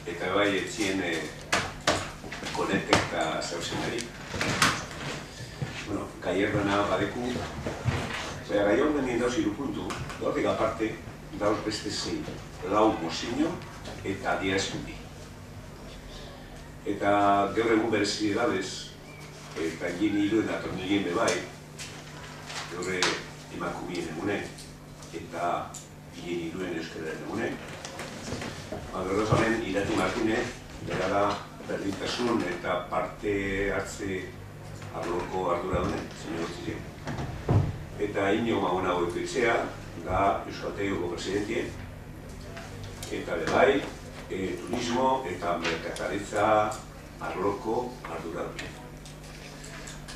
eta bai etzien konetek eta zeusenari. Bueno, gaierrana badeku, gai honen dauz irupuntu, gaurtik aparte, dauz beste zein, lau mozino eta adierazkundi. Eta gaur egun berezi edabez, eta gien hiru eta tornilien bebai, gaur emakumien egune, eta gien hiruen euskararen egune. Gaur zamen, Irati Martine, bera da berdintasun eta parte hartze arloko ardura dune, zinegotziren. Eta ino magona goikoitzea, da Euskaltegioko presidentie, eta bebai, turismo eta merkataritza arloko ardura dune.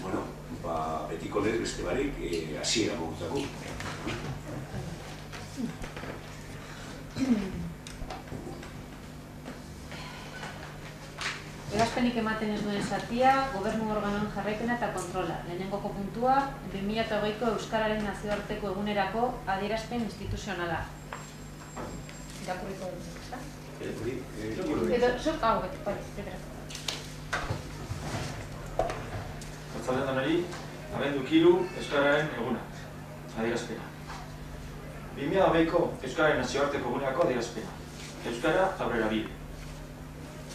Bueno, betiko lez beste barik, hasiera mogutako. Erazpenik ematen ez duen zatia, gobernu organoen jarraipena eta kontrola. Lehenengoko puntua, 2008ko Euskararen nazioarteko egunerako adierazpen instituzionala. Irakurriko dut, ezta? Edo, zuk, Arratsaldeon denoi, abenduak 3 Euskararen eguna, adierazpena. 2008ko Euskararen nazioarteko egunerako adierazpena. Euskara aurrera bide.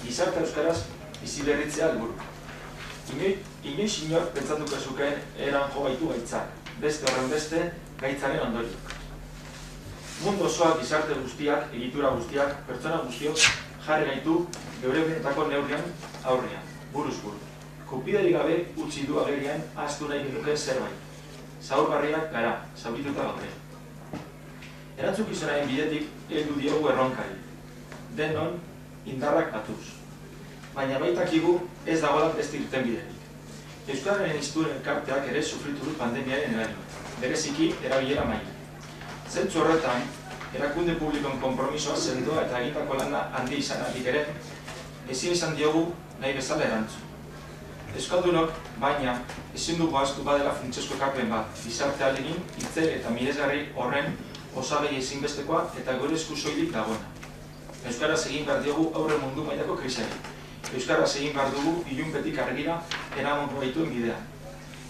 Gizarte euskaraz biziberritzea helburu. Inoiz inor pentsatuko zukeen eran jo baitu gaitzak, beste horren beste gaitzaren ondorioak. Mundu osoak, gizarte guztiak, egitura guztiak, pertsona guztiok jarri gaitu geure benetako neurrian aurrean, buruz buru. Kupiderik gabe utzi du agerian ahaztu nahi genuke zerbait. Zaurgarriak gara, zaurituta gaude. Erantzukizunaren bidetik heldu diogu erronkari. Denon indarrak batuz. Baina baitakigu ez dagoela beste irtenbiderik. Euskararen hiztunen elkarteak ere sufritu du pandemiaren eragina, bereziki erabilera maila. Zentzu horretan, erakunde publikoen konpromisoa sendoa eta egitako lana handi izanatik ere, ezin izan diogu nahi bezala erantzun. Euskaldunok, baina, ezin dugu ahaztu badela funtsezko ekarpen bat, gizarte ahalegin, hitze eta miresgarri horren osagai ezinbestekoa eta gure esku soilik dagoena. Euskaraz egin behar diogu aurre mundu mailako krisari. Euskaraz egin behar dugu ilunpetik argira eramongo baituen bidea.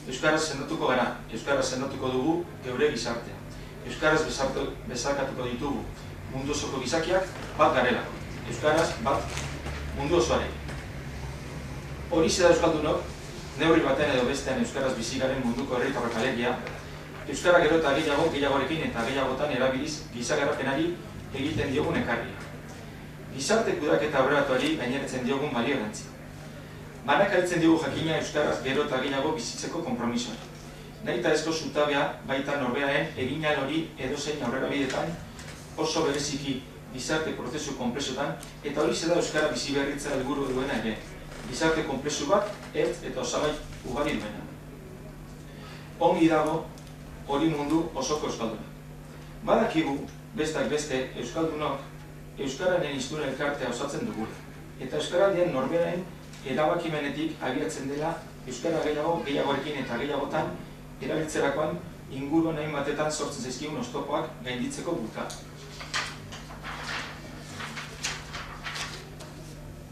Euskaraz sendatuko gara, euskaraz sendatuko dugu geure gizartea. Euskaraz bezarkatuko ditugu mundu osoko gizakiak bat garelako. Euskaraz bat mundu osoarekin. Horixe da euskaldunok, neurri baten edo bestean euskaraz bizi garen munduko herritarrak alegia, euskara gero eta gehiagorekin eta gehiagotan erabiliz gizagarapenari egiten diogun ekarria. Gizarte kudaketa aurreratuari gaineratzen diogun balio erantzi. Banakaritzen diogu jakina euskaraz gero eta gehiago bizitzeko konpromisoa. Nahita ezko zutabea baita norberaren eginal hori edozein aurrerabidetan oso bereziki gizarte prozesu konplexutan eta hori da euskara bizi berritza helburu duena ere. Gizarte konplexu bat, ertz eta osagai ugari duena. Ongi dago hori mundu osoko euskalduna. Badakigu, besteak beste, euskaldunok Euskararen hiztunen elkartea osatzen dugula. Eta euskaraldian norberaren erabakimenetik abiatzen dela euskara gehiagorekin eta gehiagotan erabiltzerakoan inguruan hain batetan sortzen zaizkigun oztopoak gainditzeko bulkada.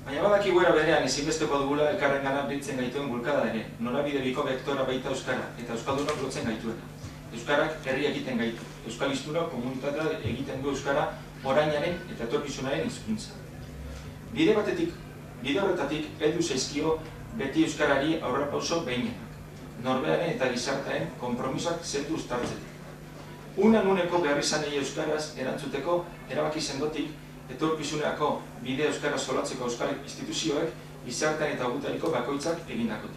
Baina badakigu era berean ezinbesteko dugula elkarren gana biltzen gaituen bulkada ere, norabide biko vektora baita euskara eta euskaldunok lotzen gaituena. Euskarak herri egiten gaitu, euskal hiztunok komunitatea egiten du euskara orainaren eta etorkizunaren hizkuntza. Bide horretatik heldu zaizkio beti euskarari aurrerapauso behinenak, norberaren eta gizartearen konpromisoak zendu uztartzetik. Unan-uneko beharrizanei euskaraz erantzuteko erabaki sendotik etorkizunerako bide euskaraz solatzeko euskal instituzioek gizartean eta gutariko bakoitzak egindakotik.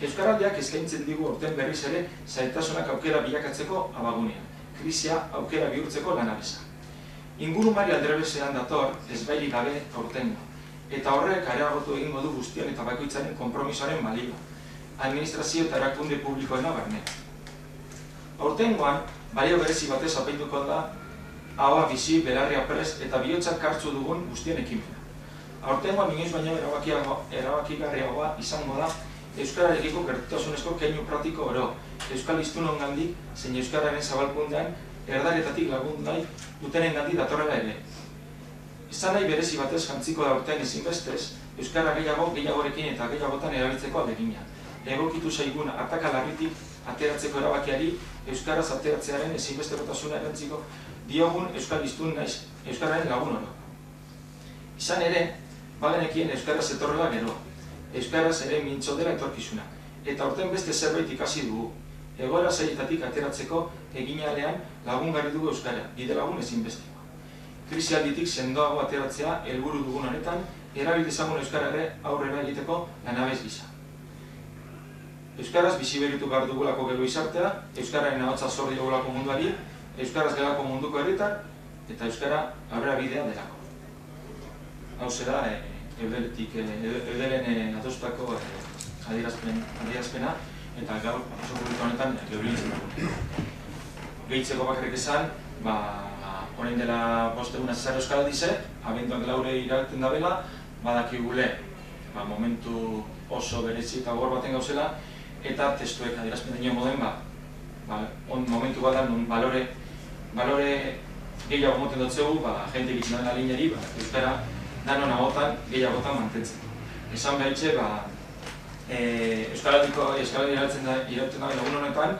Euskaraldiak eskaintzen digu aurten berriz ere zailtasunak aukera bilakatzeko abagunea, krisia aukera bihurtzeko lanabeza. Ingurumari aldrebezean dator ezbairik gabe aurtengo, eta horrek areagotu egingo du guztion eta bakoitzaren konpromisoaren balioa, administrazio eta erakunde publikoena barne. Aurtengoan, balio berezi batez apaituko da ahoa bizi, belarria prest eta bihotzak hartzu dugun guztien ekimena. Aurtengoan inoiz baino erabakigarriagoa izango da euskararekiko gertutasunezko keinu praktiko oro, euskal hiztunongandik zein euskararen zabalkundean erdaretatik lagundu nahi dutenengandik datorrela ere. Izan nahi berezi batez jantziko da urtean ezinbestez, euskara gehiagorekin eta gehiagotan erabiltzeko alegina. Egokitu zaigun atakalarritik ateratzeko erabakiari euskaraz ateratzearen ezinbestekotasuna erantziko diogun euskal hiztun naiz euskararen lagun oro. Izan ere, bagenekien euskaraz etorrela geroa, euskaraz ere mintzo dela etorkizuna, eta aurten beste zerbait ikasi dugu. Egoera zailetatik ateratzeko eginalean lagungarri dugu euskara, bide lagun ezinbestekoa. Krisialditik sendoago ateratzea helburu dugun honetan, erabil dezagun euskara ere aurrera egiteko lanabez gisa. Euskaraz bizi berritu behar dugulako gero izartea, euskararen ahotsa zor diogulako munduari, euskaraz gelako munduko herritar, eta euskara aurrera bidea delako. Hau zera, Eudelen adostutako adierazpena, eta gaur, oso publiko honetan, gehiagotzen dugu. Gehitzeko bakarrik esan, orain dela 5 egun azizar euskara dize, abenduak laure iragaten dabela, badakigule momentu oso berezi eta gogor baten gauzela, eta testuek adierazpen denio moden, momentu bat da, non balore gehiago moten dutzegu, jente egitzen dena lineri, euskara danon agotan, gehiagotan mantentzen. Esan behitxe, Euskaraldi irauten dabe lagun honetan,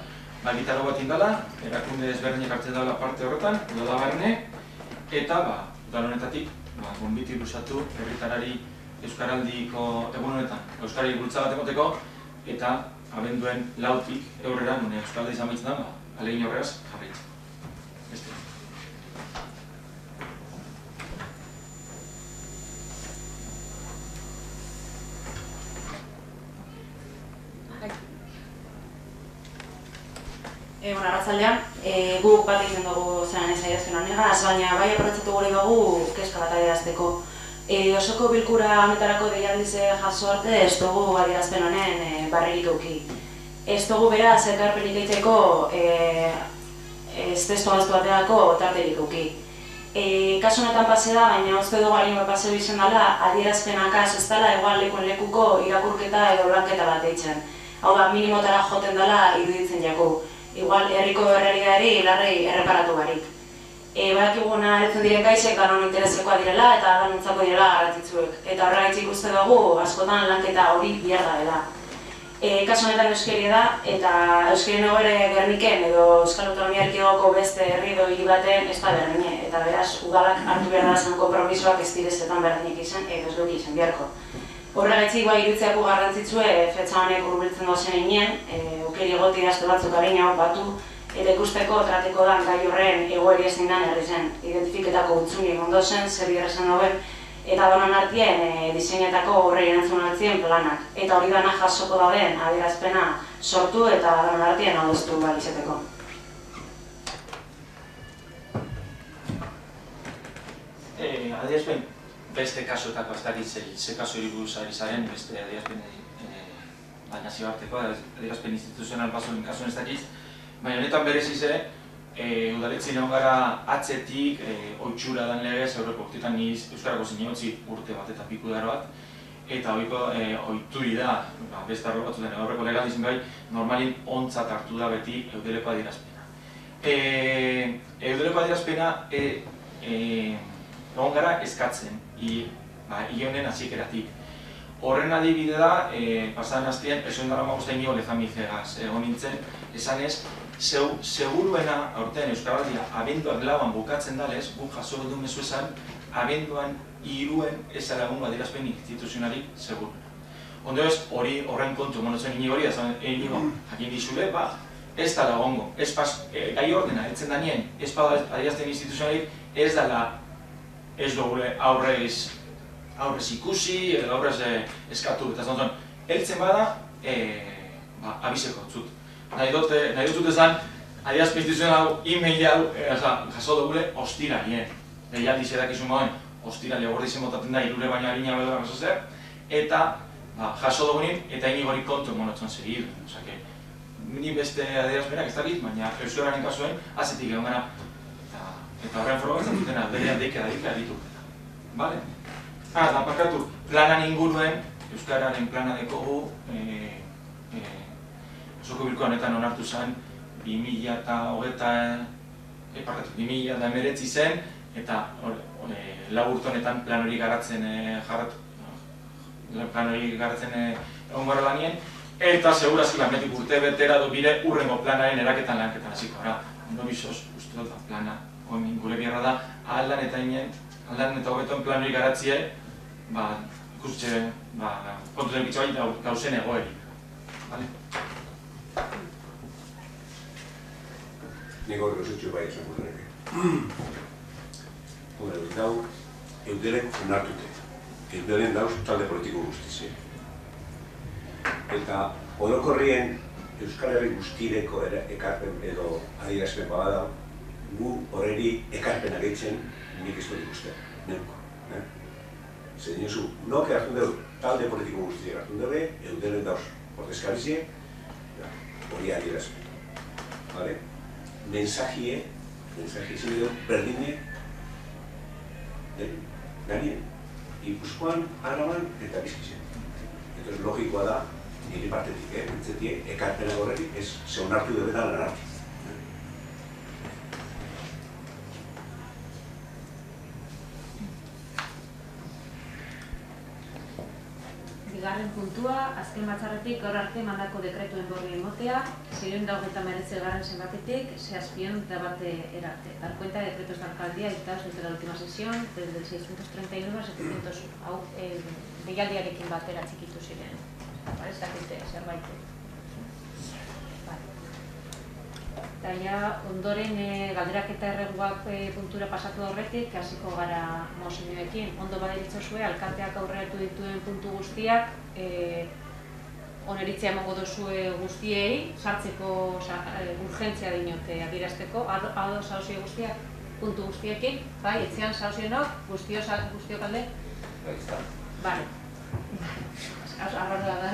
gitarro bat indala, erakunde ezberdinek hartzen dela parte horretan, udala barne, eta udal honetatik gonbiti luzatu herritarari Euskaraldiko egun honetan Euskarari bultza bat emoteko, eta abenduen 4tik eurrera, nune Euskaldi izan baitzen da, alegin horregaz jarraitzen. Arratzaldean, guk bat egiten dugu zelan ez adierazpen honegaz, baina bai aprobetxatu gure dugu kezka bat adierazteko. Osoko bilkura honetarako deialdize jaso arte ez dugu adierazpen honen barririk euki. Ez dugu beraz ekarpenik egiteko ez testu gaztu baterako tarterik euki. Kasu honetan pase da, baina uste dugu harin bat pase bizen dela, adierazpenakaz ez dela igual lekuen lekuko irakurketa edo lanketa bat eitzen. Hau da, minimotara joten dela iruditzen jako. Igual, herriko errealitateari larrei erreparatu barik. Badakiguna heltzen diren gaizek danon interesekoa direla eta danontzako direla garrantzitsuek. Eta horregatik uste dugu askotan lanketa hori behar da dela. Kasu honetan euskeri da, eta euskeri nogere Gerniken edo Euskal Autonomia Erkidegoko beste herri edo hiri baten ez da berdine. Eta beraz, udalak hartu behar da zen konpromisoak ez direzetan berdinik izan, edo ez dut izan beharko. Horregatik irutzeako garrantzitsue fetxa honek hurbiltzen dozen eginen, aukeri egoti idazte batzuk adina batu, eta ikusteko trateko da gai horren egoeri ezin den herri zen. Identifiketako utzunik ondo zen, zer birrezen dauen, eta donan artien diseinetako horrei erantzun altzien planak. Eta hori dana jasoko dauden adierazpena sortu eta donan artien adostu balizeteko. Adierazpen beste kasuetako ez dakit ze kasu buruz ari zaren beste adierazpen nazioarteko, adierazpen instituzional basoen kasuen ez dakit, baina honetan berezi ze udaletzi nago gara atzetik oitxura dan legez Euroko urtetan niz Euskarako zinegotzi urte bat eta piku dara bat, eta oituri da, beste arlo batzutan aurreko legalizin gai, normalin ontzat hartu da beti Eudeleko adierazpena. Eudeleko adierazpena egon gara eskatzen, honen azikeratik. Horren adibide da, pasadan aztien, esoen dara magozta inigo lezamizegaz egon nintzen, esan ez, seguruena, aurten Euskaraldia, abenduak lauan bukatzen dalez, guk jaso edu mezu esan, abenduan iruen ezara egungo adierazpen instituzionalik seguruena. Ondo ez, horren kontu monotzen inigo hori, inigo jakin dizule, ez da lagongo, gai ordena, etzen da nien, ez bada adierazpen instituzionalik, ez dala ez dugule aurrez ikusi, edo aurrez eskatu, eta zontzon, heltzen bada, abizeko zut. Nahi dut ezan, adierazpen instituzional e-mail hau jaso dugule ostiralien. Deialdiz edakizun moden, ostirali agordi zen botaten da, irure baino harina bedo jaso zer, eta jaso dugunin, eta inigorik kontu monotzen segidu. Ni beste adierazpenak ez dakit, baina euskararen kasuen, azetik egon gara. Eta horren forogatzen dutena, berean deikera ditu. Bale? Da, parkatu, planan inguruen, Euskararen plana dekogu, osoko bilko honetan onartu zen, 2019 zen, eta 4 urte honetan plan hori garatzen egon gara lanien, eta segurazki lanetik urte betera bire urrengo planaren eraketan lanketan hasiko gara. Ondo bizoz, uste dut plana, gure bierra da, aldan eta hobetoen plan hori garatzie, ikustxe, kontu den bitxe bai gauzen egoerik. Nik hori gozutxo bai esan gudeneke. Gau, eudelen onartute. Eudelen dauz talde politiko guztiz. Eta orokorrien Euskal Herri guztireko ekarpen edo adierazpen bada, gu horreri ekarpena gehitzen nik ez dut ikusten, neuko. Zer dinosu, nok hartun dugu, talde politiko guztiak hartun dugu, eudelen dauz ordezkarizie, hori adierazpen. Mensajie zen edo berdine ganien, Gipuzkoan, Araban eta Bizkaian. Eta logikoa da, nire partetik, entzetie, ekarpena horretik, ez zeonartu dugu eta lan hartu. Bigarren puntua, azken batzarretik gaur arte mandako dekretuen borri emotea, 629 zenbakitik, zehazpion debate erarte. Dar cuenta de decretos de alcaldía dictados desde la última sesión, desde el 639 a 700, hau, deialdiarekin batera txikitu ziren. Ez dakite, zerbait. Eta ja, ondoren galderak eta erreguak puntura pasatu horretik, hasiko gara mozioekin. Ondo baderitzozue, alkateak aurreratu dituen puntu guztiak, oneritzea emango duzue guztiei, sartzeko urgentzia dinote adierazteko, ado sauzio guztiak, puntu guztiekin, bai, etzean sauzionok, guztiok alde? Bai, ez da. Bale. Arraroa da,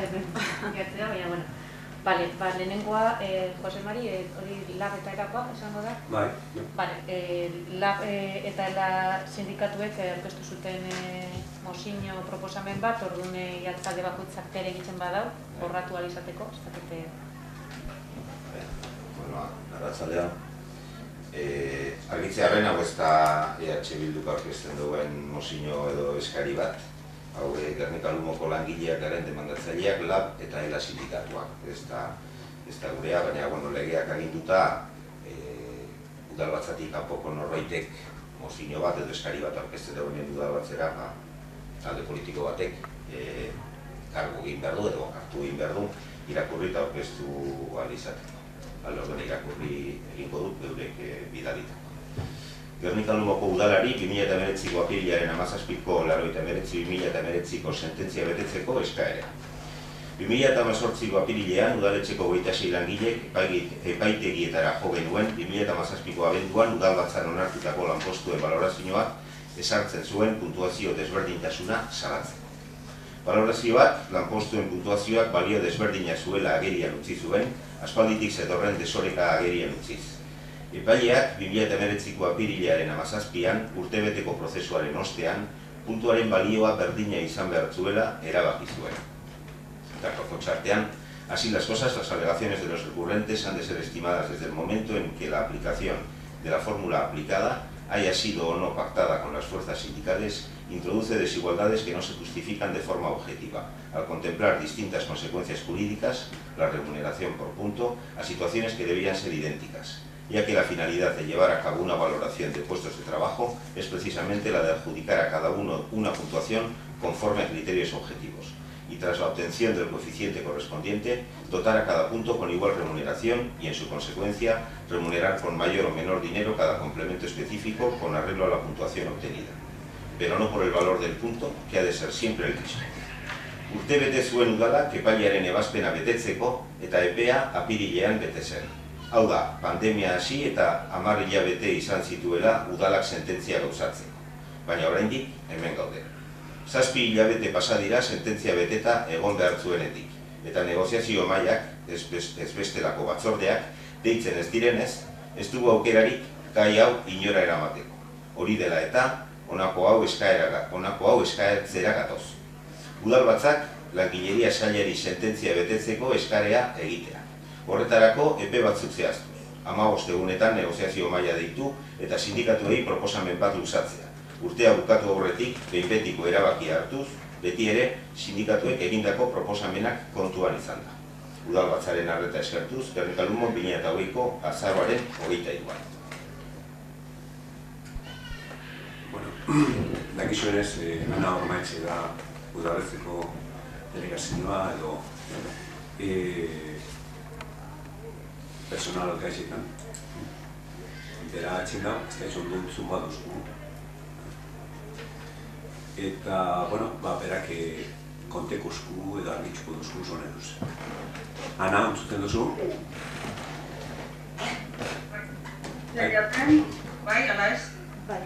gertzea, baina, bueno. Bale, lehenengoa, Jose Mari, hori lab eta erakoak esango da? Bai. Bale, lab eta sindikatuek aurkeztu zuten mozio proposamen bat, orduan talde bakoitzak tere egiten badau, horratu alizateko, ez dakite... Bueno, arratsaldean. Argitzearen hau ez da EH Bilduk aurkezten duen mozio edo eskari bat. Hau Gernika Lumoko langileak garen demandatzaileak, lab eta ela sindikatuak. Ez da gurea, baina legeak aginduta udalbatzatik kanpoko norbaitek mozio bat edo eskari bat aurkezten duen udalbatzera talde politiko batek kargu egin behar du edo hartu egin behar du irakurri eta aurkeztu ahal izateko. Orduan irakurri egingo dut eurek bidalitako. Gernika Lumoko udalari 2019ko apirilaren 17ko 2019ko sententzia betetzeko eskaera. 2018ko apirilean udaletxeko 26 langilek epaitegietara jo genuen 2017ko abenduan udalbatzan onartutako lanpostuen balorazioak ezartzen zuen puntuazio desberdintasuna salatzeko. Balorazioak lanpostuen puntuazioak balio desberdina zuela agerian utzi zuen, aspalditik zetorren desoreka agerian utziz. Epaileak 2019ko apirilaren 17an urtebeteko prozesuaren ostean puntuaren balioa berdina izan behar zuela erabaki zuen. Por txartean, así las cosas, las alegaciones de los recurrentes han de ser estimadas desde el momento en que la aplicación de la fórmula aplicada, haya sido o no pactada con las fuerzas sindicales, introduce desigualdades que no se justifican de forma objetiva, al contemplar distintas consecuencias jurídicas, la remuneración por punto, a situaciones que debían ser idénticas, ya que la finalidad de llevar a cabo una valoración de puestos de trabajo es precisamente la de adjudicar a cada uno una puntuación conforme a criterios objetivos, y tras la obtención del coeficiente correspondiente, dotar a cada punto con igual remuneración y, en su consecuencia, remunerar con mayor o menor dinero cada complemento específico con arreglo a la puntuación obtenida, pero no por el valor del punto, que ha de ser siempre el mismo. Urtebete zuen udalak epailearen ebazpena betetzeko eta epea apirilean bete zen. Hau da, pandemia hasi eta 10 hilabete izan zituela udalak sententzia gauzatzeko. Baina oraindik hemen gaude. 7 hilabete pasa dira sententzia beteta egon behar zuenetik. Eta negoziazio mailak, ez bestelako batzordeak, deitzen ez direnez, ez dugu aukerarik gai hau inora eramateko. Hori dela eta, honako hau eskaertzera gatoz. Udalbatzak langileria sailari sententzia betetzeko eskarea egitea. Horretarako epe batzuk zehaztuz. 15 egunetan negoziazio maila deitu eta sindikatuei proposamen bat luzatzea. Urtea bukatu aurretik behin betiko erabakia hartuz, beti ere sindikatuek egindako proposamenak kontuan izan da. Udalbatzaren arreta eskertuz, Gernika-Lumon 2008ko azaroaren 23an. Bueno, dakizuenez, lana hormaitze da udalertzeko delegazioa edo personal alkaitzetan. Bera atxenda, ez da izan dut zumba duzku. Eta, bueno, berak kontekusku edo argitzuko duzku zonen duz. Ana, ontzuten duzu? Jaten, bai, ala ez? Bai,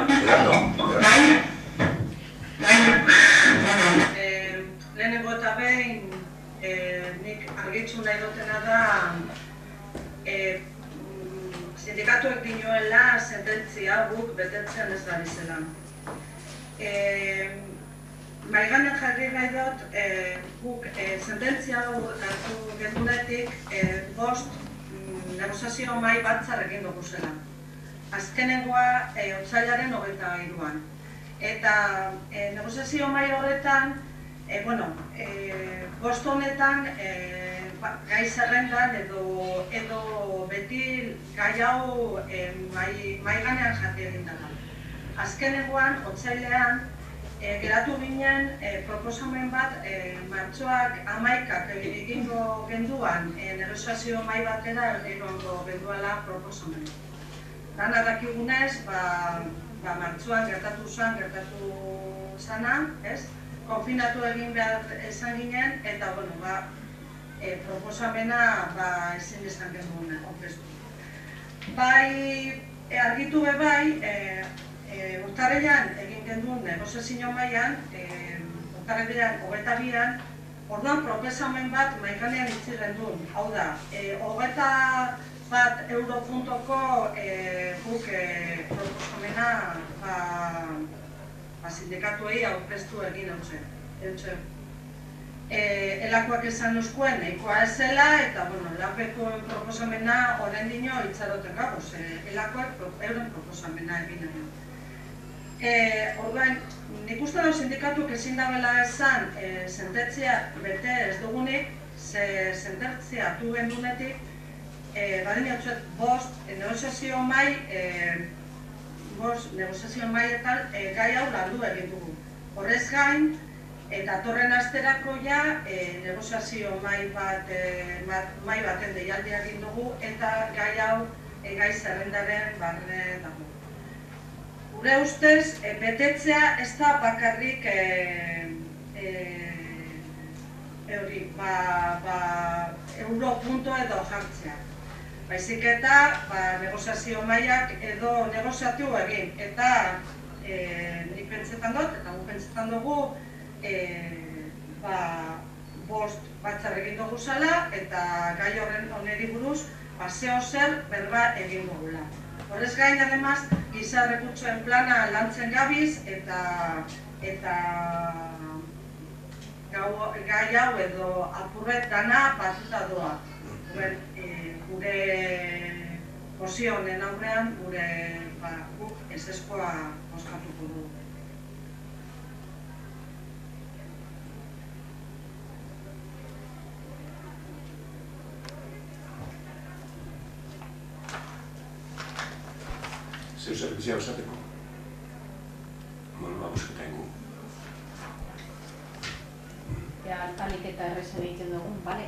Gerardo. Lehenengo eta behin, nik argitzu nahi dutena da sindikatuek dinoela sententzia guk betetzen ez da bizela. Maiganen jarri nahi dut, guk sententzia hartu gendunetik 5 negoziazio mahai batzar egin dugu zela. Azkenengoa otsailaren 23an. Eta negoziazio mahai horretan, 5 honetan gai zerrendan edo beti gai hau maiganean jarri egin dela. Azkenengoan, otsailean, geratu ginen proposamen bat martxoak 11ak egingo genduan negoziazio mahai batera egongo genduela proposamen. Dana dakigunez, martxoan gertatu zana, konfinatu egin behar esan ginen, eta proposamena ezin izan genuen aurkeztu. Bai, argitu bai, urtarrilean egin genuen negoziazio mailan, urtarrilean 22an, orduan proposamen bat maiganean itzi genuen. Hau da, 21 europuntoko guk proposamena sindikatuei aurkeztu egin eutxe. Elakoak esan euskuen nahikoa ez zela, eta lapeko proposamena horren dino itxaroten gagoz, elakoak euren proposamena egin egin. Orduan, nik uste dut sindikatuk ezin dabela esan sententzia bete ez dugunik, sententzia hartu gendunetik, badin jautzuet 5 negoziazio maietan gai hau landu egin dugu. Horrez gain, eta torren asterako negoziazio mahai baten deialdia egin dugu eta gai hau gai zerrendaren barne dago. Gure ustez, betetzea ez da bakarrik europunto edo jartzea. Baizik eta negoziazio mahaiak edo negoziatu egin. Eta nik pentsetan dut, eta gu pentsetan dugu, 5 batzar egin dugu zela, eta gai horren oneri buruz, zeo zer berba egin dugula. Horrez gain, ademaz, giza errekurtsoen plana lantzen gabiz, eta gai hau edo apurret dana batuta doa. Gure mozio honen aurrean, guk ezezkoa bozkatuko dugu. Zeu zerbizia osateko? Busketa ingo. Alik eta errezen egiten dugun, bale?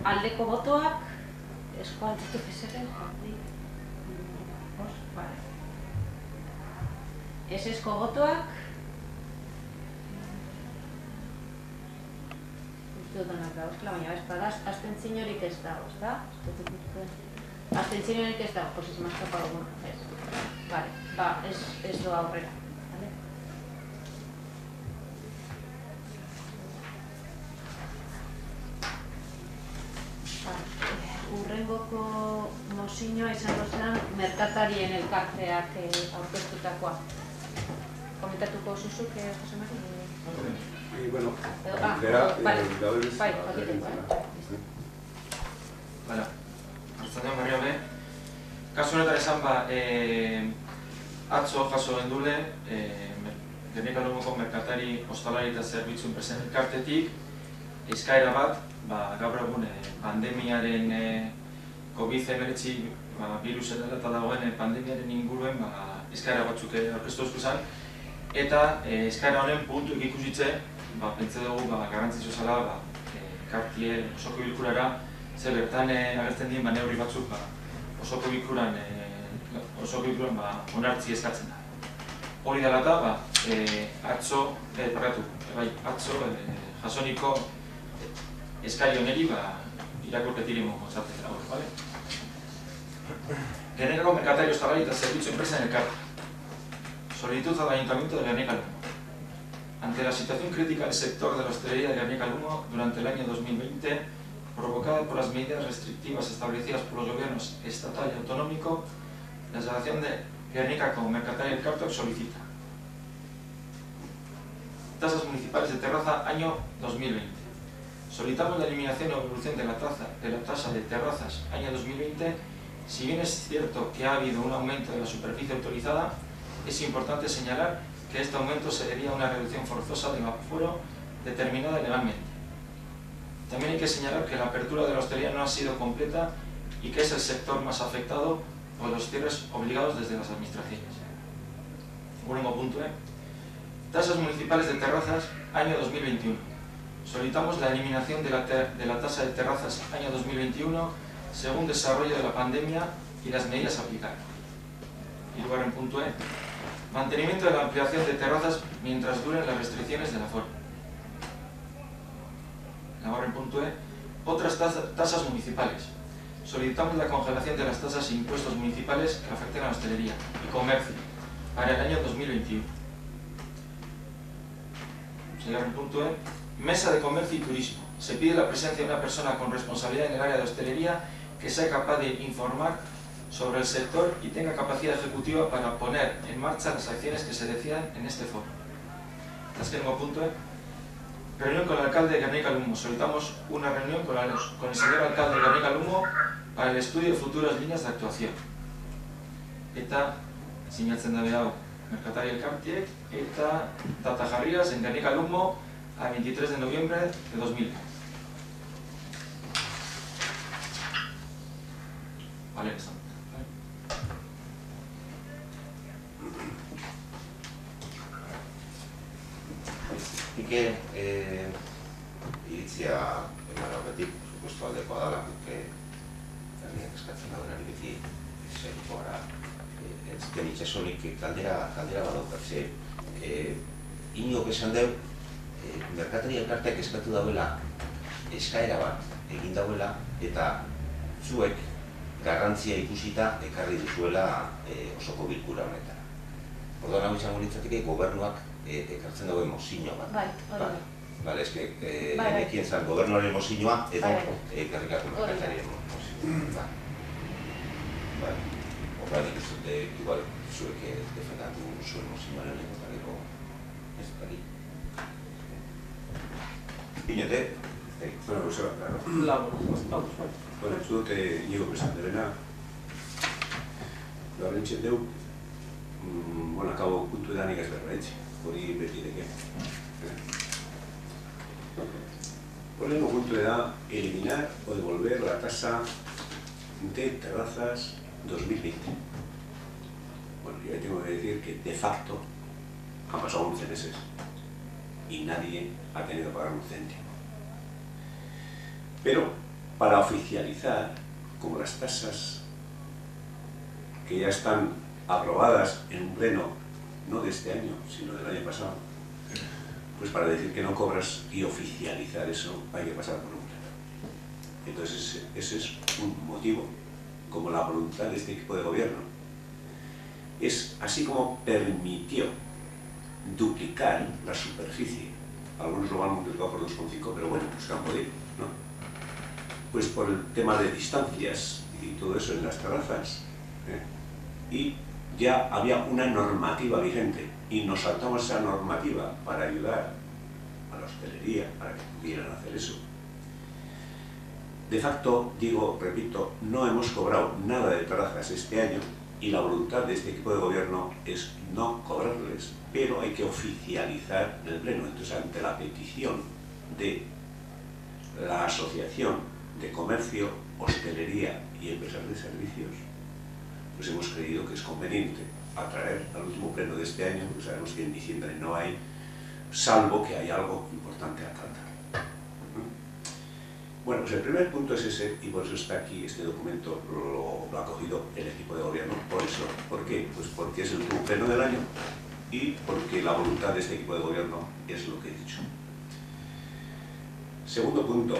Aldeko botoak, esko altzatu fezeren, bale. Esesko botoak, uste dutenak da, baina espada, abstentziorik ez dago, ez da? Abstentziorik ez dago, pues ez mazkapa dugun, ez. Bale, ez doa aurrera, bale? Urrengoko mozioa izango zen merkatarien elkarteak aurkeztutakoa. Komentatuko zuzuk, Jose Mari? Bueno, bai, jakiteko, arratsaldeon berriro be. Kasu honetan esan atzo jaso gendule, Gernika Lumoko merkatari, ostalari eta zerbitzu enpresen elkartetik, eskaera bat, gaur egun pandemiaren COVID-19 virusen eta dagoen pandemiaren inguruen eskaera batzuk aurkeztu zuen, eta eskaera honen puntuek ikusitze, pentsa dugu garrantzitsu zela kartie osoko bilkurara, ze bertan agertzen dien neurri batzuk osoko bilkuran onartzi eskatzen da. Hori dela eta, atzo jasoniko eskari honeri irakurketiri mozatzen da hori, bale? Gernikako merkatari, ostalari eta zerbitzu enpresa en elkarte. Solicitud al Ayuntamiento de Gernika Lumo. Ante la situación crítica del sector de la hostelería de Gernika Lumo durante el año 2020, provocada por las medidas restrictivas establecidas por los gobiernos estatal y autonómico, la Asociación de Gernika como Mercatari Elkartek solicita tasas municipales de terraza año 2020. Solicitamos la eliminación o evolución de la tasa de terrazas año 2020. Si bien es cierto que ha habido un aumento de la superficie autorizada, es importante señalar que este aumento se debía a una reducción forzosa del aforo determinada legalmente. También hay que señalar que la apertura de la hostelería no ha sido completa y que es el sector más afectado por los cierres obligados desde las administraciones. Último punto, tasas municipales de terrazas año 2021. Solicitamos la eliminación de la tasa de terrazas año 2021 según desarrollo de la pandemia y las medidas aplicadas. Y lugar en punto mantenimiento de la ampliación de terrazas mientras duren las restricciones del aforo. Ahora en punto otras tasas municipales. Solicitamos la congelación de las tasas e impuestos municipales que afecten a la hostelería y comercio para el año 2021. En punto mesa de comercio y turismo. Se pide la presencia de una persona con responsabilidad en el área de hostelería que sea capaz de informar sobre el sector y tenga capacidad ejecutiva para poner en marcha las acciones que se decidan en este foro. Azkenengo punto reunión con el alcalde de Gernika Lumo. Solicitamos una reunión con el señor alcalde de Gernika Lumo para el estudio de futuras líneas de actuación. Eta sinatzen da hau Merkatari Elkarteek eta data jarriaz en Gernika Lumo a 23 de noviembre de 2000. Vale, eso. Ike iritzia eman horretik, supuesto aldekoa dala, herriak eskatzen dagoenari beti zaituko gara. Ez den itxasonik kaldera badaukat, inok esan deu, Merkatari Elkarteak eskatu dauela eskaera bat egin dauela eta zuek garrantzia ikusita ekarri duzuela osoko bilkura honetara. Orduan hau izango litzateke gobernuak ekartzen dagoen mozino bat. Bai, hori. Bale, eske genekien zan gobernuaren mozinoa edo Gernikako merkatarien mozinoa. Bai. Horra nik ez dute, igual, zuek defendatu zuen mozinoaren egotareko ez dut. Iñate, bueno, Joseba, claro. Bueno, zu dute nigo presan debena. Gaur entzien deu, bueno, akabo puntu edanik ez berraitxe, hori beti deke. Horrengo puntu da eliminar o devolver la tasa de terrazas 2020. Bueno, yo tengo que decir que de facto han pasado 11 meses y nadie ha tenido que pagar un céntimo. Pero para oficializar, como las tasas que ya están aprobadas en un pleno, no de este año, sino del año pasado, pues para decir que no cobras y oficializar eso hay que pasar por un pleno. Entonces ese es un motivo, como la voluntad de este equipo de gobierno. Es así como permitió duplicar la superficie. Algunos lo han multiplicado por 2,5, pero bueno, pues que han podido, ¿no? Pues por el tema de distancias y todo eso en las terrazas. Y ya había una normativa vigente y nos saltamos esa normativa para ayudar a la hostelería, para que pudieran hacer eso. De facto, digo, repito, no hemos cobrado nada de terrazas este año y la voluntad de este equipo de gobierno es no cobrarles, pero hay que oficializar en el Pleno. Entonces, ante la petición de la Asociación de Comercio, Hostelería y Empresas de Servicios, pues hemos creído que es conveniente atraer al último pleno de este año, porque sabemos que en diciembre no hay, salvo que hay algo importante a tratar. Bueno, pues el primer punto es ese, y por eso está aquí este documento, lo ha cogido el equipo de gobierno, por eso. ¿Por qué? Pues porque es el último pleno del año y porque la voluntad de este equipo de gobierno es lo que he dicho. Segundo punto,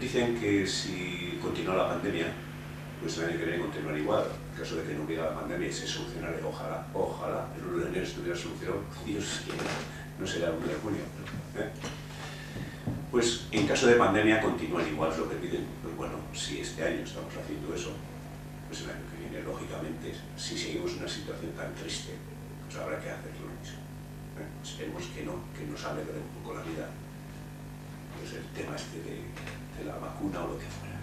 dicen que si continúa la pandemia, pues el año que viene continuará igual. En caso de que no hubiera la pandemia y se solucionara, ojalá, el 1 de enero estuviera solucionado, Dios quiera, no será el 1 de junio. Pues en caso de pandemia continúan igual, es lo que piden. Pues bueno, si este año estamos haciendo eso, pues el año que viene, lógicamente, si seguimos una situación tan triste, pues habrá que hacer lo mismo. Esperemos que nos alegre un poco la vida, pues el tema este de la vacuna o lo que fuera.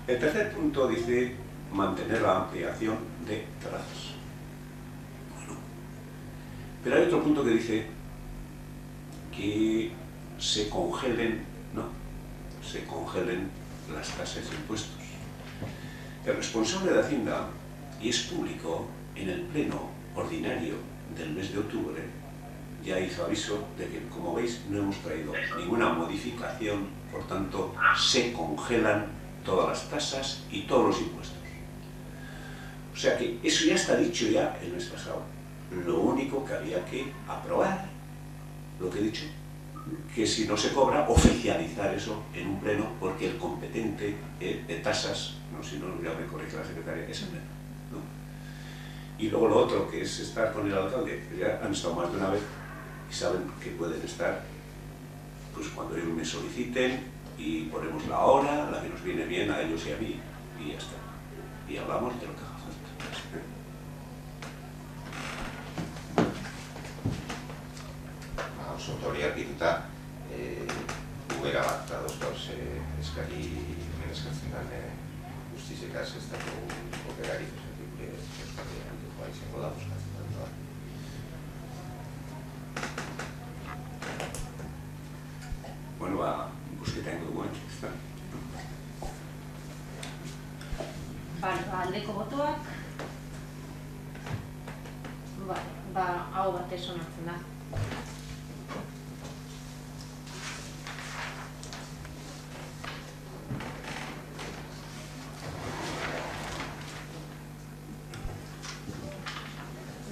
El tercer punto dice mantener la ampliación de terrazas. Bueno, pero hay otro punto que dice que se congelen las tasas e impuestos. El responsable de Hacienda, y es público, en el pleno ordinario del mes de octubre, ya hizo aviso de que, como veis, no hemos traído ninguna modificación, por tanto, se congelan todas las tasas y todos los impuestos. O sea que eso ya está dicho ya el mes pasado. Lo único que había que aprobar, lo que he dicho, que si no se cobra, oficializar eso en un pleno, porque el competente de tasas, no, si no, ya me corrige la secretaria, es el pleno, ¿no? Y luego lo otro, que es estar con el alcalde, que ya han estado más de una vez y saben que pueden estar, pues cuando ellos me soliciten y ponemos la hora, la que nos viene bien a ellos y a mí, y ya está. Y hablamos de lo que haga falta. Osotori argituta, ubera bat dauz gauz eskari eskatzen den guztizekaz ez dago operari gure euskari handikoa izango da buskatzen da. Bueno, ikusketa ingo dugu, ezta? Aldeko botoak, hau batez onartzen da.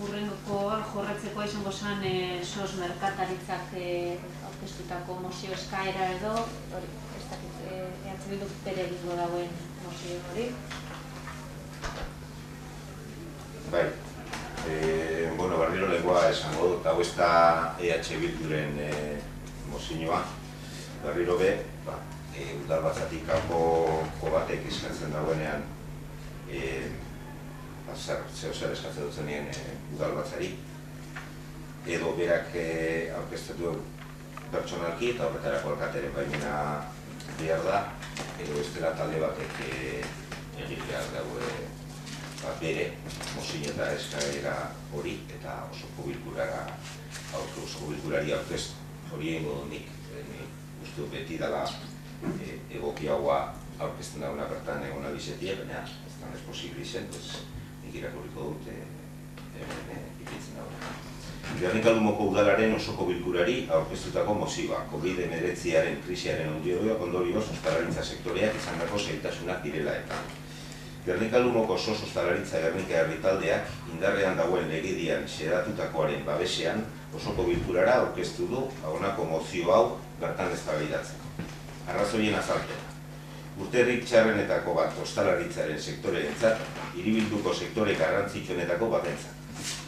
Urrengokoa jorratzeko izango zen SOS merkataritzak aurkeztutako mozio eskaera edo, ez dakit, Bilduk bere egingo dagoen mozio hori. Bai, bueno, berriro lehengoa esango dut, hau ez da Bilduren mozioa, berriro be, udalbatzatik kanpoko batek eskatzen dagoenean, zer eskatzen dutzen nien udalbatzari, edo berak aurkeztatu pertsonalki eta horretarako alkateren baimena behar da, edo ez dela talde batek egin behar dago bere mozio eta eskaera hori eta osoko bilkurari aurkeztu. Hori egingo dut nik uste beti dela egokiagoa aurkezten dagoena bertan egon abizetia, baina ez da ez posible izen, nik irakurriko dut ikitzen dagoena. Gernika-Lumoko udalaren osoko bilkurari aurkeztutako mozioa, COVID-19 krisiaren ondorioz ostalaritza sektoreak izandako zailtasunak direla eta. Gernika-Lumoko SOS ostalaritza Gernika herritaldeak indarrean dagoen legedian xedatutakoaren babesean osoko bilkurara aurkeztu du honako mozio hau bertan eztabaidatzeko. Arrazoien azalpena. Urterrik txarrenetako bat ostalaritzaren sektoreentzat, hiribilduko sektore garrantzitsuenetako batentzat.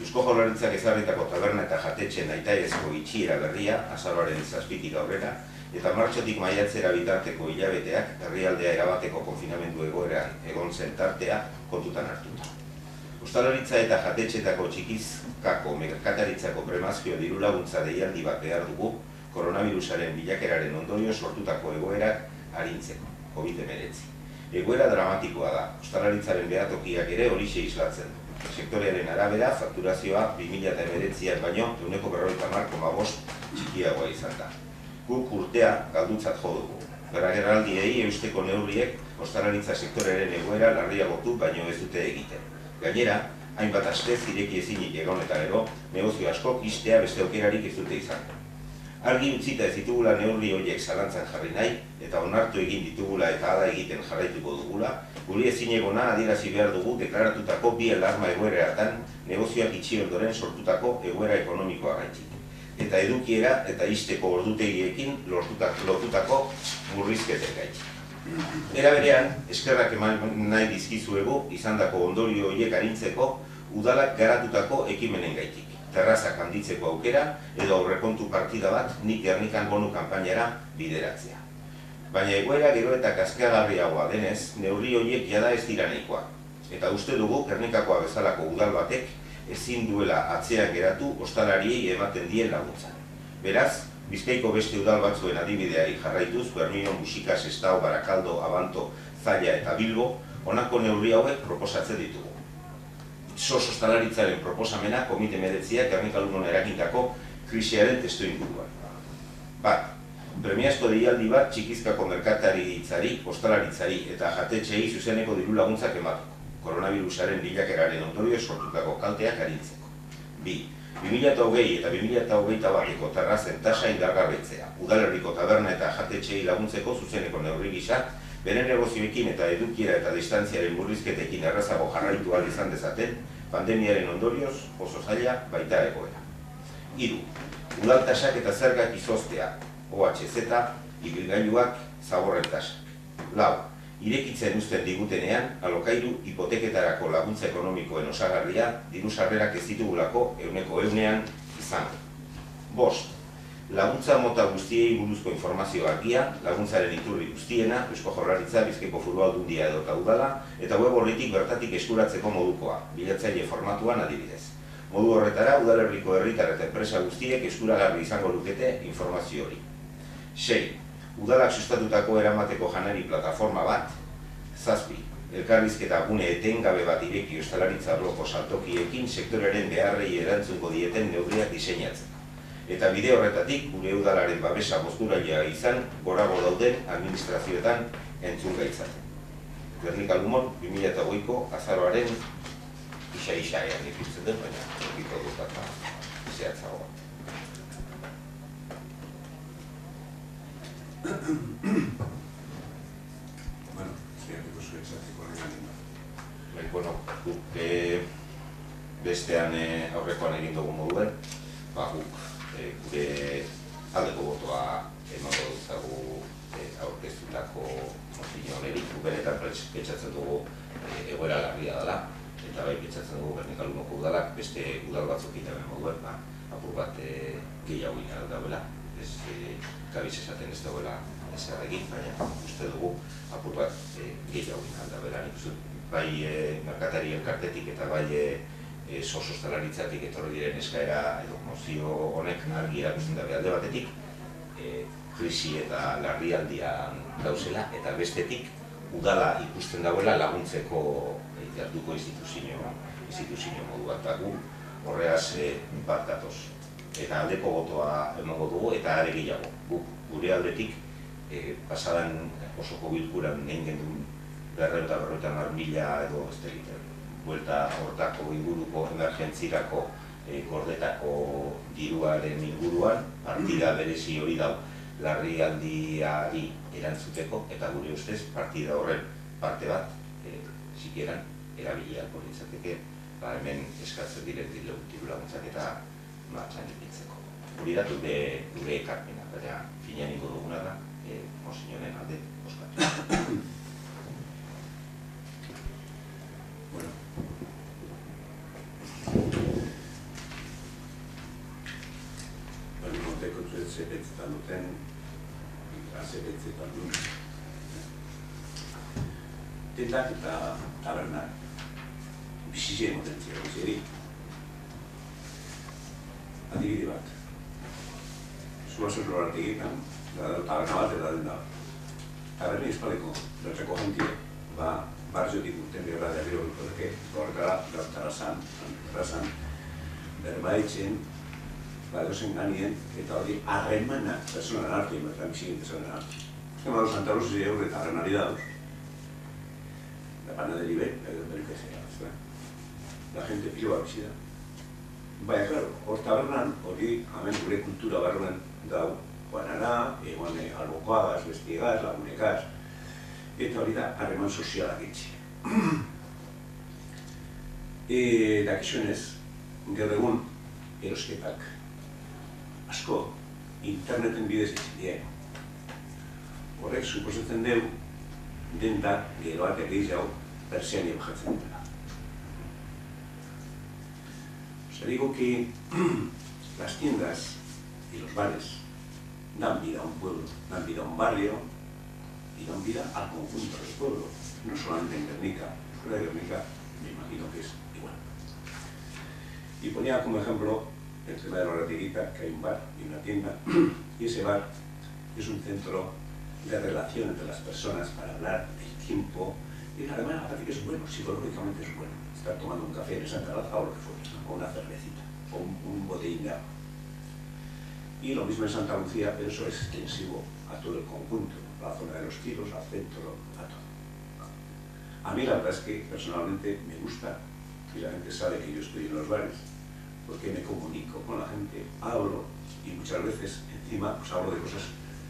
Eusko Jaurlaritzak ezarritako taberna eta jatetxe nahitaezko itxiera berria, azaroaren 7tik aurrera, eta martxotik maiatzera bitarteko hilabeteak herrialdea erabateko konfinamendu egoeran egon zen tartea kontutan hartuta. Ostalaritza eta jatetxetako txikizkako merkataritzako premazio diru laguntza deialdi bat behar dugu, koronavirusaren bilakeraren ondorio sortutako egoerak arintzeko, COVID-19. Egoera dramatikoa da, ostalaritzaren behatokiak ere horixe islatzen du. Sektorearen arabera, fakturazioa 2019an baino 50,5% txikiagoa izan da. Guk urtea galdutzat jo dugu. Gerraldiei eusteko neurriek ostalaritza sektorearen egoera larriagotu baino ez dute egiten. Gainera, hainbat astez ireki ezinik egon eta gero, negozio askok ixtea beste aukerarik ez dute izan. Argi utzita ez ditugula neurri horiek zalantzan jarri nahi, eta onartu egin ditugula eta hala egiten jarraituko dugula, guri ezinegona adierazi behar dugu deklaratutako bi alarma egoeratan negozioak itxi ondoren sortutako egoera ekonomikoa gaitxik. Eta edukiera eta ixteko ordutegiekin lortutako murrizketek gaitxik. Era berean, eskerrak eman nahi dizkizuegu izandako ondorio horiek arintzeko udalak garatutako ekimenen gaitik. Terrazak handitzeko aukera edo aurrekontu partida bat nik Gernikan bonu kanpainara bideratzea. Baina egoera gero eta kaskeagarriagoa denez, neurri horiek jada ez dira nahikoa. Eta uste dugu Gernikakoa bezalako udal batek ezin duela atzean geratu ostalariei ematen dien laguntzan. Beraz, Bizkaiko beste udal batzuen adibideari jarraituz, Bermino, Muxika, Sestao, Barakaldo, Abanto, Zalla eta Bilbo, honako neurri hauek proposatzen ditugu. SOS ostalaritzaren proposamena COVID-19ak Gernika-Lunon eragindako krisiaren testuinguruan. Bat, premiazko deialdi bat txikizkako merkataritzari, ostalaritzari eta jatetxeei zuzeneko diru laguntzak emateko, koronavirusaren bilakeraren ondorio sortutako kalteak arintzeko. Bi, 2020 eta 2021eko terrazen tasa indargabetzea, udalerriko taberna eta jatetxeei laguntzeko zuzeneko neurri gisa, beren negozioekin eta edukiera eta distantziaren murrizketekin errazago jarraitu ahal izan dezaten, pandemiaren ondorioz oso zaila baita egoera. Hiru, udaltasak eta zergak izoztea, OHZ, ibilgailuak, zaborren tasak. Lau, irekitzen uzten digutenean, alokairu hipoteketarako laguntza ekonomikoen osagarria, diru sarrerak ez ditugulako 100% izango. Bost, laguntza mota guztiei buruzko informazio argia, laguntzaren iturri guztiena, Eusko Jaurlaritza, Bizkaiko Foru Aldundia edota udala, eta web orritik bertatik eskuratzeko modukoa, bilatzaile formatuan adibidez. Modu horretara, udalerriko herritar eta enpresa guztiek eskuragarri izango lukete informazio hori. 6. Udalak sustatutako eramateko janari plataforma bat. 7. Elkarrizketa gune etengabe bat ireki ostalaritza arloko saltokiekin sektorearen beharrei erantzungo dieten neurriak diseinatzen. Eta bide horretatik, gure udalaren babesa bozgurailea izan, gorago dauden administrazioetan entzun gaitzaten. Gernika-Lumon 2008ko azaroaren isa-ean ikusten den, baina egiko dut eta zehatzago bat. Bueno, zehatuko zuen zatzeko horregan. Bueno, guk bestean aurrekoan egin dugu moduen, guk gure aldeko botoa emango dutzagu aurkeztutako mozio honeri. Benetan pentsatzen dugu egoera larria dela, eta bai pentsatzen dugu Gernika-Lumoko udalak beste udal batzuk egiten moduen, apur bat gehiago ginen daudela, ez gabiz esaten ez dagoela ezer egin, baina uste dugu apur bat gehiago ginen daudela. Bai merkatari elkartetik eta bai SOS ostalaritzatik etorri diren eskaera edo mozio honek argi erakusten da alde batetik krisi eta larrialdian dauzela, eta bestetik udala ikusten dagoela laguntzeko jarduko instituzio modu bat dago, horregaz bat gatoz. Eta aldeko botoa emango dugu eta are gehiago. Gure aldetik pasadan osoko bilkuran egin gendun 450.000 edo ez egiten. Buelta hortako inguruko emergentzirako gordetako diruaren inguruan, partida berezi hori dau larrialdiari erantzuteko, eta gure ustez partida horren parte bat zikeran erabiliako litzateke hemen eskatzen diren diru laguntzak eta martxan ipintzeko. Hori da gure ekarpena, baina finean ingo duguna da Monsignoren alde oskatu. Bueno. Monteko zebetzetan duten, zebetzetan duten. Tendak eta tabernak bizize emoten ziren zeri. Adibide bat. zuazen horretegitan, taberna bat eta den da. Taberni espaleko berteko jentie, barziotik urten gerra da gero horreke, horrekara gartarazan, berbaitzen, badozen ganien, eta hori harremana, personan artean, eta misikin tezanen artean. Ezken badu Santa Rosa zire horre eta harrenari dauz, da panaderi berkezea, ez da? La gente piloa bizida. Baina, claro, hor tabernan, hori, hemen gure kultura barruen dau, Juanara, egon albokoagaz, bestiegaz, lagunekaz, eta hori da harreman sozialak itxi. Dakizunez, gaur egun erosketak asko interneten bidez itxidea. Horrek, suposatzen dugu, denda geroak gehiago persiania bajatzen dela. O sea, digo que las tiendas y los bares dan vida a un pueblo, dan vida a un barrio y dan vida al conjunto del pueblo, no solamente en Guernica. Fuera de Guernica me imagino que es igual. Y ponía como ejemplo el tema de la Ratiguita, que hay un bar y una tienda, y ese bar es un centro de relación entre las personas para hablar del tiempo, y además aparte que es bueno, psicológicamente es bueno, estar tomando un café en esa terraza o lo que fuera, o una cervecita, o un botellín de agua. Y lo mismo en Santa Lucía, pero eso es extensivo a todo el conjunto, a la zona de los Tiros, al centro, a todo. A mí la verdad es que personalmente me gusta, y la gente sabe que yo estoy en los bares, porque me comunico con la gente, hablo, y muchas veces encima pues hablo de cosas,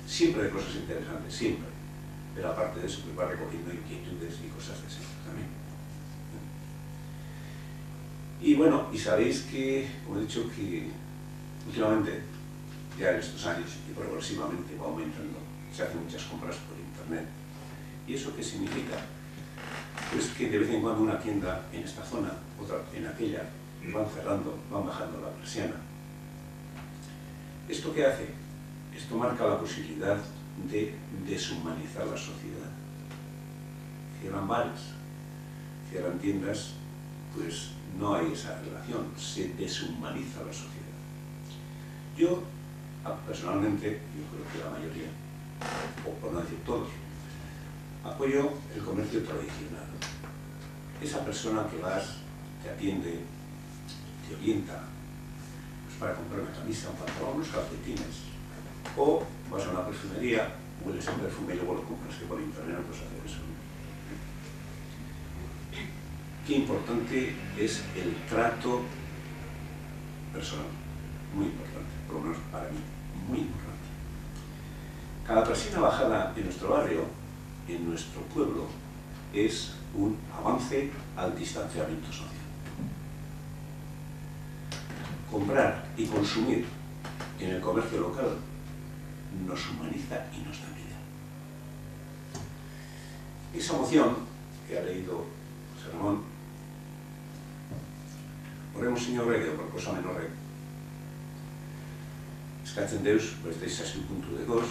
siempre de cosas interesantes, siempre. Pero aparte de eso, pues va recogiendo inquietudes y cosas de ese también. Y bueno, y sabéis que, como he dicho, que últimamente, ya en estos años y progresivamente va aumentando, se hacen muchas compras por internet. ¿Y eso qué significa? Pues que de vez en cuando una tienda en esta zona, otra en aquella, van cerrando, van bajando la persiana. ¿Esto qué hace? Esto marca la posibilidad de deshumanizar la sociedad. Cierran bares, cierran tiendas, pues no hay esa relación, se deshumaniza la sociedad. Yo, personalmente, yo creo que la mayoría, o por no decir todos, apoyo el comercio tradicional. Esa persona que vas, te atiende, te orienta, pues para comprar una camisa, un pantalón, unos calcetines, o vas a una perfumería, hueles el perfume y luego lo compras, que por internet no puedes hacer eso. Qué importante es el trato personal, muy importante, por lo menos para mí, muy importante. Cada persiana bajada en nuestro barrio, en nuestro pueblo, es un avance al distanciamiento social. Comprar y consumir en el comercio local nos humaniza y nos da vida. Esa moción que ha leído José Ramón, horremos señor edo proposamen horrek, eskatzen deuz, beste izazki puntu dekoz,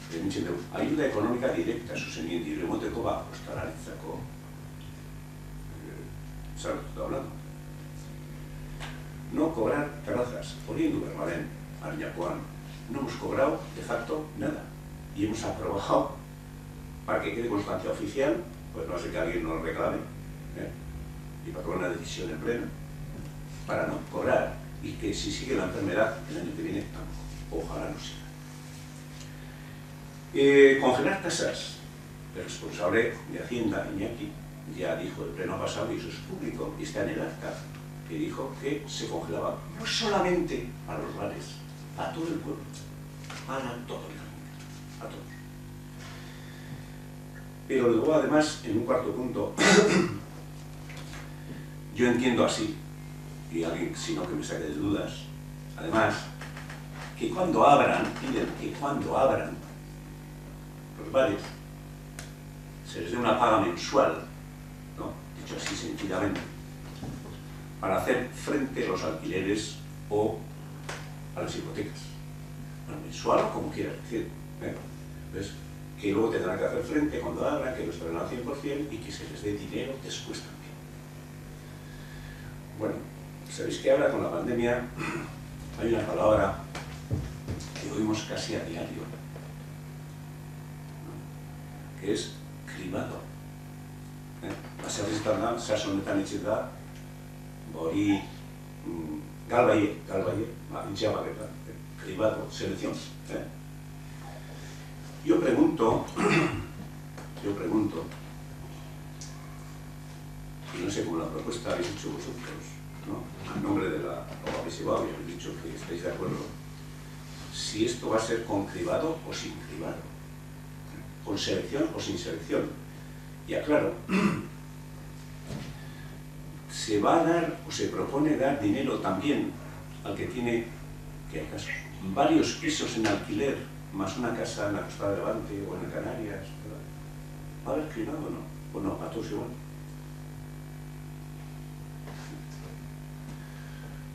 nintzen dugu, ayuda económica directa zuzenien diru emoteko ostalaritzako zartuta hablando. No cobrar terrazas, poniendo Bermalén, Ariñacoan, no hemos cobrado de facto nada y hemos aprobado para que quede constancia oficial, pues no hace que alguien nos reclame, y para tomar una decisión en pleno, para no cobrar y que si sigue la enfermedad el año que viene tampoco, ojalá no siga. Congelar tasas. El responsable de Hacienda, Iñaki, ya dijo el pleno pasado, y eso es público, y está en el acta, que dijo que se congelaba no solamente a los bares, a todo el pueblo, para todo el mundo, a todos. Pero luego, además, en un cuarto punto, yo entiendo así, y alguien, si no que me saque de dudas, además, que cuando abran, piden que cuando abran los bares, se les dé una paga mensual, ¿no? Dicho así sencillamente, para hacer frente a los alquileres o a las hipotecas. Bueno, mensual o como quieras decir, ¿ves? Que luego tendrán que hacer frente cuando abran, que lo estarán al 100% y que se les dé dinero después también. Bueno, sabéis que ahora con la pandemia hay una palabra oímos casi a diario, ¿no? Que es cribado. Baserrizetan da, saso honetan etxe da, hori galbaie, intxabaketa, cribado, selección. Yo pregunto, y no sé cómo la propuesta habéis hecho vosotros, ¿no? A nombre de la OAPSIBA habéis dicho que estáis de acuerdo, si esto va a ser con cribado o sin cribado, con selección o sin selección. Y aclaro, se va a dar o se propone dar dinero también al que tiene, que acaso, varios pisos en alquiler, más una casa en la Costa de Levante o en Canarias, ¿verdad? ¿Va a haber cribado o no? ¿O no? ¿A todos igual?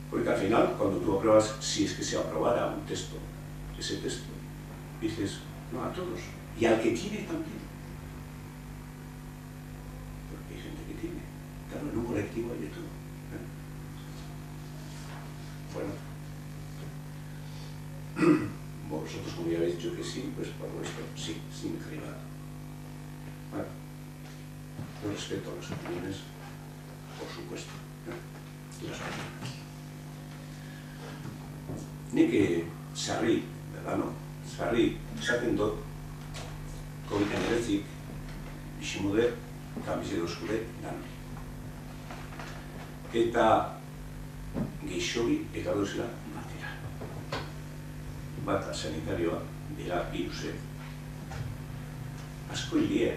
Porque al final, cuando tú apruebas, si es que se aprobara un texto, ese texto, dices, no, a todos. Y al que tiene también. Porque hay gente que tiene. Claro, en un colectivo hay de todo. Bueno. Vosotros, como ya habéis dicho que sí, pues por vuestro sí, sin cribado. Bueno. Yo respeto las opiniones, por supuesto. Y las opiniones. Nik sarri, no? Sarri esaten dut COVID-19 bisimude eta bizi dozkure dan. Eta geixobi eta dozela batera. Bata sanitarioa dira viruse. Asko hilie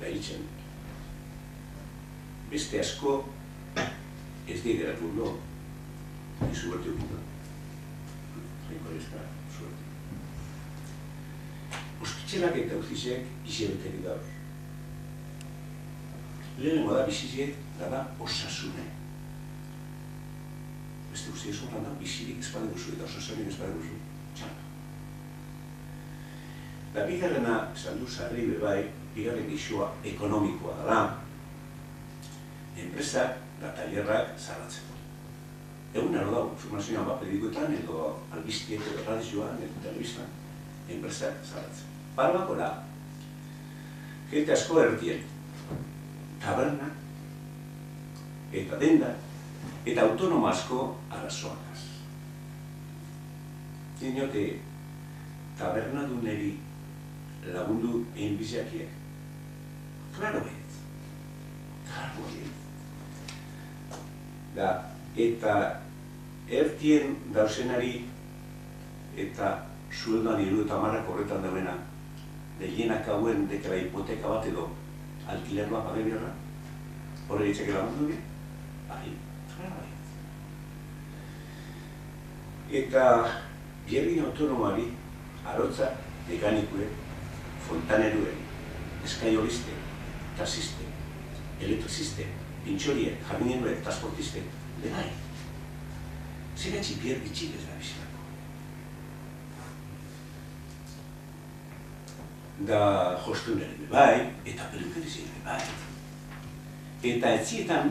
da hiltzen. Beste asko ez digeratu ondo izubertu egun. Con esta suerte. Ospitzelak eta uzizek izebeteri dauz. Lehenengo da bizizek da osasune. Beste guztiak zonran da bizirik espade duzu eta osasunik espade duzu. Txapa. Da bigarrena, esan du sarri bebai, bigarren gixoa ekonomikoa da. Enpresak da tailerrak zarratzeko. Egun ero dago, informazioan bapedikoetan edo albiztiek edo radizioan edo telebistan, enpresak zaratzen. Barbako da, jente asko ertien, taberna, eta denda, eta autonomo asko arazoakaz. Dinote, taberna duneri lagundu egin biziakiek? Klaro ez. Klaro ez. Da, eta ertien dausenari eta sueldoan 70 horretan dauena gehienak hauen dekara hipoteka bat edo alkilerua pabe biharra horre ditzake lagundu bi? Bai, bai. Eta bierrin autonomoari arotza mekanikue, fontanerue, eskaioliste, tasiste, elektriziste, pintxorie, jardinenue, transportiste, bai. Zera txipier bitxilez da bizitako. Da jostunere bai, eta pelukerizire bai. Eta etzietan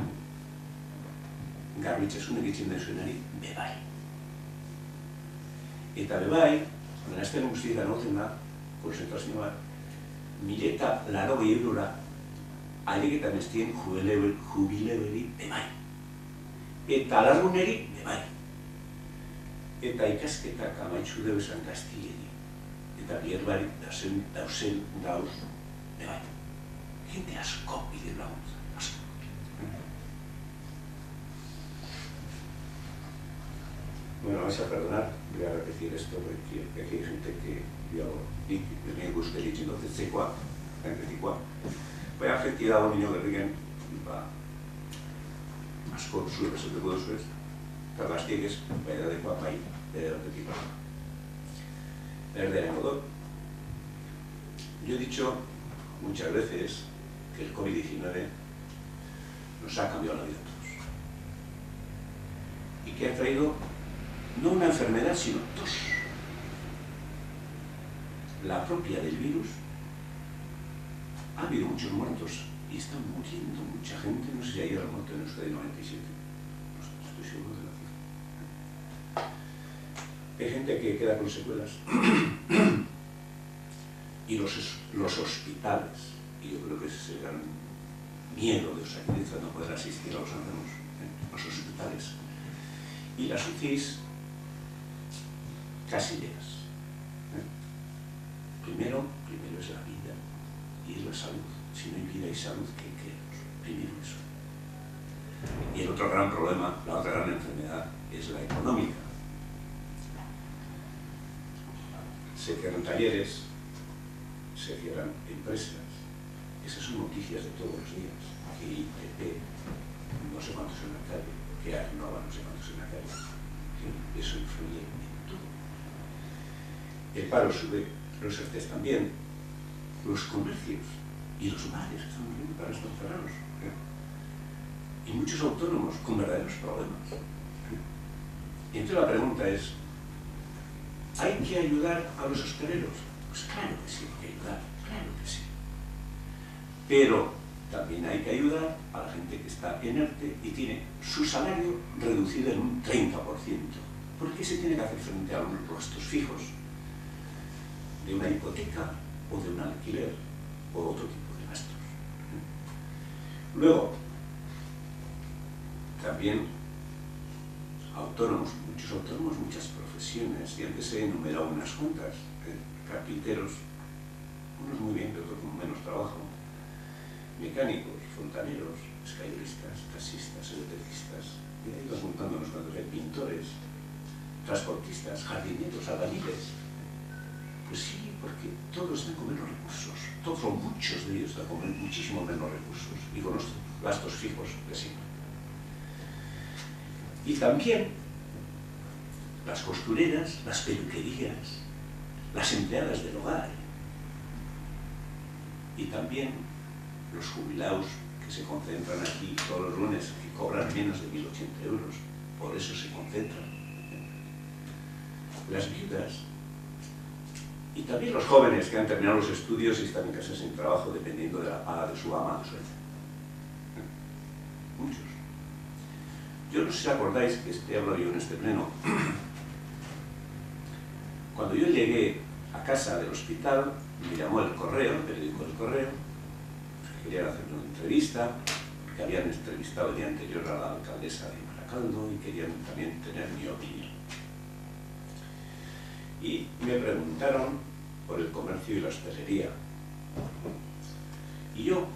garbitzasun egitzen den zuenari bebai. Eta bebai, menazten guztietan horten da, konzentrazio bat, 1.080 eurora aileketan estien jubileberi bebai. Eta alarguneri bebai. Eta ikasketak amaitzu deu esan gaztileri. Eta bierbari dauzen dauz bebai. Gente asko bide laguntza, asko. Bueno, vais a perdonar, voy a repetir esto porque aquí hay gente que yo me gusta el hecho de tzekoa, entetikoa. Bai, afekti dago nino gerriken, asko zure esateko duzu ez, eta gaztiek ez, bai dadekoa, bai, entetikoa. Erdearen godot. Yo he dicho muchas veces que el COVID-19 nos ha cambiado la vida a todos. Y que ha traído no una enfermedad, sino dos. La propia del virus. Ha habido muchos muertos y está muriendo mucha gente. No sé si ayer ha muerto en Euskadi 97. No sé, estoy seguro de la cifra. hay gente que queda con secuelas. Y los hospitales, y yo creo que ese es el gran miedo de Osakidetza, no poder asistir a los enfermos, los hospitales. Y las UCIs casileras. Primero es la vida y es la salud. Si no hay vida y salud, ¿qué queremos? Primero eso. Y el otro gran problema, la otra gran enfermedad, es la económica. Se cierran talleres, se cierran empresas. Esas son noticias de todos los días. Aquí, PP, no sé cuántos en la calle, que Arnova, no sé cuántos en la calle. Eso influye en todo. El paro sube, los ERTEs también, los comercios y los bares están muy para estar cerrados. Y muchos autónomos con verdaderos problemas. Y entonces la pregunta es, ¿hay que ayudar a los hosteleros? Pues claro que sí, hay que ayudar, claro que sí. Pero también hay que ayudar a la gente que está en ERTE y tiene su salario reducido en un 30%. ¿Por qué se tiene que hacer frente a los gastos fijos de una hipoteca o de un alquiler o otro tipo de gastos? Luego, también autónomos, muchos autónomos, muchas profesiones, y antes he enumerado unas cuantas, carpinteros, unos muy bien, otros con menos trabajo, mecánicos, fontaneros, escaleristas, taxistas, electricistas, y ahí iba juntando unos cuantos, pintores, transportistas, jardineros, albañiles. Pues sí, porque todos están con menos recursos, todos, muchos de ellos están con muchísimo menos recursos y con los gastos fijos de siempre. Y también las costureras, las peluquerías, las empleadas del hogar y también los jubilados que se concentran aquí todos los lunes, que cobran menos de 1.080 euros, por eso se concentran. Las viudas y también los jóvenes que han terminado los estudios y están en casa sin trabajo dependiendo de la paga de su ama, de su jefe. Muchos. Yo no sé si acordáis que he hablado yo en este pleno. Cuando yo llegué a casa del hospital, me llamó el Correo, el periódico del Correo, que querían hacer una entrevista, que habían entrevistado el día anterior a la alcaldesa de Baracaldo y querían también tener mi opinión. Y me preguntaron por el comercio y la hostelería. Y yo,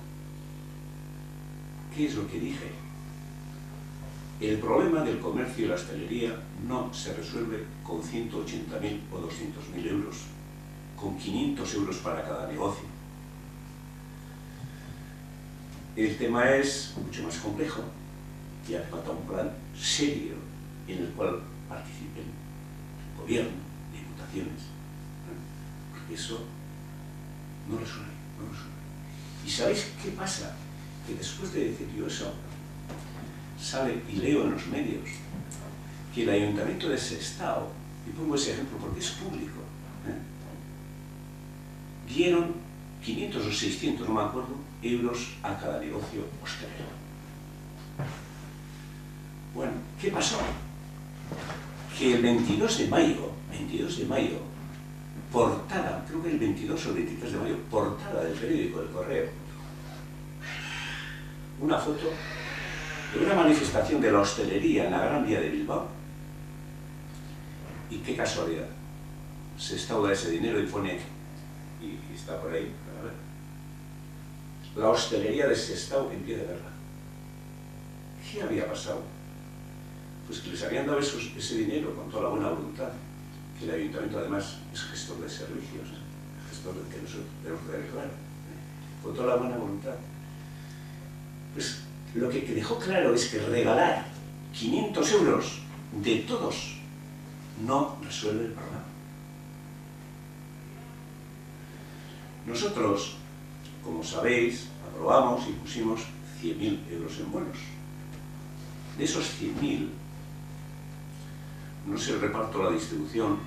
¿qué es lo que dije? El problema del comercio y la hostelería no se resuelve con 180.000 o 200.000 euros, con 500 euros para cada negocio. El tema es mucho más complejo y hace falta un plan serio en el cual participen el gobierno, diputaciones, porque eso no resuelve, no resuelve. ¿Y sabéis qué pasa? Que después de decir yo eso, sale y leo en los medios que el Ayuntamiento de Sestao, y pongo ese ejemplo porque es público, dieron 500 o 600, no me acuerdo, euros a cada negocio hostelero. Bueno, ¿qué pasó? Que el 22 de mayo, portada, creo que el 22 o el 23 de mayo, portada del periódico del Correo, una foto de una manifestación de la hostelería en la Gran Vía de Bilbao. Y qué casualidad, Sestao da ese dinero y pone, y está por ahí, a ver, la hostelería de Sestao en pie de guerra. ¿Qué había pasado? Pues que les habían dado ese dinero con toda la buena voluntad, que el ayuntamiento además es gestor de servicios, gestor de que nosotros tenemos que tener claro, con toda la buena voluntad. Pues lo que dejó claro es que regalar 500 euros de todos no resuelve el problema. Nosotros, como sabéis, aprobamos y pusimos 100.000 euros en bonos. De esos 100.000, no sé el reparto, la distribución,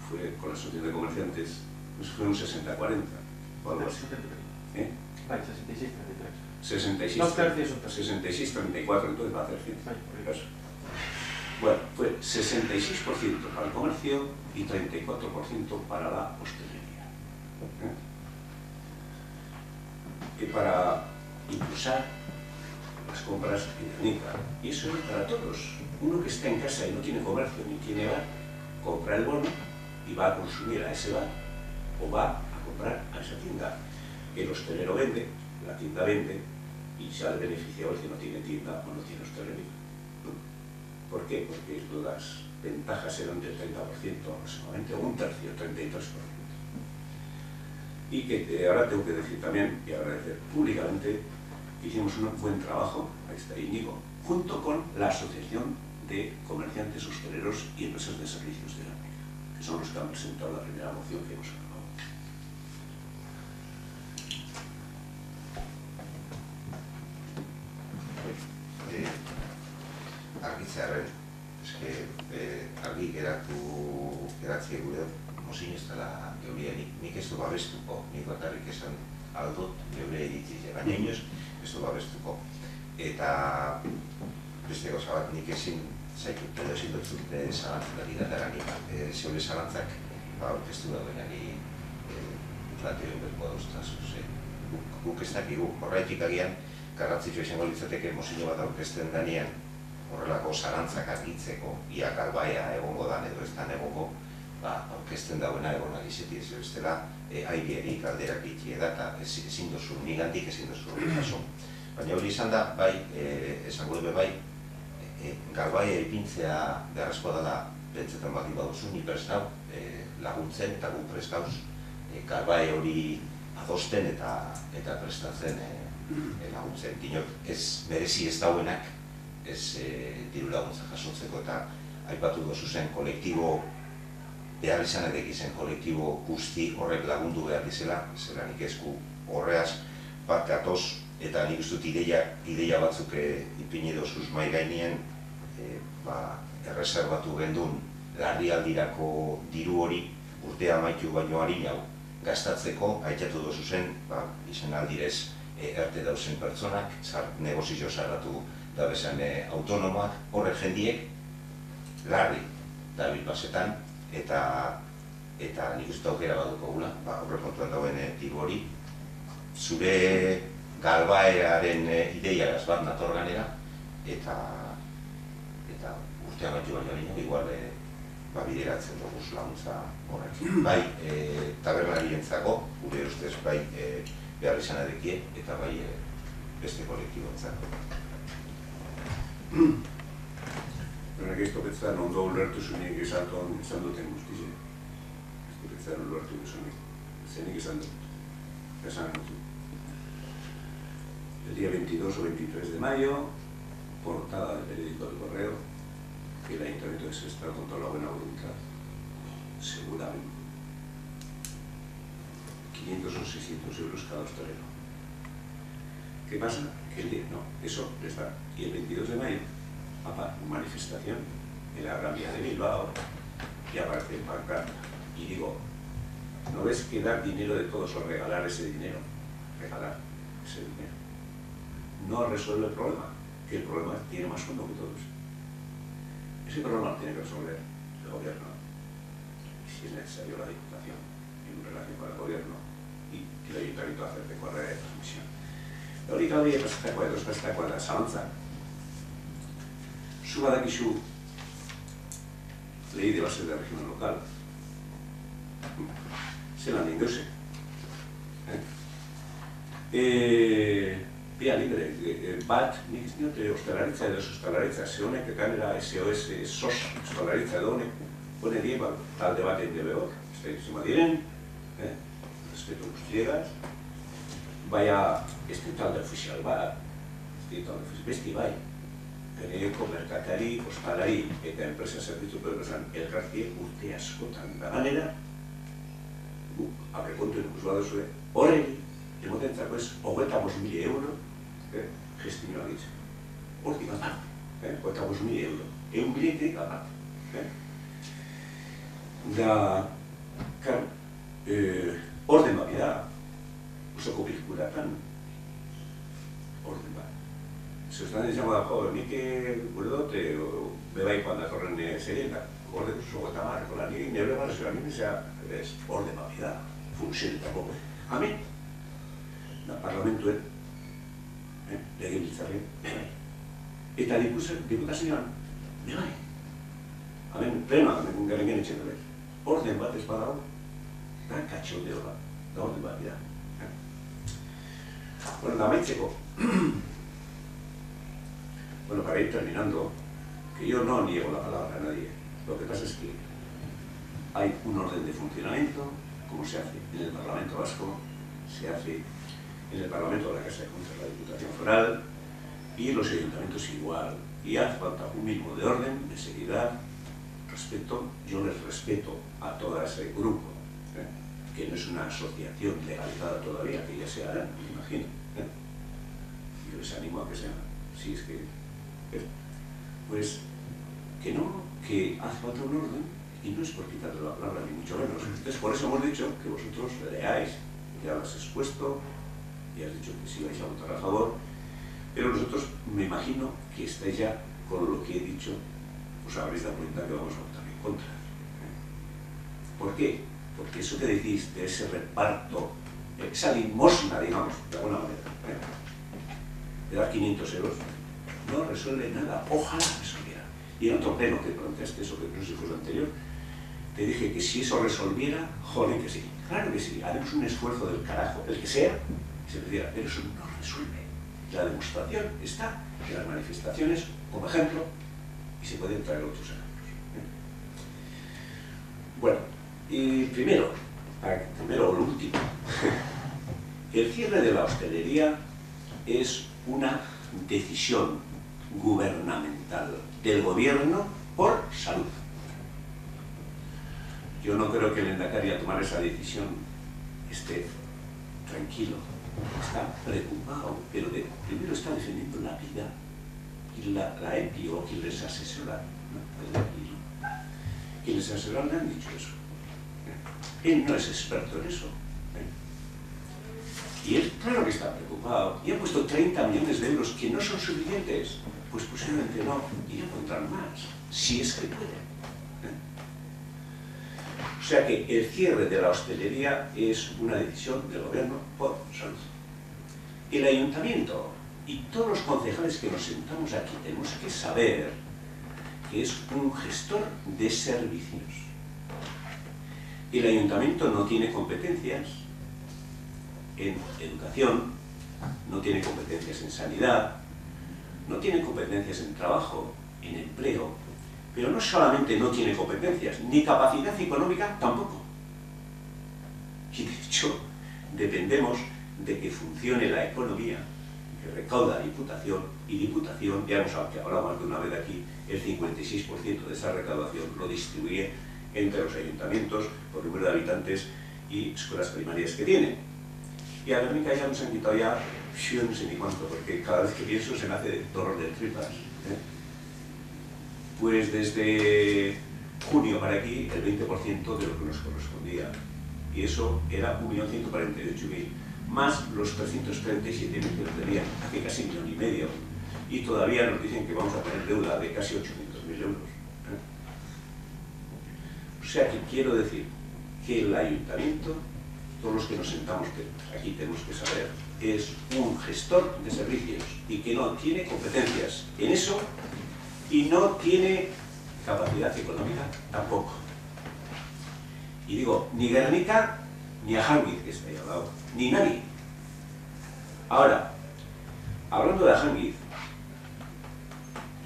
fue con la Asociación de Comerciantes, pues fue un 60-40, o algo así. 66-34, entonces va a hacer 100. Bueno, fue 66% para el comercio y 34% para la hostelería. Y para impulsar las compras internet. Y eso es para todos. Uno que está en casa y no tiene comercio ni tiene bar, compra el bono y va a consumir a ese bar o va a comprar a esa tienda. El hostelero vende, la tienda vende y sale beneficiado el que no tiene tienda o no tiene hostelería. ¿Por qué? Porque las ventajas eran del 30% aproximadamente, o un tercio, 33%. Y que ahora tengo que decir también y agradecer públicamente que hicimos un buen trabajo, ahí está Íñigo, junto con la Asociación de Comerciantes Hosteleros y Empresas de Servicios de la América, que son los que han presentado la primera moción que hemos aprobado. Argitzearen, argi geratzie gure mozin ez dela geuria, nik ez du babestuko, nik bakarrik esan aldot geure iritzi, baina inoz ez du babestuko. Eta beste gauza bat nik ezin zaitut edo ezin dutzut zalantzak dara nik, zeure zalantzak aurkeztu daudenari plateo berko dauztazuz. Guk ez dakigu, horretik agian garrantzitsua izango litzateke mozino bat aurkezten denean horrelako zalantzak argitzeko, ia galbaia egongo dan edo ez dan egongo, aurkezten dauena egon alizeti ez bestela, aireari galderak itxie da, eta ezin dozu, nigandik ezin dozu hori jaso. Baina hori izan da, bai, esango dube bai, galbaia ipintzea beharrezkoa dela pentsetan baki baduzu, ni prest nau laguntzen eta gu prest gauz, galbaia hori adosten eta prestatzen laguntzen. Dinot ez merezi ez dauenak, ez diru laguntza jasotzeko eta aipatu dozu zen kolektibo, behar izan edek izen kolektibo guzti horrek lagundu behar dizela, zela nik esku horreaz bat gatoz eta nik ustut ideia batzuk ipini dozuz mai gainien erreserbatu gendun larrialdirako diru hori urtea amaitu baino harinau gastatzeko, aitzatu dozu zen, izan aldirez erte dauzen pertsonak, negozio zarratu da bezan autonomak, horrek jendiek larri dabil basetan eta nik uste aukera baduko gula, horre kontuan dauen diru hori zure galbaearen ideiagaz bat nator ganera eta urtean baitu baino baino igual bideratzen duguz laguntza horrek. Bai tabernarientzako, gure ustez bai behar izan edekie eta bai beste kolektiboentzako. Berak ez topetzan ondo ulertu zunik izan duten guztize. Ez topetzan ulertu zunik. Zenik izan dut. Esan dut. El día 22 o 23 de mayo, portada del periódico del Correo, que el Ayuntamiento de Sestao, con toda la buena voluntad, seguramente 500 o 600 euros cada hostelero. ¿Qué pasa? Que el día, no, eso está. Y el 22 de mayo, manifestación en la Gran Vía de Bilbao, y aparece en pancarta. Y digo, ¿no ves que dar dinero de todos o regalar ese dinero? Regalar ese dinero. No resuelve el problema, que el problema tiene más fondo que todos. Ese problema lo tiene que resolver el gobierno, y si es necesario la Diputación, en relación con el gobierno, y el Ayuntamiento hacer de correa de transmisión. Hori gaudi epazitakoa da zalantza. Zu badakizu ley de base de régimen local. Zelan egin gauze. Bia libre, bat, nik ez diote hostalaritza edo hostalaritza, ze honek ekanera SOS, SOS, hostalaritza edo honek, pone die talde bat egin debe hor, zema diren, respeto guztiegaz, baina ez dut talde ofizial bat, besti bai, geneko merkatari, hostalari eta enpresa zerbitzu pedorazan elkartie urte askotan da ganera, aurrekontu ikusi baduzue, horregi, emotentzako ez, 25.000 euro gestionoa ditzen. Hortik aparte, 25.000 euro, egun biletik aparte. Da, karo, orden bat da, osoko bilkuratan, orden bat. Zeustan izango da, jo, nik gure dut, bebai joan datorren zeren, orde zuzo eta marreko lan egin, nebre barrezera nire, orde bapi da, funtzionetako. Hemen, parlamentuen, legebiltzarren, bebai. Eta diputazioan, bebai. Hemen, plena, hemen garen genetxen dut. Orden bat ez badago, da katxondeo bat, da orden bat da. Bueno, amaitzeko. Bueno, para ir terminando, que yo no niego la palabra a nadie. Lo que pasa es que hay un orden de funcionamiento, como se hace en el Parlamento Vasco, se hace en el Parlamento de la Casa de Cuentas, la Diputación Foral, y los ayuntamientos igual. Y hace falta un mínimo de orden, de seriedad, respeto. Yo les respeto a todo ese grupo, que no es una asociación legalizada todavía, que ya se hará, me imagino. Yo les animo a que sean, si es que... Pues que no, que hace falta un orden, y no es por quitarle la palabra, ni mucho menos. Entonces, por eso hemos dicho que vosotros leáis, ya lo has expuesto, ya has dicho que sí vais a votar a favor, pero nosotros me imagino que estáis ya con lo que he dicho, os habréis dado cuenta que vamos a votar en contra. ¿Por qué? Porque eso que decís de ese reparto, esa limosna, digamos, de alguna manera, de dar 500 euros, no resuelve nada. Ojalá resolviera. Y en otro pleno que planteaste eso, que no sé si fue lo anterior, te dije que si eso resolviera, joder, que sí. Claro que sí, haremos un esfuerzo del carajo, el que sea, y se decía, pero eso no resuelve. La demostración está en las manifestaciones, como ejemplo, y se pueden traer otros ejemplos. Bueno, y primero o lo último, el cierre de la hostelería es una decisión gubernamental del gobierno por salud. Yo no creo que el lehendakari al tomar esa decisión esté tranquilo, está preocupado, pero primero está defendiendo la vida y la EPI o quien les asesora, ¿no? Quien les asesora le han dicho eso. Él no es experto en eso. Y él, claro que está preocupado, y ha puesto 30 millones de euros que no son suficientes. Pues posiblemente no, y a encontrar más, si es que puede. O sea que el cierre de la hostelería es una decisión del gobierno por salud. El ayuntamiento y todos los concejales que nos sentamos aquí tenemos que saber que es un gestor de servicios. El ayuntamiento no tiene competencias en educación, no tiene competencias en sanidad, no tiene competencias en trabajo, en empleo, pero no solamente no tiene competencias, ni capacidad económica tampoco. Y de hecho, dependemos de que funcione la economía, que recauda Diputación, y Diputación, ya hemos hablado más de una vez aquí, el 56% de esa recaudación lo distribuye entre los ayuntamientos por número de habitantes y escuelas primarias que tiene. Y a Guernica ya nos han quitado ya, yo no sé ni cuánto, porque cada vez que pienso se me hace dolor de tripas. Pues desde junio para aquí, el 20% de lo que nos correspondía. Y eso era 1.148.000, más los 337.000 que nos debían, hace casi 1,5 millones. Y todavía nos dicen que vamos a tener deuda de casi 800.000 euros. O sea que quiero decir que el ayuntamiento, todos los que nos sentamos aquí tenemos que saber, es un gestor de servicios y que no tiene competencias en eso y no tiene capacidad económica tampoco. Y digo, ni Guernica, ni a Arjangiz, que está ahí al lado, ni nadie. Ahora, hablando de Arjangiz,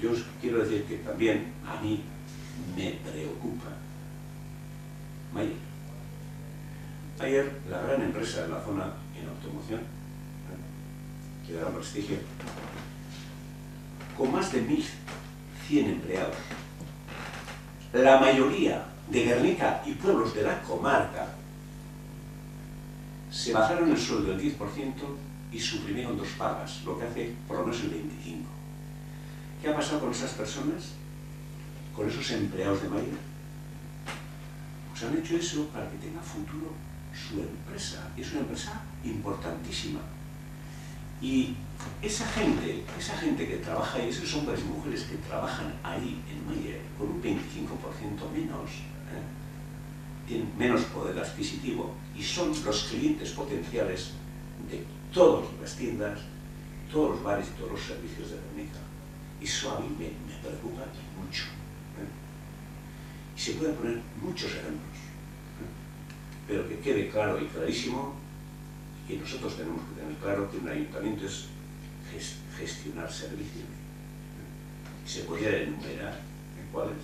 yo os quiero decir que también a mí me preocupa Mayer. Mayer, la gran empresa de la zona en automoción, que da prestigio, con más de 1.100 empleados. La mayoría de Guernica y pueblos de la comarca se bajaron el sueldo del 10% y suprimieron 2 pagas, lo que hace por lo menos el 25%. ¿Qué ha pasado con esas personas? Con esos empleados de Mayer. Pues han hecho eso para que tenga futuro su empresa. Es una empresa importantísima. Y esa gente que trabaja ahí, esos hombres y mujeres que trabajan ahí en Mayer con un 25% menos, tienen menos poder adquisitivo y son los clientes potenciales de todas las tiendas, todos los bares y todos los servicios de Gernika. Eso a mí me preocupa mucho. Y se pueden poner muchos ejemplos, pero que quede claro y clarísimo que nosotros tenemos que tener claro que un ayuntamiento es gestionar servicios. Se podría enumerar cuáles.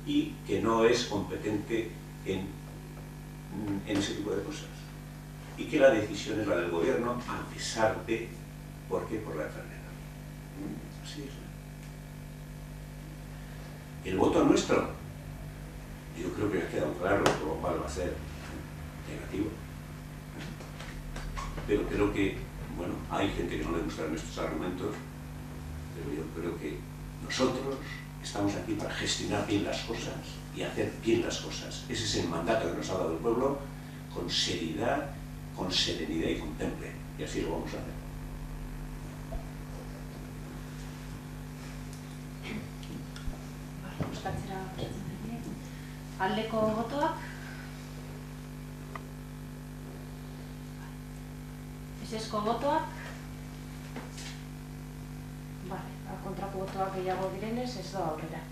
Y que no es competente en ese tipo de cosas. Y que la decisión es la del gobierno a pesar de, ¿por qué? Por la enfermedad. Así es. El voto nuestro, yo creo que ha quedado claro, por lo cual va a ser negativo. Pero creo que, bueno, hay gente que no le gustan nuestros argumentos, pero yo creo que nosotros estamos aquí para gestionar bien las cosas y hacer bien las cosas. Ese es el mandato que nos ha dado el pueblo, con seriedad, con serenidad y con temple. Y así lo vamos a hacer. Aldeko botoak. Ezezko botoak. Kontrako botoak gehiago direnez, ez da aurrera.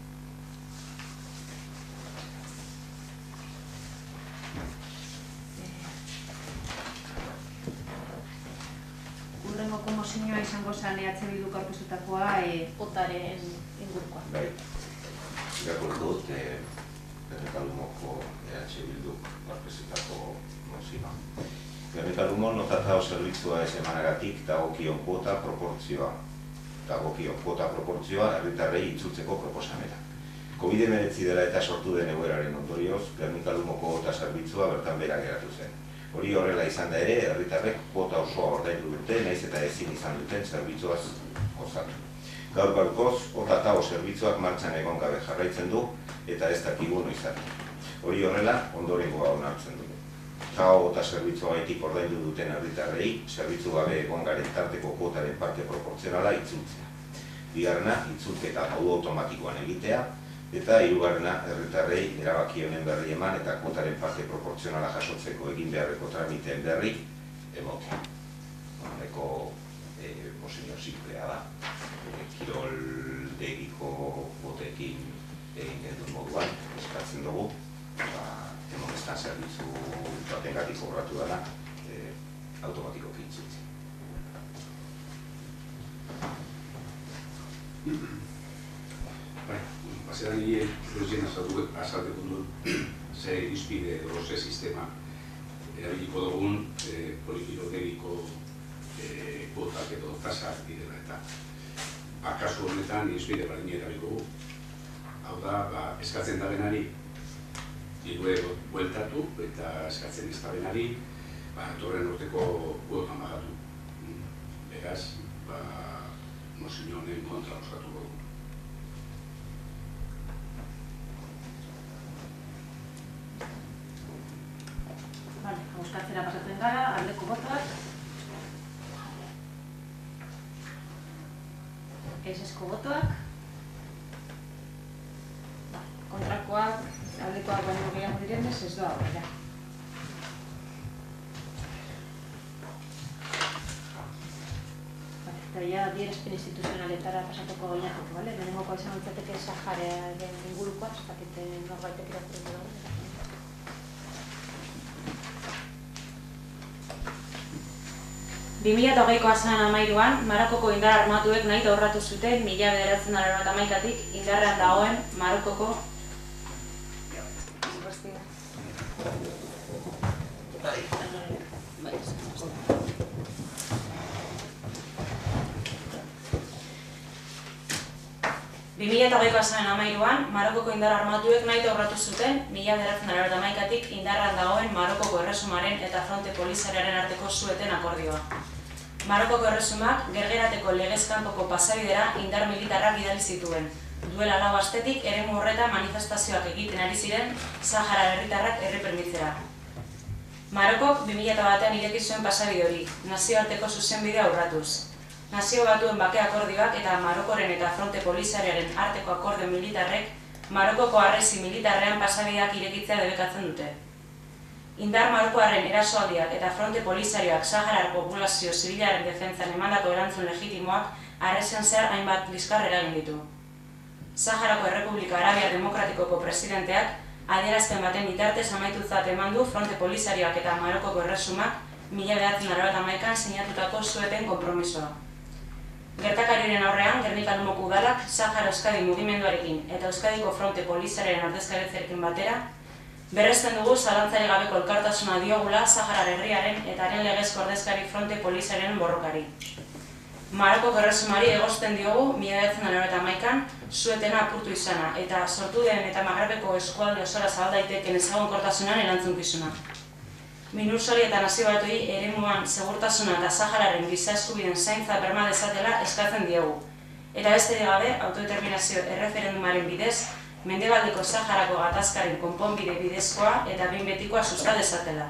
Hurrengo komozioa izango zen EH Bilduk aurkeztutakoa otaren ingurukoa. Bai, irakurri dut Gernika Lumoko EH Bilduk aurkeztutako mozioa. Gernika Lumo notatao zerbitzua ez emanagatik dagokion kuota proportzioa herritarrei itzultzeko proposamena. COVID-19 dela eta sortu den egoeraren ondorioz, Gernika Lumoko kuota zerbitzua bertan behera geratu zen. Hori horrela izan da ere, herritarrek kuota osoa ordaindu dute, nahiz eta ezin izan duten zerbitzuaz gozatu. Gaur gaurkoz, OTA-TAO zerbitzuak martxan egon gabe jarraitzen du eta ez dakigu noiz arte. Hori horrela, ondorengoa onartzen dugu. TAO OTA zerbitzugaitik ordaindu duten herritarrei, zerbitzu gabe egon garen tarteko kuotaren parte proportzionala itzultzea. Bigarrena, itzulketa modu automatikoan egitea, eta hirugarrena, herritarrei erabaki honen berri eman eta kuotaren parte proportzionala jasotzeko egin beharreko tramiteen berri emotea. Honeko posizio simplea da. Kiroldegiko botekin egin genuen moduan, eskatzen dugu, emoneztan zerbitzu batengatik kobratu dela automatikoki itzultzea. Pasera nire zuzien azalteko duen ze irizpide edo ze sistema erabiliko dugun polikirodegiko kuotak edo tasak direla eta kasu honetan irizpide berdina erabiliko dugu. Hau da, eskatzen da benari dirue bueltatu eta eskatzen ez da benari datorren urteko kuotan bagatu. Beraz, mozio honen kontra oskatuko dugu. Bozkatzera pasatzen gara, aldeko botoak. Ezezko botoak. Kontrakoak, aldekoak baino gehiago direnez, ez doa aurrera. Eta ja, adierazpen instituzionaletara pasatuko ginateke, bale? Lehenengokoa izan litzateke Sahararen ingurukoa, ez dakit norbaitek irakurriko dago. 2008ko azaran 13an, Marokoko indar armatuek nahi aurratu zuten 1991tik indarrean dagoen Marokoko Marokoko indar armatuek nahi aurratu zuten 1991tik indarrean dagoen Marokoko erresumaren eta fronte polizialaren arteko sueten akordioa. Marokoko erresumak gergerateko legezkanpoko pasabidera indar militarrak bidali zituen. Duela 4 astetik eremu horretan manifestazioak egiten ari ziren Sahara herritarrak herri permitzera. Marokok 2001an ireki zuen pasabide hori, nazioarteko zuzenbidea urratuz. Nazio Batuen bake akordioak eta Marokoren eta Fronte Polisariaren arteko akordio militarrek Marokoko harresi militarrean pasabideak irekitzea debekatzen dute. Indar marokoarren erasoaldiak eta Fronte Polisarioak Saharar populazio zibilaren defentzan emandako erantzun legitimoak harresian zehar hainbat liskar eragin ditu. Saharako Errepublika Arabiar Demokratikoko presidenteak adierazpen baten bitartez amaitutzat eman du Fronte Polisarioak eta Marokoko erresumak 1991an sinatutako Sueten konpromisoa. Gertakariaren aurrean, Gernika-Lumoko udalak Sahara Euskadi mugimenduarekin eta Euskadiko Fronte Polisariaren ordezkaritzarekin batera berresten dugu zalantzarik gabeko elkartasuna diogula Saharar herriaren eta haren legezko ordezkari Fronte Polisariaren borrokari. Marokoko erresumari egozten diogu 1991an Suetena apurtu izana eta sortu den eta Magrebeko eskualde osora zabal daiteken ezagonkortasunean erantzunkizuna. Minursori eta Nazio Batuei eremuan segurtasuna eta Sahararen giza eskubideen zaintza berma dezatela eskatzen diegu. Eta besterik gabe, autodeterminazio erreferendumaren bidez, Mendebaldeko Saharako gatazkaren konponbide bidezkoa eta behin betikoa susta dezatela.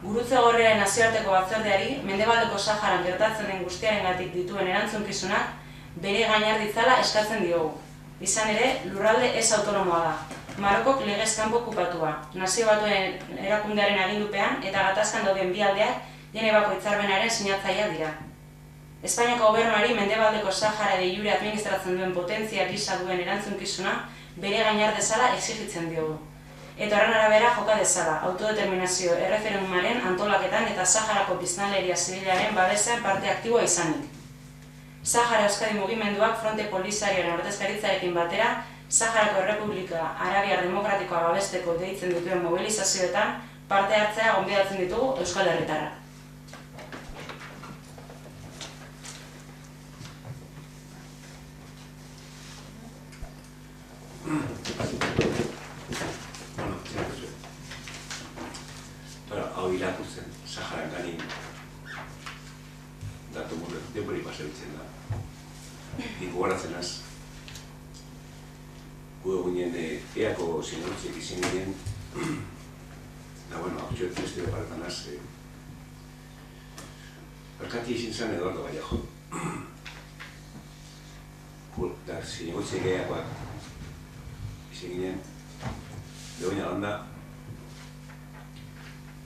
Gurutze Gorriaren nazioarteko batzordeari, Mendebaldeko Saharan gertatzen den guztiarengatik dituen erantzunkizunak bere gainar ditzala eskatzen diogu. Izan ere, lurralde ez autonomoa da. Marokok legez kanpo okupatua, Nazio Batuen erakundearen agindupean eta gatazkan dauden bi aldeak Genebako hitzarmenaren sinatzaileak dira. Espainiako gobernuari Mendebaldeko Sahara de jure administratzen duen potentzia gisa duen erantzunkizuna bere gainar dezala exigitzen diogu. Eta horren arabera joka dezala, autodeterminazio erreferendumaren antolaketan eta Saharako biztanleria zibilaren babesean parte aktiboa izanik. Sahara Euskadi mugimenduak Fronte Polisarioaren ordezkaritzarekin batera Saharako Errepublika Arabiar Demokratikoa babesteko deitzen dituen mobilizazioetan parte hartzea gonbidatzen ditugu Euskal Herritarrak. Hau irakurtzen, Saharan ganin datu denbori pasabitzen da. Nik gogoratzen az, gu egunen eako zinurtziek izin ginen, da bueno, hau txoetan ez dira paretan az, alkati izin zen Eduardo Vallejo. Da zinurtziek eakoak izin ginen, begoina landa,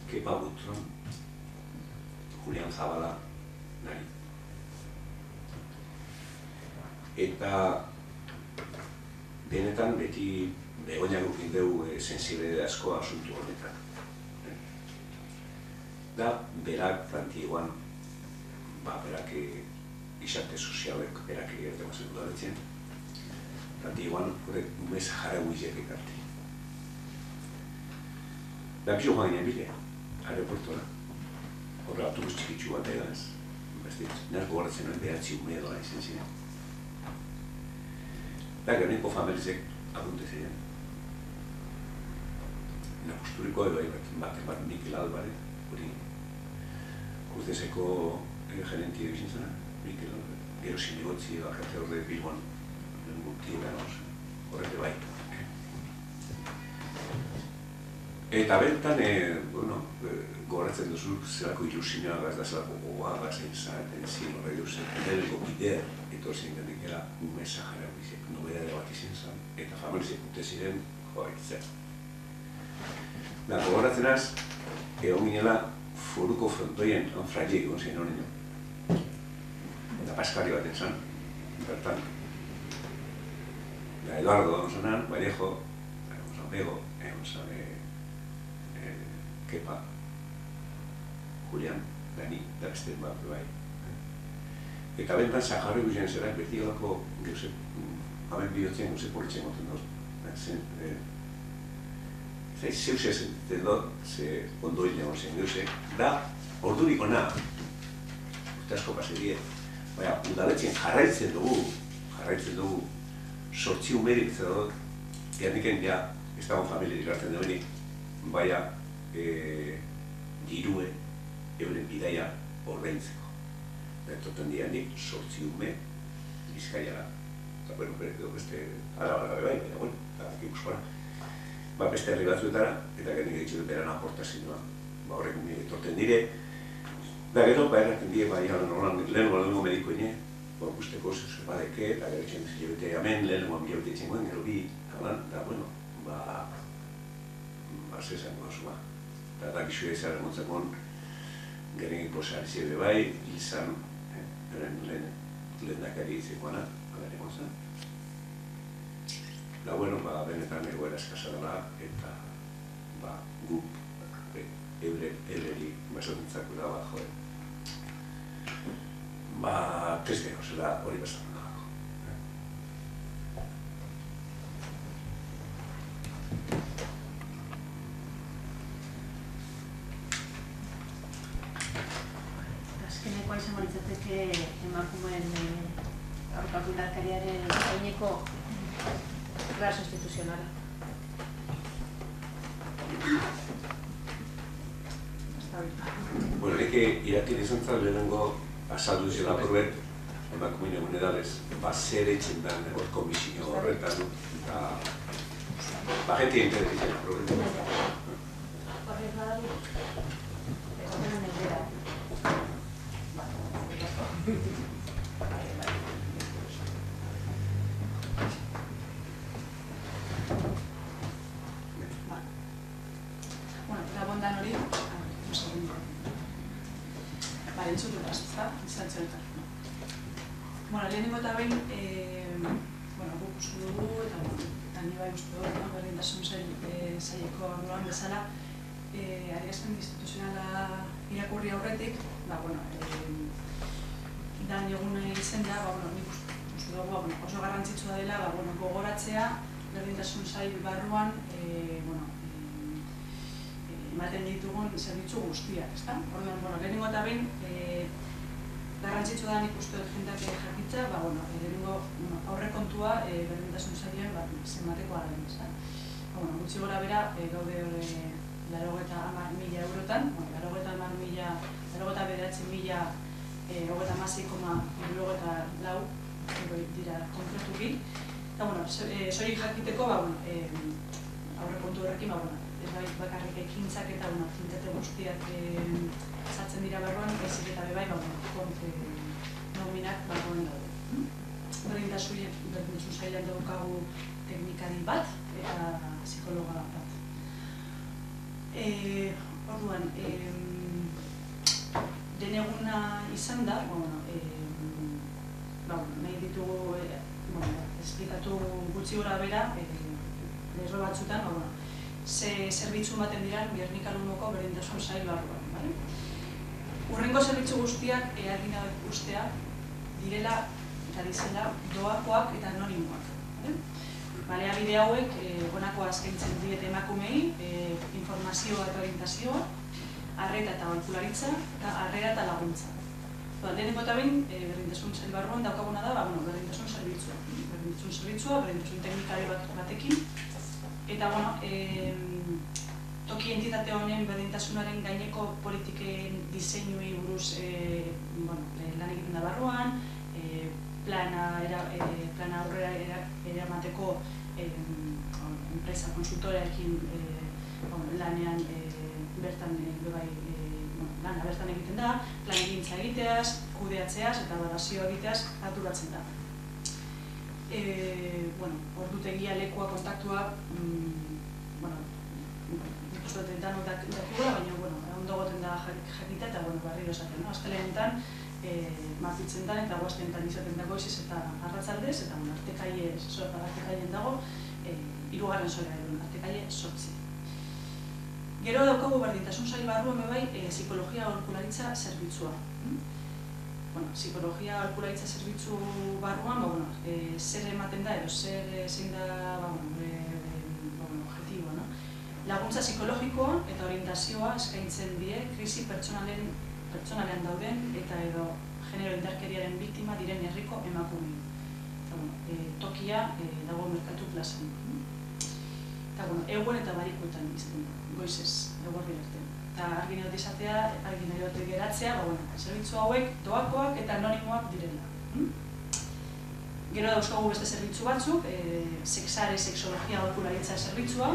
Kepa Butron, Julian Zabala, nari. Eta benetan beti begonia gukin dugu sensibilidade asko asuntu honetan. Da, berak Frantiguan, berak izarte sozialek, berak egiten mazen dudaretzen, Frantiguan horrek umez jarauizek ekarte. Da, bizo joan ginen bilea. Aeroportora, horra autobus txikitsu bat egaz, nerko horatzen nuen behatzi ume edola izan ziren. Da, Gernika familizek apunte ziren. Naposturiko edo bat Mikel Albare, hori Kurdeseko gerenti egin zena, Mikel Albare. Gero zinegotzi bakarte horre Bilbon, gutietan horrete bai. Eta bertan, gogoratzen duzu, zelako ilusioa gaz da zelako gogoa gazen zaten zin horre duzen. Edeleko bidea, etorzen genikera, ume Sahara bizek, nobedade bat izin zen, eta familizek urte ziren, zer. Da, gogoratzen az, egon ginela foruko frontoien anfraiek egon zen horrein. Eta paskari baten zen, bertan. Da, Eduardo egon zenan, Vallejo, egon zan Bego, egon zan Kepa, Julian, Dani, da beste bat bai. Eta bentan Sahara guzien zera, beti galako geuse, hamen bihotzen geuse politzen goten dut. Zeu zezen dut, ze ondoin egon zen geuse, da ordurik ona, urte asko paserie, baina udaletzen jarraitzen dugu, sortzi umerik dut, gerniken ja, ez dago familia dikartzen duenik, baina dirue euren bidaia ordaintzeko. Bertoten dianik sortzi ume Bizkaiara. Eta, bueno, beste Araba gabe bai, baina, bueno, eta Gipuzkoara. Beste herri batzuetara, eta gernik ditxu beran aportazioa horrekin etorten dire. Da gero, erraten dire, lehenengo medikoine, guzteko zuzue badeke, eta gero etxen zilebete hemen, lehenengo amilebete etxengoen, gero bi, da, bueno, zezan gozua. Eta da gizue ezaren motzakon, gereniko zare bai, izan, lehen dakari izikoana, agaren gozan. Da, bueno, benetan egoera eskasa dela, eta gu eureri basotintzako da, joe. Triste gauzela hori bezan dago. Azkenekoa izango litzateke emakumeen aurkako indarkeriaren gaineko raso instituzionala. Bueno, nik irakin izan zan lehenengo azaldu zela horbet, emakumeen egun edalez, zer etxen dan komisio horretan, eta jenti interesizena problema. Horrek badalu, egoten negra. Gabondan hori, entzutu da, izan zertan. Lehenengo eta behin, guk uste dugu, eta ni bai uste dugu, berdintasun saileko arduan bezala, adierazpen instituzionala irakurri aurretik, dan egun izen da, nik uste dugu oso garrantzitsua dela, gogoratzea, berdintasun sail barruan, ematen ditugun zerbitzu guztiak, ezta? Orduan, lehenengo eta behin, garrantzitsua da nik uste dut jendeak jakitza, lehenengo aurrekontua berdintasun sailean zenbatekoa da, ezta? Gutxi gora bera, gaude 90.000 eurotan, 89.000 dira konkretuki. Eta, soilik jakiteko, aurrekontu horrekin, ez bakarrik ekintzak eta aktibitate guztiak sartzen dira barruan, baizik eta bebai, nominak barruan daude. Berdintasun sailean daukagu teknikari bat eta psikologa bat. Orduan, den eguna izan da, nahi ditugu esplikatu gutxi gora bera, lehzo batzutan, ze zerbitzu ematen diran Gernika-Lumoko berdintasun sail barruan. Hurrengo zerbitzu guztiak argina ustea direla eta dizela doakoak eta anonimoak. Baliabide hauek honakoa eskaintzen diete emakumei, informazioa eta orientazioa, arreta eta aholkularitza, eta harrera eta laguntza. Lehenengo eta behin, berdintasun sail barruan daukaguna da, berdintasun zerbitzua. Berdintasun teknikari batekin, eta, toki entitate honen berdintasunaren gaineko politiken diseinuei buruz lan egiten da barruan, plana aurrera eramateko enpresa konsultoreekin lanean bertan egiten da, plan egintza egiteaz, kudeatzeaz eta ebaluazioa egiteaz arduratzen da. Ordutegia, lekua, kontaktua, nik uste dut denok dakigula, baina ondo goten da jakita eta barriro esaten. Astelehenetan martitzen da eta guaztenetan izaten dago iziz eta arratzaldez, eta artekaien dago, 3. zorea edo, artekaie 8. Gero daukagu berdintasun sail barruan bebai psikologia aholkularitza zerbitzua. Psikologia aholkularitza zerbitzu barruan, zer ematen da edo zein da objektiboa. Laguntza psikologikoa eta orientazioa eskaintzen die krisi pertsonalean dauden eta edo genero indarkeriaren biktima diren herriko emakumei. Tokia dago merkatu plazan. Egun eta barikuetan izten da, goizez, eguerri arte. Eta argin edote izatea, argin edote geratzea, zerbitzu hauek doakoak eta anonimoak direla. Gero dauzkagu beste zerbitzu batzuk, sexare, sexologia aholkularitza zerbitzua.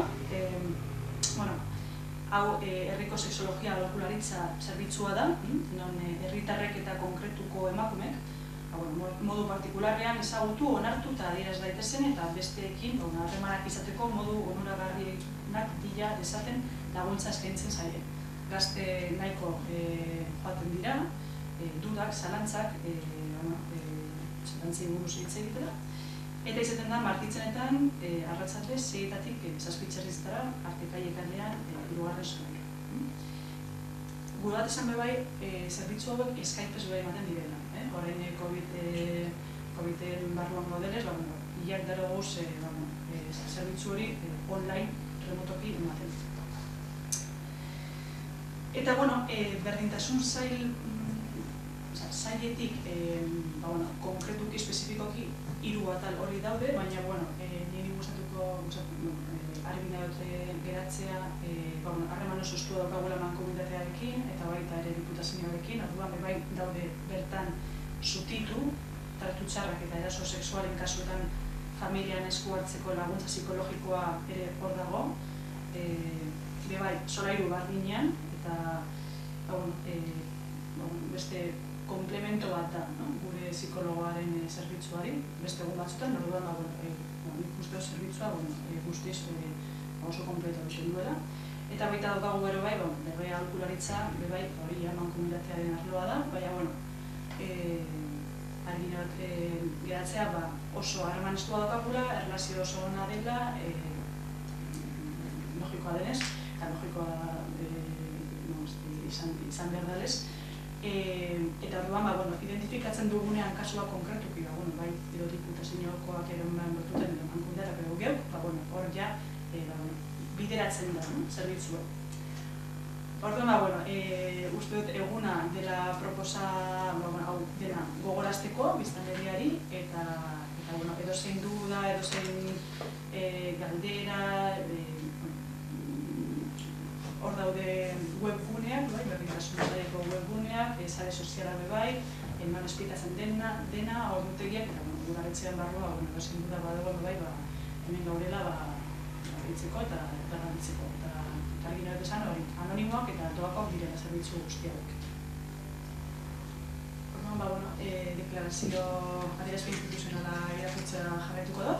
Hau herriko sexologia aholkularitza zerbitzua da, non herritarrek eta konkretuko emakumek modu partikularrean ezagutu, onartu eta adieraz daitezen eta besteekin harremanak izateko modu onuragarrienak dira dezaten laguntza eskaintzen zaie. Gazte nahiko joaten dira, dudak, zalantzak, zalantzei buruz hitz egitera. Eta izaten da, martitzenetan, arratzalde, 6-etatik 7:00 arte kaiekalean, 3. solairuan. Gure bat esan bebai, zerbitzu hauek Skypez bebai ematen direla. Horrein COVID-en barruan gaudenez, hilak dara guz zerbitzu hori online remotoki ematen. Eta, berdintasun zailetik, konkretuki, espezifikoki, 3 atal hori daude, baina, niri gustatuko, argina dute geratzea, harreman oso estua daukagula mankomunitatearekin, eta baita ere diputazioarekin, orduan bai daude bertan zutitu, tratu txarrak eta eraso sexualen kasuetan familian esku hartzeko laguntza psikologikoa ere hor dago, bai, solairu bardinean, eta beste komplemento bat da, gure psikologoaren zerbitzuari, beste egun batzutan, orduan, nik uste zerbitzua guztiz oso kompleto egiten duela. Eta baita daukagu gero bai, berbe aholkularitza, bai, hori mankomunitatearen arloa da, baina, argina geratzea oso harreman estua daukagula, erlazio oso ona dela, logikoa denez, eta logikoa izan behar dalez. Eta orduan, identifikatzen dugunean kasua konkretuki, bai, diputaziokoak egon bertuten mankomunitateak edo geuk, hor ja bideratzen da, zerbitzua. Orduan, uste dut eguna dela dena gogorazteko biztanleriari, eta edozein duda, edozein galdera, hor daude webguneak, berdintasuneko webguneak, sare soziala bai, eman esplikatzen dena, ordutegiak, eta gudaretzean barroa, edozein duda badago bai, hemen gaurela hitzeko eta garrantzeko. Eta argina dut esan hori, anonimoak eta doakoak direla zerbitzu guztiak. Orduan, deklarazio adierazpen instituzionala irakurtzea jarraituko da.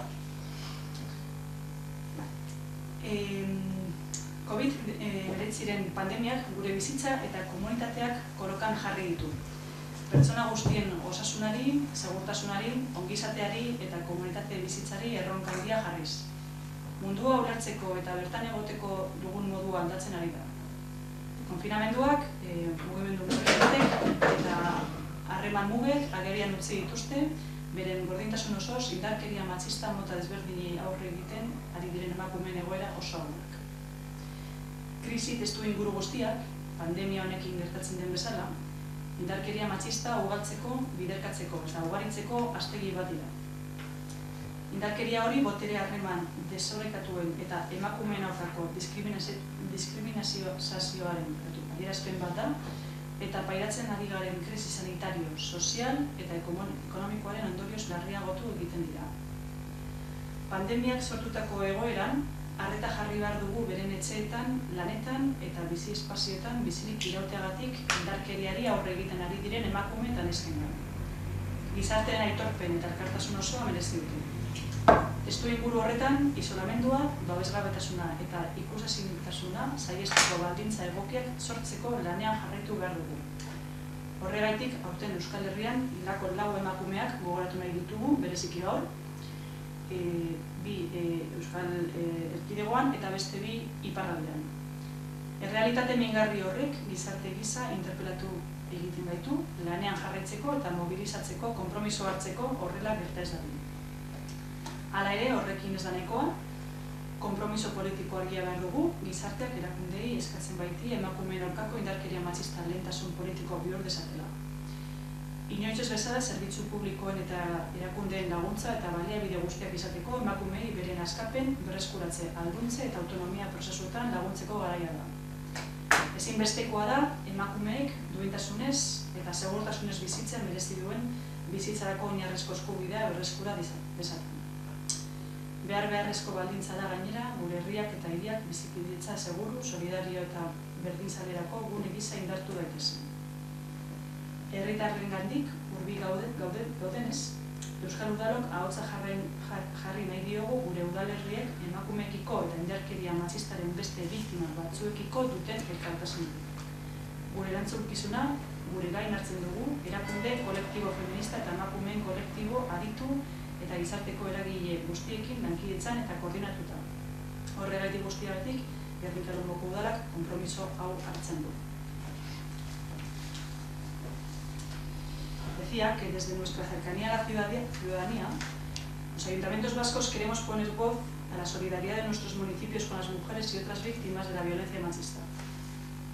COVID-19 pandemiak gure bizitza eta komunitateak kolokan jarri ditu. Pertsona guztien osasunari, segurtasunari, ongizateari eta komunitate bizitzari erronka handia jarriz. Mundua ulertzeko eta bertan egoteko dugun modua aldatzen ari da. Konfinamenduak, mugimendu mugimenduak eta harreman mugek agerian utzi dituzte, beren gordintasun osoz indarkeria matxista mota desberdinei aurre egiten ari diren emakumeen egoera oso ahunak. Krisi testu inguru guztiak, pandemia honekin gertatzen den bezala, indarkeria matxista ugaltzeko, biderkatzeko eta ugaritzeko astegi bat dira. Indarkeria hori botere harreman desorekatuen eta emakumeen aurkako diskriminazioaren adierazpen bat da, eta pairatzen ari garen krisi sanitario, sozial eta ekonomikoaren ondorioz larriagotu egiten dira. Pandemiak sortutako egoeran, arreta jarri behar dugu beren etxeetan, lanetan eta bizi espazioetan bizirik irauteagatik indarkeriari aurre egiten ari diren emakume eta neskenean. Gizartean aitorpen eta elkartasun osoa merezi dute. Testu inguru horretan, isolamendua, babesgabetasuna eta ikusezintasuna saihesteko baldintza egokiak sortzeko lanean jarraitu behar dugu. Horregaitik, aurten Euskal Herrian hildako 4 emakumeak gogoratu nahi ditugu, bereziki gaur, 2 Euskal Erkidegoan eta beste 2 iparraldean. Errealitate mingarri horrek gizarte gisa interpelatu egiten gaitu, lanean jarraitzeko eta mobilizatzeko, konpromiso hartzeko horrela gerta ez dadin. Hala ere, horrekin ez da nahikoa, konpromiso politiko argia behar dugu, gizarteak erakundei eskatzen baiti emakumeen aurkako indarkeria matxista lehentasun politiko bihur dezatela. Inoiz ez bezala zerbitzu publikoen eta erakundeen laguntza eta baliabide guztiak izateko emakumei beren askapen, berreskuratze, alduntze eta autonomia prozesuetan laguntzeko garaia da. Ezinbestekoa da, emakumeek duintasunez eta segurtasunez bizitzen merezi duen bizitzarako oinarrizko eskubidea berreskura dezaten. Beharrezko baldintza da gainera, gure herriak eta hiriak bizikidetza seguru, solidario eta berdinzalerako gune gisa indartu daitezen. Herritarrengandik hurbil gaudenez, Euskal Udalok ahotsa jarri nahi diogu gure udalerriek emakumeekiko eta indarkeria matxistaren beste biktima batzuekiko duten elkartasunetik. Gure erantzukizuna, gure gain hartzen dugu, erakunde kolektibo feminista eta emakumeen kolektibo aditu eta gizarteko eragile guztiekin lankidetzan eta koordinatuta. Horregatik guztiagatik, Gernika-Lumoko Udalak konpromiso hau hartzen du. Decía que desde nuestra cercanía a la ciudadanía, los ayuntamientos vascos queremos poner voz a la solidaridad de nuestros municipios con las mujeres y otras víctimas de la violencia machista.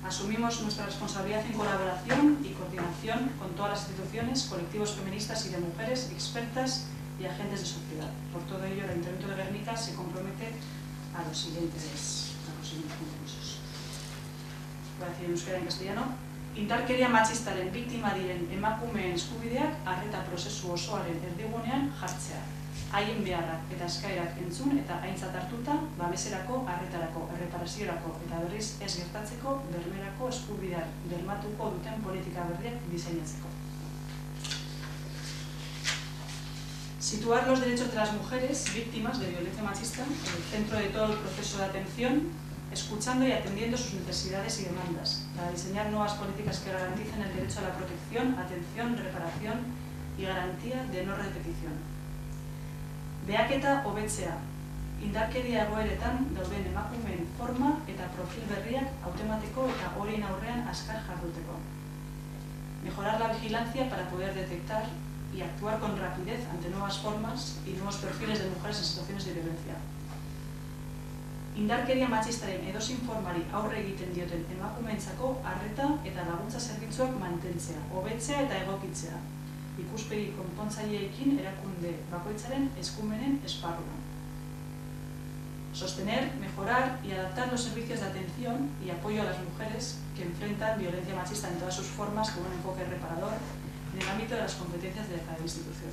Asumimos nuestra responsabilidad en colaboración y coordinación con todas las instituciones, colectivos feministas y de mujeres, expertas y agentes de sociedad. Por todo ello, el Ayuntamiento de Gernika se compromete a los siguientes compromisos. Voy a decir en euskera y en castellano. Indarkeria matxistaren biktima diren emakumeen eskubideak arreta prozesu osoaren erdigunean jartzea. Haien beharrak eta eskaerak entzun eta aintzat hartuta, babeserako, arretarako, erreparaziorako eta berriz ez gertatzeko bermerako eskubideak bermatuko duten politika berriak diseinatzeko. Situar los derechos de las mujeres víctimas de violencia machista en el centro de todo el proceso de atención, escuchando y atendiendo sus necesidades y demandas, para diseñar nuevas políticas que garanticen el derecho a la protección, atención, reparación y garantía de no repetición. Behaketa hobetzea, indarkeria egoeretan dauden emakumeen forma eta profil berriak hautemateko eta horien aurrean azkar jarduteko. Mejorar la vigilancia para poder detectar y actuar con rapidez ante nuevas formas y nuevos perfiles de mujeres en situaciones de violencia. Indarkeria matxistaren edozein formari aurre egiten dioten emakumeentzako arreta eta laguntza zerbitzuak mantentzea, hobetzea eta egokitzea, ikuspegi konpontzaileekin erakunde bakoitzaren eskumenen esparruan. Sostener, mejorar y adaptar los servicios de atención y apoyo a las mujeres que enfrentan violencia machista en todas sus formas con un enfoque reparador en el ámbito de las competencias de cada institución.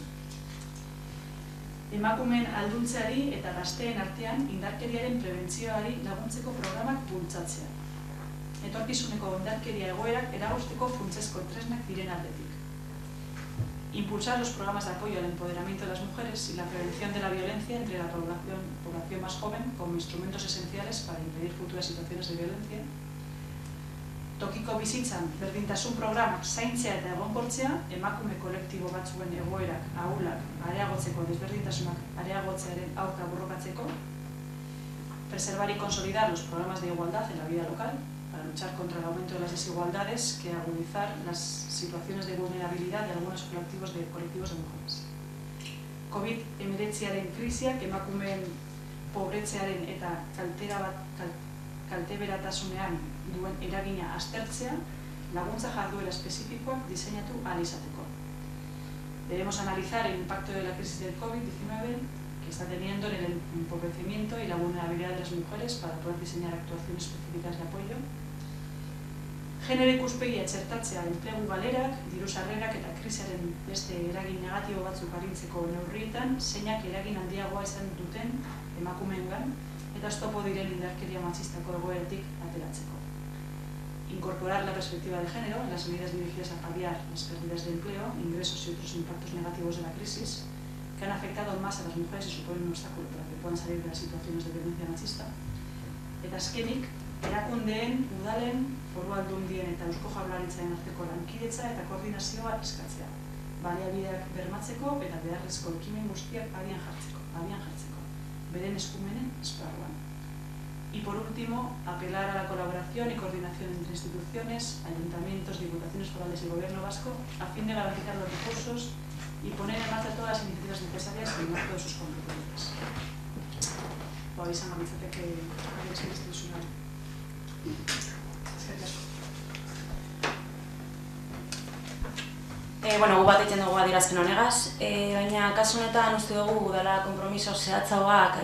Emakumeen alduntzeari eta gazteen artean indarkeriaren prebentzioari laguntzeko programak bultzatzea. Etorkizuneko indarkeria egoerak eragozteko funtsezko tresnak diren aldetik. Impulsar los programas de apoyo al empoderamiento de las mujeres y la prevención de la violencia entre la población más joven como instrumentos esenciales para impedir futuras situaciones de violencia. Tokiko bizitzan berdintasun programak zaintzea eta egonkortzea, emakume kolektibo batzuen egoerak ahulak areagotzeko desberdintasunak areagotzearen aurka borrokatzeko. Preservar y consolidar los programas de igualdad en la vida local para luchar contra el aumento de las desigualdades que agudizar las situaciones de vulnerabilidad de algunos colectivos de mujeres. COVID-19 krisiak emakumeen pobretzearen eta kalteberatasunean duen eragina aztertzea, laguntza jarduera espezifikoak diseinatu ahal izateko. Debemos analizar el impacto de la crisis del COVID-19 que está teniendo en el empobrecimiento y la vulnerabilidad de las mujeres para poder diseñar actuaciones específicas de apoyo. Genero ikuspegia txertatzea enplegu galerak, diru sarrerak eta krisiaren beste eragin negatibo batzuk arintzeko neurrietan, zeinak eragin handiagoa izan duten emakumeengan eta oztopo diren indarkeria matxistako egoeratik ateratzeko. Incorporar la perspectiva de género en las medidas dirigidas a paliar las pérdidas de empleo, ingresos y otros impactos negativos de la crisis que han afectado más a las mujeres y suponen un obstáculo para que puedan salir de las situaciones de violencia machista. Eta azkenik, erakundeen, udalen, foru aldundien eta Eusko Jaurlaritzaren arteko lankidetza eta koordinazioa eskatzea, baliabideak bermatzeko eta beharrezko ekimen guztiak abian jartzeko, beren eskumenen esparruan. Y por último, apelar a la colaboración y coordinación entre instituciones, ayuntamientos, diputaciones forales y gobierno vasco a fin de garantizar los recursos y poner en marcha todas las iniciativas necesarias en el marco de sus competencias. Podéis analizar que es institucional. Bueno, gu bat egiten dugu adierazpen honegaz, baina kasu honetan uste dugu dela konpromiso zehatzauak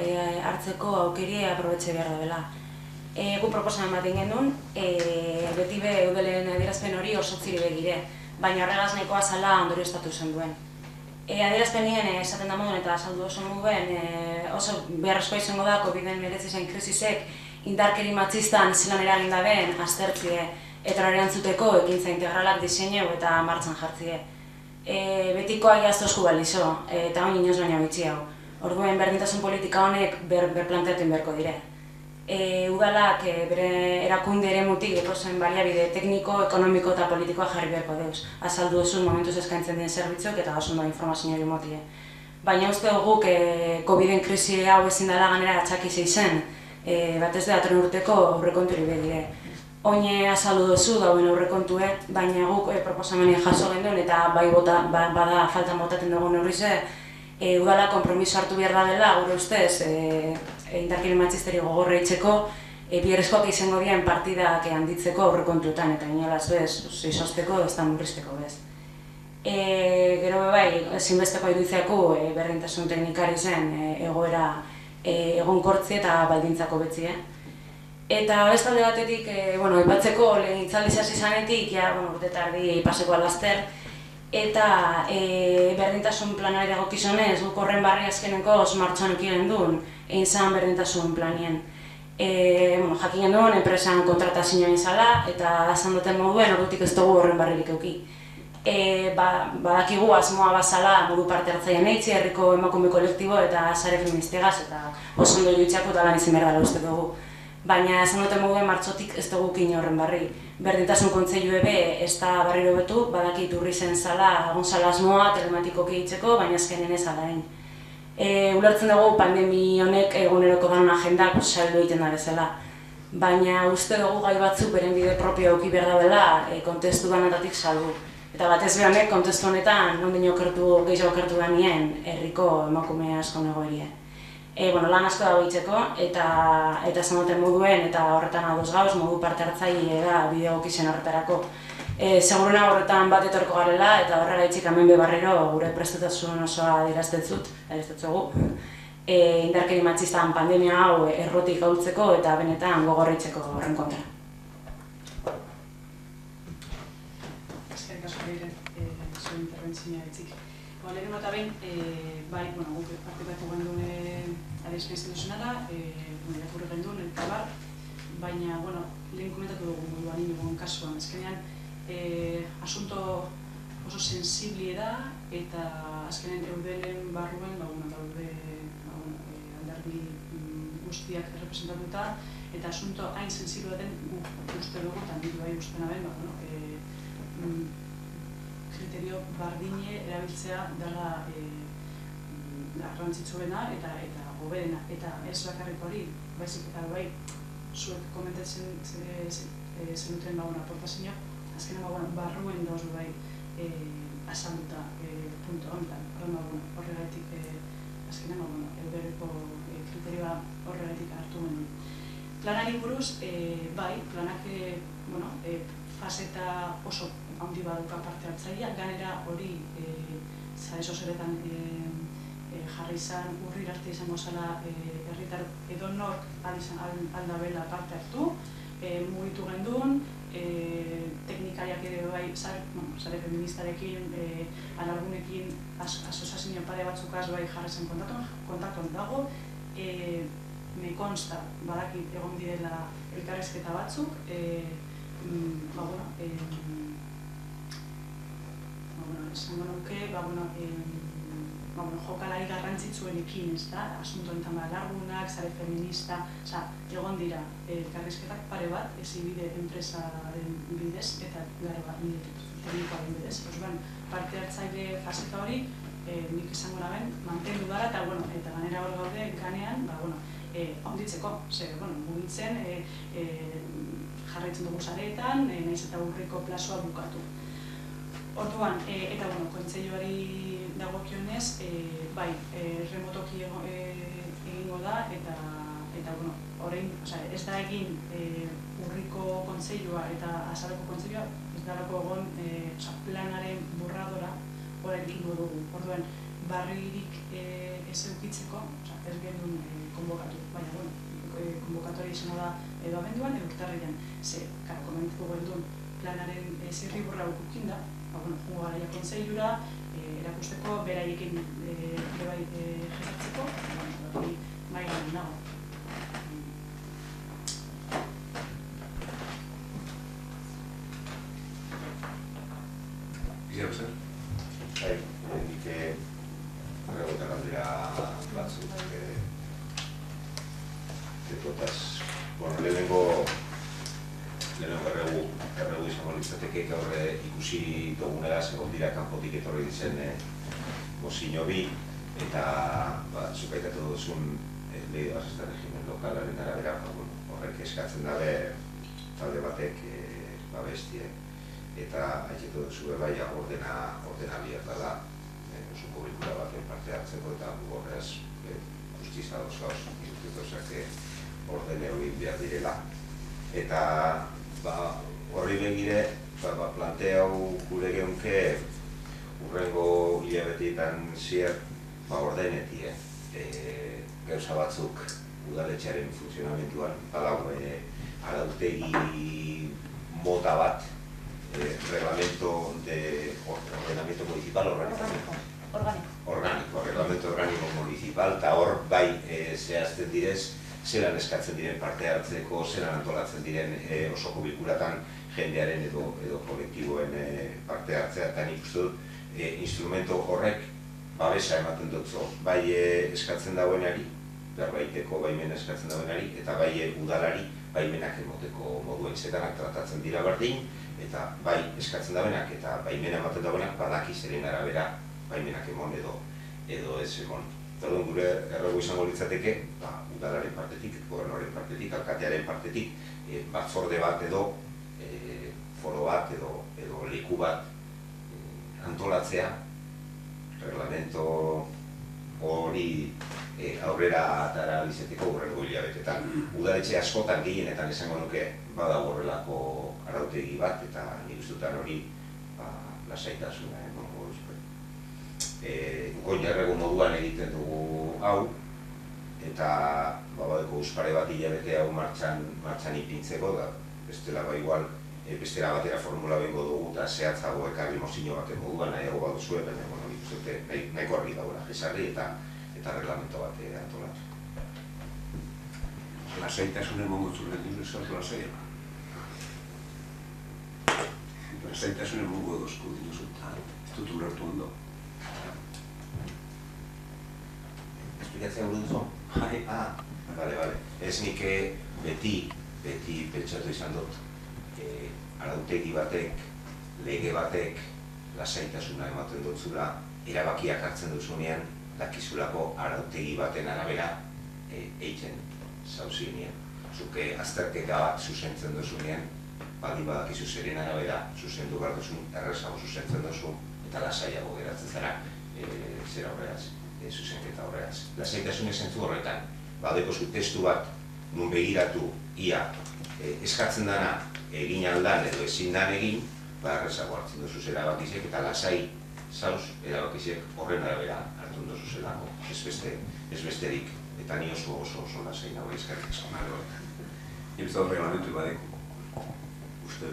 hartzeko aukeri aprobetxe behar dela. Gu proposamen bat egin genuen, beti be eudelen adierazpen hori oso ziri begire, baina horregaz nahikoa zala ondorioztatu zen duen. Adierazpen nien esaten da moduen eta azaldu oso moduen oso beharrezkoa izango da COVID-19 krisisek indarkeri matxistan zelan eragin daben aztertzie eta horri antzuteko ekintza integralak diseineu eta martxan jartzie. Betikoa egiaztozku balizo, eta hon inoz baina bitxi hau. Orduen berdintasun politika honek berplanteatu inberko dire. Udalak bere erakunde ere mutik ekozen baliabide tekniko, ekonomiko eta politikoa jarri beharko deuz. Azaldu duzu momentuz eskaintzen den zerbitzuak eta oso ondo informazio hori motie. Baina uste guk COVID-en krisi hau ezin dela ganera atxakiz izen, batez da datorren urteko aurrekonturi bedire. Oine azaldu duzu dauen aurrekontue, baina guk proposameni jaso genduen eta bai bada faltan botaten dugu neurrize, udala konpromiso hartu behar da dela, gure ustez, indarkeri matxisteri gogorra itxeko, biherrezkoak izango diren partidak handitzeko aurrekontuetan, eta inolaz bez, izosteko ez da murrizteko bez. Gero bai, ezinbesteko irudizeako berdintasun teknikari zen egoera egonkortzi eta baldintzako betzi. Eta bestalde batetik, aipatzeko legegintzaldi hasi zanetik, urte tardi paseko alazter, eta berdintasun planari dagokizunez, guk horren barri azkeneko martxoan eduki genduen, egin zen berdintasun planien. Jakin genduen, enpresan kontratazioa izala, eta esan duten moduen, ordutik ez dugu horren barririk eduki. Badakigu asmoa bazala modu parte hartzailean eitzi, herriko emakume kolektibo eta sare feministegaz, eta oso ondo iruditzako eta lan izin behar dela uste dugu. Baina esan duten moduen martxotik ez dugu kin horren barri. Berdintasun kontseilu ebe ez da barriro betu, badakit urri zen zala, egon zala asmoa telematikoki eitzeko, baina azkenen ez alain. Ulertzen dugu pandemi honek eguneroko danon agendak saldu egiten da bezala. Baina uste dugu gai batzuk beren bide propio auki behar dela kontestu danetatik saldu. Eta batez behanek kontestu honetan nondin gehiago okertu benien herriko emakume asko negoerie. Lan asko dago itzeko eta zenoten moduen eta horretan ados gauz, modu parte hartzaile da bideo egokizen horretarako. Seguruna horretan bat etorko garela eta horrela itxik hemen bebarriro gure prestutasun osoa adieraztetzugu. Indarkeri matxistan pandemia hau errotik gaultzeko eta benetan gogorritzeko horren kontra. Eskerrik asko dire, zuen interbentzioa itzik. Lehenengo eta behin, guk partikatu genduen adierazpen instituzionala, irakurri genduen eta bar, baina, lehen komentatu dugu moduan inoen kasuan. Azkenean, asunto oso sensiblie da eta azkenean eudelen barruen daude alderdi guztiak errepresentatuta eta asunto hain sensiblea den guk uste dugu, eta nire bai uste naben, kriterio bardine erabiltzea dela garrantzitsuena eta goberena. Eta ez bakarrik hori, baizik eta bai, zuek komentatzen zenuten aportazioa, azkenean barruen dauz bai azalduta punto honetan. Horregatik azkenean eudereko kriterioa horregatik hartu genuen. Planari buruz, bai, planak faseta oso handi baduka parte hartzailea, ganera hori sare sozialetan jarri izan, urri arte izango zela herritar edonork aldabela parte hartu, mugitu genduen, teknikariak ere bai, sare feministarekin, alargunekin, asozazio pare batzukaz bai jarri zen kontaktuan dago. Me consta, badakit egon direla elkarrezketa batzuk, esango nuke, jokalari garrantzitsuenekin, asunto enten alargunak, sare feminista, egon dira elkarrizketak pare bat, ezibide enpresaren bidez eta gara bat teknikoaren bidez. Parte hartzaile faseta hori, nik izango naben, mantendu dara eta ganera hor gaude ganean, onditzeko, mugitzen, jarraitzen dugu sareetan, nahiz eta urriko plazoa bukatu. Orduan, eta kontseiluari dagokionez, bai, remotoki egingo da, eta orain, ez da egin urriko kontseilua eta azaleko kontseilua, ez darako egon planaren borradora orain egingo dugu. Orduan, barririk ez eukitzeko, ez genuen konbokatu, baina, konbokatori izango da edo abenduan, edo urtarrilean. Komentatuko genduen planaren zirriborra ukukin da, jungo garaia kontseilura, erakusteko, beraiekin jeratzeko, hori bai nago. Gizero zer? Bai, nik erregoetan aldera batzuk detotaz. Bueno, lehenengo erregu izango litzateke gaur ikusi dugunera segon dira kanpotik etorri dizen mozio bi eta zuk aipatu duzun lege de bases de régimen lokalaren arabera horrek eskatzen dabe talde batek babestie eta aipatu duzu bai ordena bihar dela oso publikura baten parte hartzeko eta horrez guztiz ados gauz irudituzak ordene hori behar direla eta horri begire planteau gure geunke urrengo hilabeteetan zier ordenetie gauza batzuk udaletxearen funtzionamentuan palau arautegi mota bat reglamento de ordenamiento municipal reglamento orgánico municipal eta hor bai zehazten direz zelan eskatzen diren parte hartzeko, zelan antolatzen diren osoko bilkuratan jendearen edo kolektiboen parte hartzea, eta nik uste dut instrumento horrek babesa ematen dutzo, bai eskatzen dauenari, berbaiteko baimena eskatzen dauenari, eta bai udalari baimenak emoteko moduen zetanak tratatzen dira berdin, eta bai eskatzen dauenak eta baimena ematen dauenak badaki zeren arabera baimenak emon edo ez emon. Orduan gure erregu izango litzateke, udalaren partetik, gobernuaren partetik, alkatearen partetik, batzorde bat edo, foro bat edo leku bat antolatzea, reglamento hori aurrera atara lizeteko urrengo hilabetetan. Udaletxe askotan gehienetan esango nuke badago horrelako arautegi bat, eta nik ustutan hori lasaitasuna emango duzue. Goinerrego moduan egiten dugu hau, eta badeko euskare bat hilabete hau martxan ipintzeko, da bestela igual bestera batera formula bengo dugu eta zehatzago ekarri mozio baten moduan nahiago baduzue, baina nik uste nahiko argi dagoela jesarri eta reglamento bat antolatu. Lasaitasunen mongotzule duz ez lasaia. Lasaitasunen mongo dozku dituzu eta ez dut ulertu ondo. Esplikatzea gure duzu? Bale. Ez nik beti pentsatu izan dut. Arautegi batek, lege batek, lasaitasuna ematen dutzula, erabakiak hartzen duzunean, dakizulako arautegi baten arabera eitzen zauzienean. Zuke azterketa bat zuzentzen duzunean, baldin badakizu zeren arabera zuzendu behar duzun, errezago zuzentzen duzu, eta lasaiago geratzen zara zera horreaz, zuzenketa horreaz. Lasaitasun zentzu horretan, badeko zu testu bat, nun begiratu, ia, eskatzen dana, egin aldan edo ezin dan egin, errezago hartzen duzu erabakizek eta lasai zauz erabakizek horren arabera hartzen duzu zelako, ez besterik, eta ni oso lasai nago izkarrik esan nago. Nipzat reglamentu badeko, uste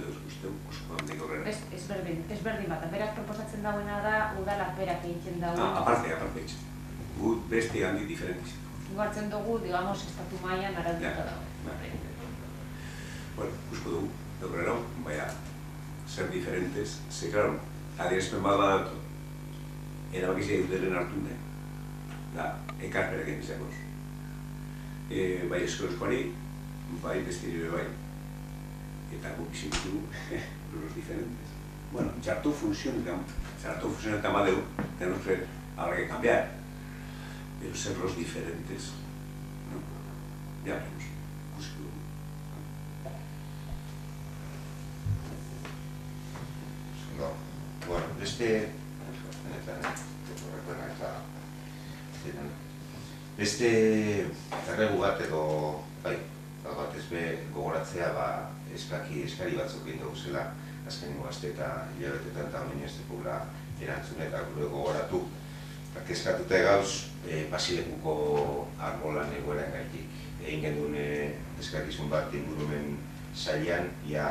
handik horrela. Ez berdin bat, berak proposatzen dauena da, udalak berak egiten dauen. Aparte egiten. Gu beste handik diferentiz. Guartzen dugu, digamos, estatu mailan araututa dago. Bueno, ikusko dugu, horrela, baina, ser diferentes, ze, claro, adierazpen bat badatu, erabakizia duteren hartu nahi, da, ekarperak egin izangoz. Bai eskolezkoari, bai bestiri bai, eta guk izin dugu, los diferentes. Bueno, txartu funtzionetan badeu, tenemos que habrá que cambiar, pero ser los diferentes, no, ya veremos, ikusko dugu. Bueno, beste erregu bat edo, bat ezbe gogoratzea, eskari batzuk egin dugu zela, azkenengo aste eta hilabetetan eta honen ez dekula erantzun eta gure gogoratu. Kezkatuta gauz, Basilekuko arbolan egoeran gaitik. Egin genuen eskakizun bat ingurumen sailean, ia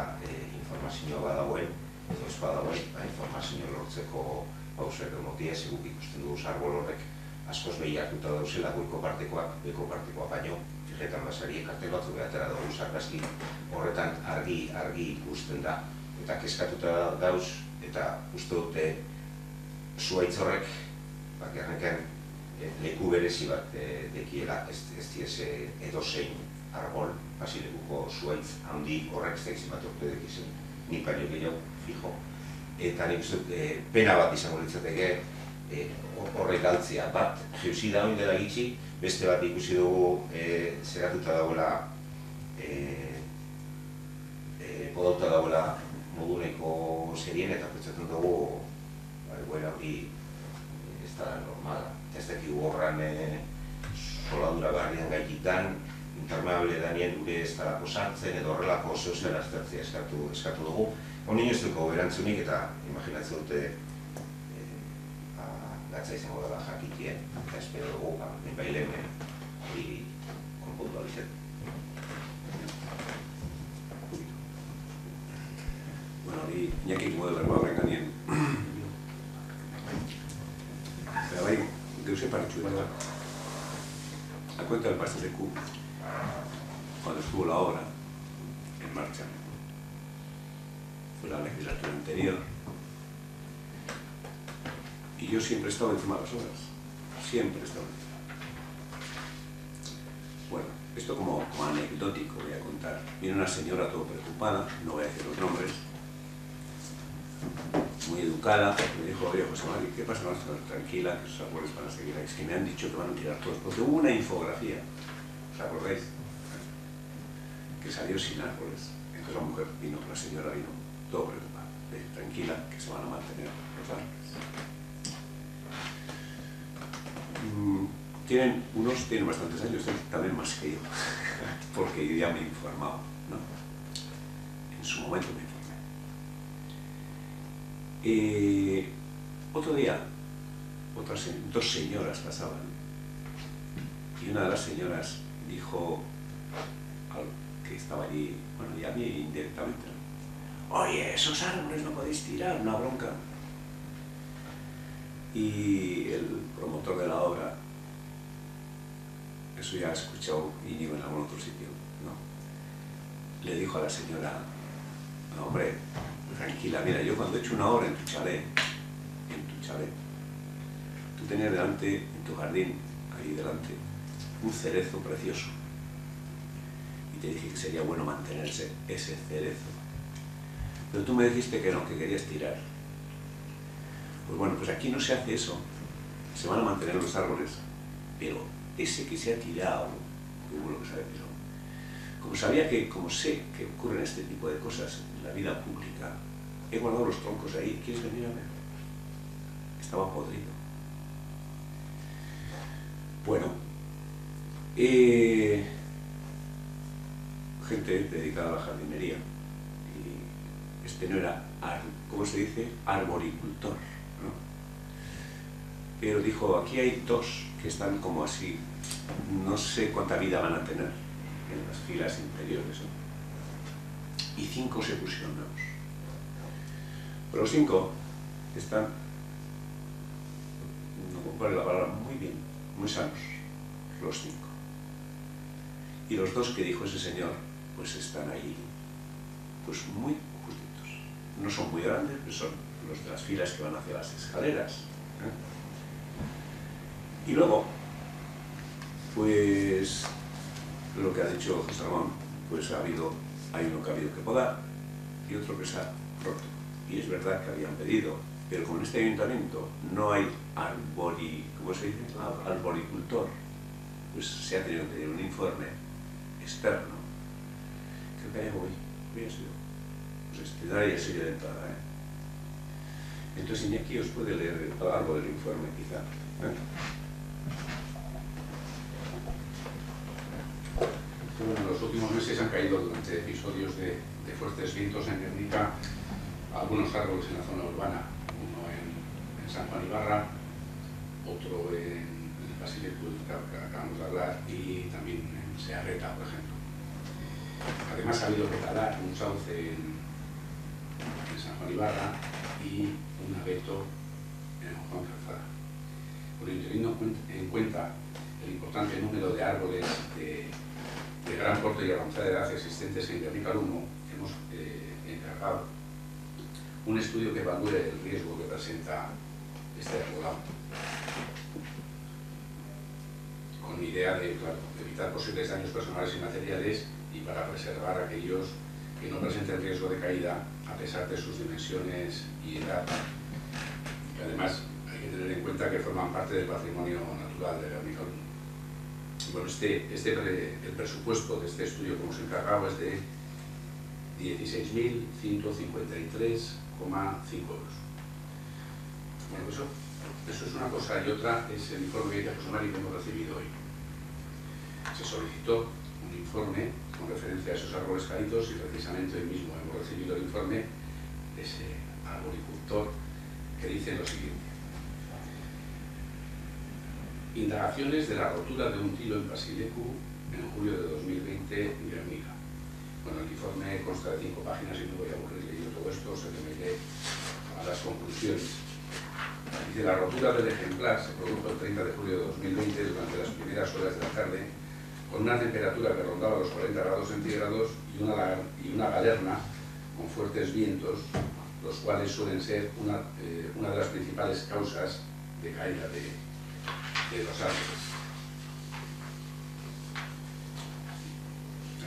informazioa badagoen, edo ez badagoen, informazio lortzeko pausuak emotia, seguk ikusten dugu arbol horrek askoz behiartuta dauzela goiko partekoak baino, Fijetan basari kartel batzuk behatera dugu sarkazki horretan argi ikusten da. Eta kezkatuta dauz, eta uste dute zuhaitz horrek, bakarrekan leku berezi bat dekiela, ez diez edozein arbol, basilekuko zuhaitz handi horrek zeitzen bat urte dekizen, nik baino gehiago, fijo. Eta nik uste pena bat izango litzateke horrek galtzea bat, jeuzi da oin dela gitxi, beste bat ikusi dugu zeratuta dagoela, podauta dagoela moduneko zerien eta pentsatzen dugu egoera hori ez da normala. Ez dakigu horran soladura barrian gaikitan, intermeable danien gure ez dalako sartzen edo horrelako zeuzen aztertzea eskatu dugu. Honin ez duko erantzunik eta imaginatzen dute gatza izango dela jakitien, eta espero dugu bailen hori konpontu alizet. Bueno, hori Iñaki modu berba horren ganien. Pero bai, deuse paritxueta. A cuenta del pastel de Q, cuando estuvo la obra en marcha, fue la legislatura anterior, y yo siempre he estado encima de las obras, siempre he estado encima. Bueno, esto como anecdótico voy a contar. Viene una señora todo preocupada, no voy a decir los nombres, muy educada, me dijo, oye José Mari, ¿qué pasa? Tranquila, que esos árboles van a seguir ahí. Es que me han dicho que van a tirar todos, porque hubo una infografía, ¿os acordáis? Que salió sin árboles. Entonces la mujer vino, la señora vino, todo preocupada. Tranquila, que se van a mantener los árboles. Tienen bastantes años, también más que yo, porque yo ya me he informado, ¿no? En su momento me informé. Otro día, dos señoras pasaban y una de las señoras dijo al que estaba allí, bueno, y a mí indirectamente, oye, esos árboles no podéis tirar, una bronca. Y el promotor de la obra, eso ya he escuchado Íñigo en algún otro sitio, ¿no? Le dijo a la señora, no, hombre, tranquila, mira, yo cuando he hecho una obra en tu chalet, tú tenías delante, en tu jardín, ahí delante, un cerezo precioso. Y te dije que sería bueno mantenerse ese cerezo. Pero tú me dijiste que no, que querías tirar. Pues bueno, pues aquí no se hace eso. Se van a mantener los árboles, pero ese que se ha tirado, hubo lo que sabe, pero como sabía que, como sé que ocurren este tipo de cosas en la vida pública, he guardado los troncos ahí. ¿Quieres venir a ver? Estaba podrido. Bueno, gente dedicada a la jardinería. Y este no era, ¿cómo se dice? Arboricultor, ¿no? Pero dijo, aquí hay dos que están como así, no sé cuánta vida van a tener en las filas interiores, ¿no? Y 5 se pusieron nuevos. Pero los 5 están, no compare la palabra, muy bien, muy sanos, los 5. Y los 2 que dijo ese señor, pues están ahí, pues muy justitos. No son muy grandes, pero son los de las filas que van hacia las escaleras, ¿eh? Y luego, pues, lo que ha dicho José Ramón, pues hay uno que ha habido que podar y otro que se ha roto. Y es verdad que habían pedido, pero como en este ayuntamiento no hay ¿cómo se dice? Arboricultor, pues se ha tenido que pedir un informe externo. Creo que hoy ha sido, pues ya sería de entrada, ¿eh? Entonces Iñaki os puede leer algo del informe, quizá, ¿eh? En los últimos meses han caído durante episodios de fuertes vientos en Guernica algunos árboles en la zona urbana, uno en San Juan Ibarra, otro en el Basilecu del que acabamos de hablar y también en Searreta, por ejemplo. Además ha habido que talar un sauce en San Juan Ibarra y un abeto en Juan Calzada. teniendo en cuenta el importante número de árboles de gran porte y avanzada edad existentes en Guernica 1, hemos encargado un estudio que evalúe el riesgo que presenta este arbolado, con idea de, claro, de evitar posibles daños personales y materiales y para preservar aquellos que no presenten riesgo de caída a pesar de sus dimensiones y edad. Y además hay que tener en cuenta que forman parte del patrimonio natural de Guernica 1. Bueno, el presupuesto de este estudio que hemos encargado es de 16.153,5 euros. Bueno, eso es una cosa, y otra es el informe de José que hemos recibido hoy. Se solicitó un informe con referencia a esos árboles caídos y precisamente hoy mismo hemos recibido el informe de ese arboricultor que dice lo siguiente: indagaciones de la rotura de un tilo en Basilecu en julio de 2020 en Guernica. Bueno, el informe consta de 5 páginas y no voy a aburrir leyendo todo esto, se remite a las conclusiones. Dice: la rotura del ejemplar se produjo el 30 de julio de 2020 durante las primeras horas de la tarde, con una temperatura que rondaba los 40 grados centígrados y una galerna con fuertes vientos, los cuales suelen ser una de las principales causas de caída de los árboles.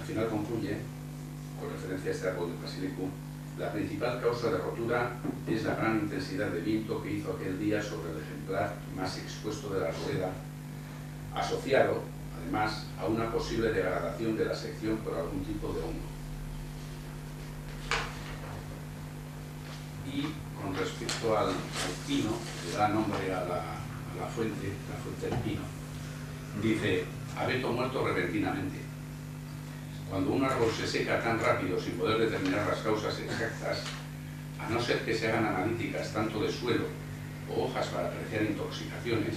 Al final concluye, con referencia a este árbol del Basilecu: la principal causa de rotura es la gran intensidad de viento que hizo aquel día sobre el ejemplar más expuesto de la arboleda, asociado, además, a una posible degradación de la sección por algún tipo de hongo. Y con respecto al pino, que da nombre a la fuente del pino, dice: abeto muerto repentinamente. Cuando un árbol se seca tan rápido sin poder determinar las causas exactas, a no ser que se hagan analíticas tanto de suelo o hojas para apreciar intoxicaciones,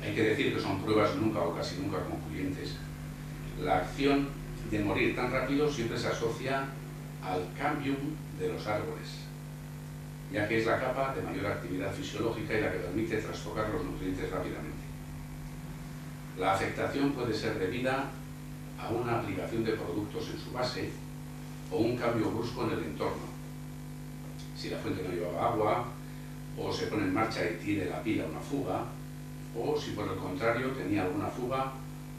hay que decir que son pruebas nunca o casi nunca concluyentes, la acción de morir tan rápido siempre se asocia al cambium de los árboles, ya que es la capa de mayor actividad fisiológica y la que permite trastocar los nutrientes rápidamente. La afectación puede ser debida a una aplicación de productos en su base o un cambio brusco en el entorno. Si la fuente no llevaba agua, o se pone en marcha y tiene la pila una fuga, o si por el contrario tenía alguna fuga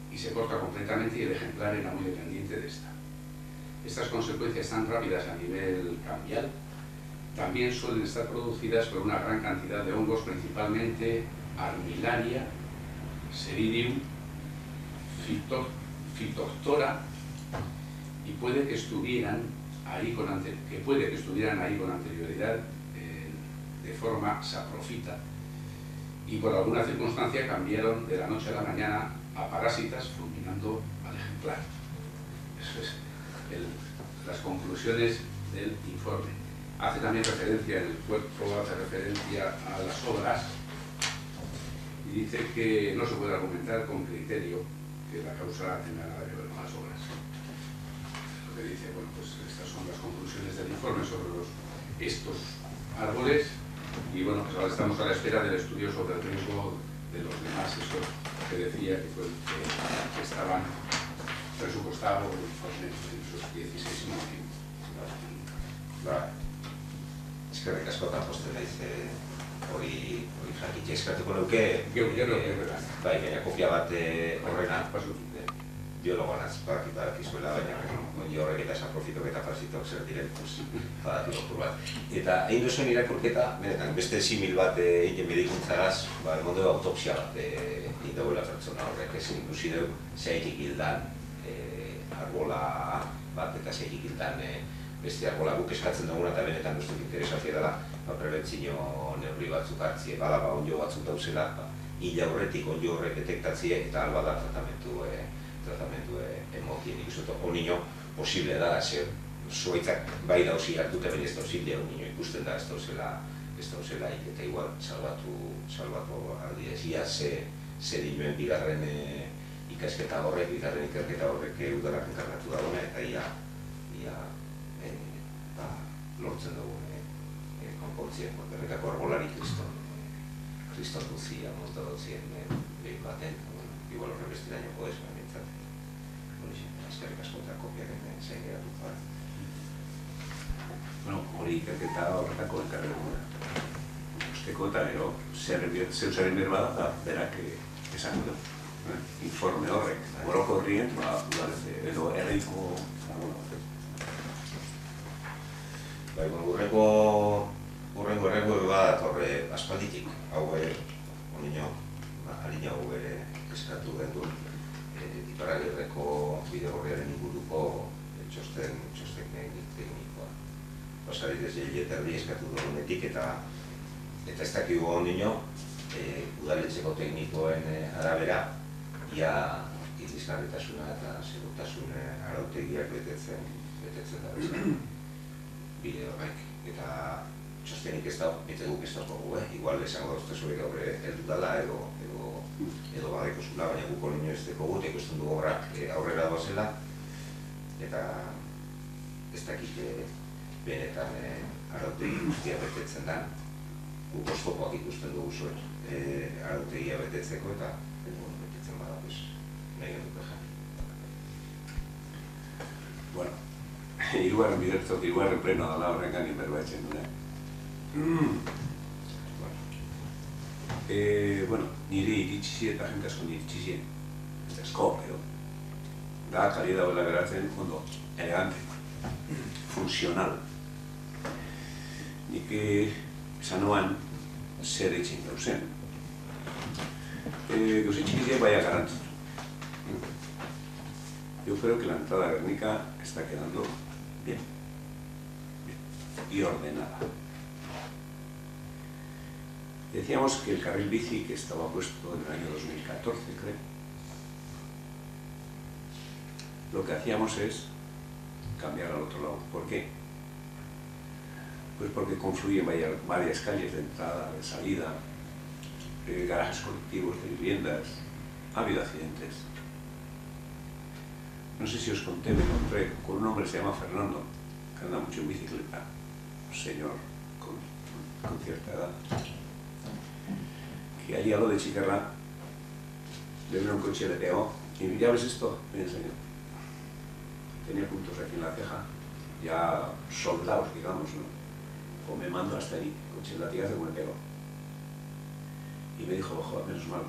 y se corta completamente y el ejemplar era muy dependiente de esta. Estas consecuencias tan rápidas a nivel cambial también suelen estar producidas por una gran cantidad de hongos, principalmente Armillaria, Seridium, Phytophthora, y puede que estuvieran ahí con anterioridad de forma saprofita, y por alguna circunstancia cambiaron de la noche a la mañana a parásitas, fulminando al ejemplar. Eso es las conclusiones del informe. Hace también referencia en el cuerpo, hace referencia a las obras y dice que no se puede argumentar con criterio que la causa tenga nada que ver con las obras. Lo que dice, bueno, pues estas son las conclusiones del informe sobre estos árboles. Y bueno, pues ahora estamos a la espera del estudio sobre el riesgo de los demás, eso que decía que fue que estaban presupuestados en esos 16 motivos. Vale. Eskerrik asko eta posten naiz hori jakitxe eskertuko nuke bai, baina kopia bat horrena biologoan badakizuela, baina ongi horrek eta esaprofitok eta parasitok zer diren badaki lokur bat. Eta egin duzuen irakurketa, benetan, beste simil bat egin medikuntzagaz, modu autopsia bat egin dagoela pertsona horrek, ezin ikusi dugu zeitik hildan arbola bat eta zeitik hildan beste arbola guk eskatzen duguna eta benetan guztuk interesatzea dela prebentzio neurri batzuk hartzie, bada onjo batzuk dauzela, hil aurretik onjo horrek detektatzie eta alba da tratamentu emotien ikusten onino posible da, zuaitzak bai dauzi hartute baina ez dauzile onino ikusten da ez dauzela eta igual salbatu aldi ez ia ze dinuen bigarren ikerketa horrek udarak enkargatu dagoena eta ia lortzen dugu konpontzien, berretako arbolari kriston kristal guzia monta dutzien egin baten, igual horre beste dañoko ez, baina eskerrik asko eta kopiaren zain geratu zara. Bueno, hori ikerketa horretako enkarreguna. Usteko eta gero, zeusaren berba da, berak esan du. Informe horrek, goroko horrien, edo erreiko Bai, urrengo bat horre aspalditik, hau onino, harina hau ere eskatu gendu Iparragirreko bide-gorriaren inguruko txosten teknikoa. Pasaridez Jelieterri eskatu dugunetik eta ez dakigu ondino, udaletxeko teknikoen arabera, ia irizgarritasuna eta segurtasun arautegiak betetzen da bezala bide horrek. Eta txostenik ez dago, bete guk ez dago, igual esango dauzte zuek aurre heldu dela edo badeko zula, baina guk ondino ez dekogu, ikusten dugu aurrera doazela eta ez dakik benetan arautegi guztia betetzen da. Guk oztopoak ikusten dugu zuen arautegia betetzeko eta betetzen bada, nahi genduko jarri. Bueno, hirugarren bidertzot, hirugarren pleno dala horren ganin berbaitzen dune. Bueno, niri iritsi eta jente asko iritsi eta asko, pero da kali dagoela geratzen ondo, elegante, funcional. Nik esan noan zer etxin gauzen. Gauzen txikiziek baina garantzitu. Yo creo que la entrada a Guernica está quedando bien y ordenada. Decíamos que el carril bici que estaba puesto en el año 2014, creo, lo que hacíamos es cambiar al otro lado. ¿Por qué? Pues porque confluyen varias calles de entrada, de salida, garajes colectivos de viviendas. Ha habido accidentes. No sé si os conté, me encontré con un hombre que se llama Fernando, que anda mucho en bicicleta, un señor con cierta edad, que allí a lo de Chiquerra le vino un coche, le pegó, y ¿ya ves esto? Me enseñó. Tenía puntos aquí en la ceja, ya soldados, digamos, ¿no? Pues me mando hasta ahí, coche latigazo como le pegó. Y me dijo, ojo, menos mal,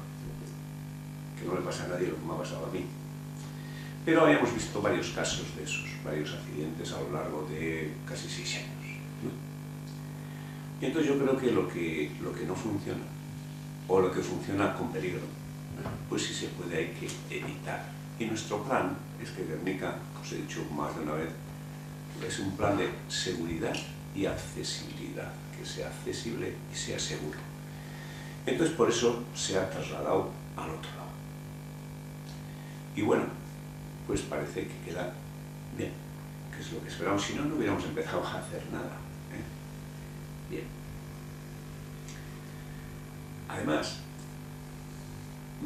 que no le pasa a nadie lo que me ha pasado a mí. Pero habíamos visto varios casos de esos, varios accidentes a lo largo de casi 6 años, ¿no? Y entonces yo creo que lo que no funciona, o lo que funciona con peligro, pues sí se puede, hay que evitar. Y nuestro plan es que Guernica, os he dicho más de una vez, es un plan de seguridad y accesibilidad, que sea accesible y sea seguro. Entonces por eso se ha trasladado al otro lado. Y bueno, pues parece que queda bien, que es lo que esperamos, si no, no hubiéramos empezado a hacer nada. Bien. Además,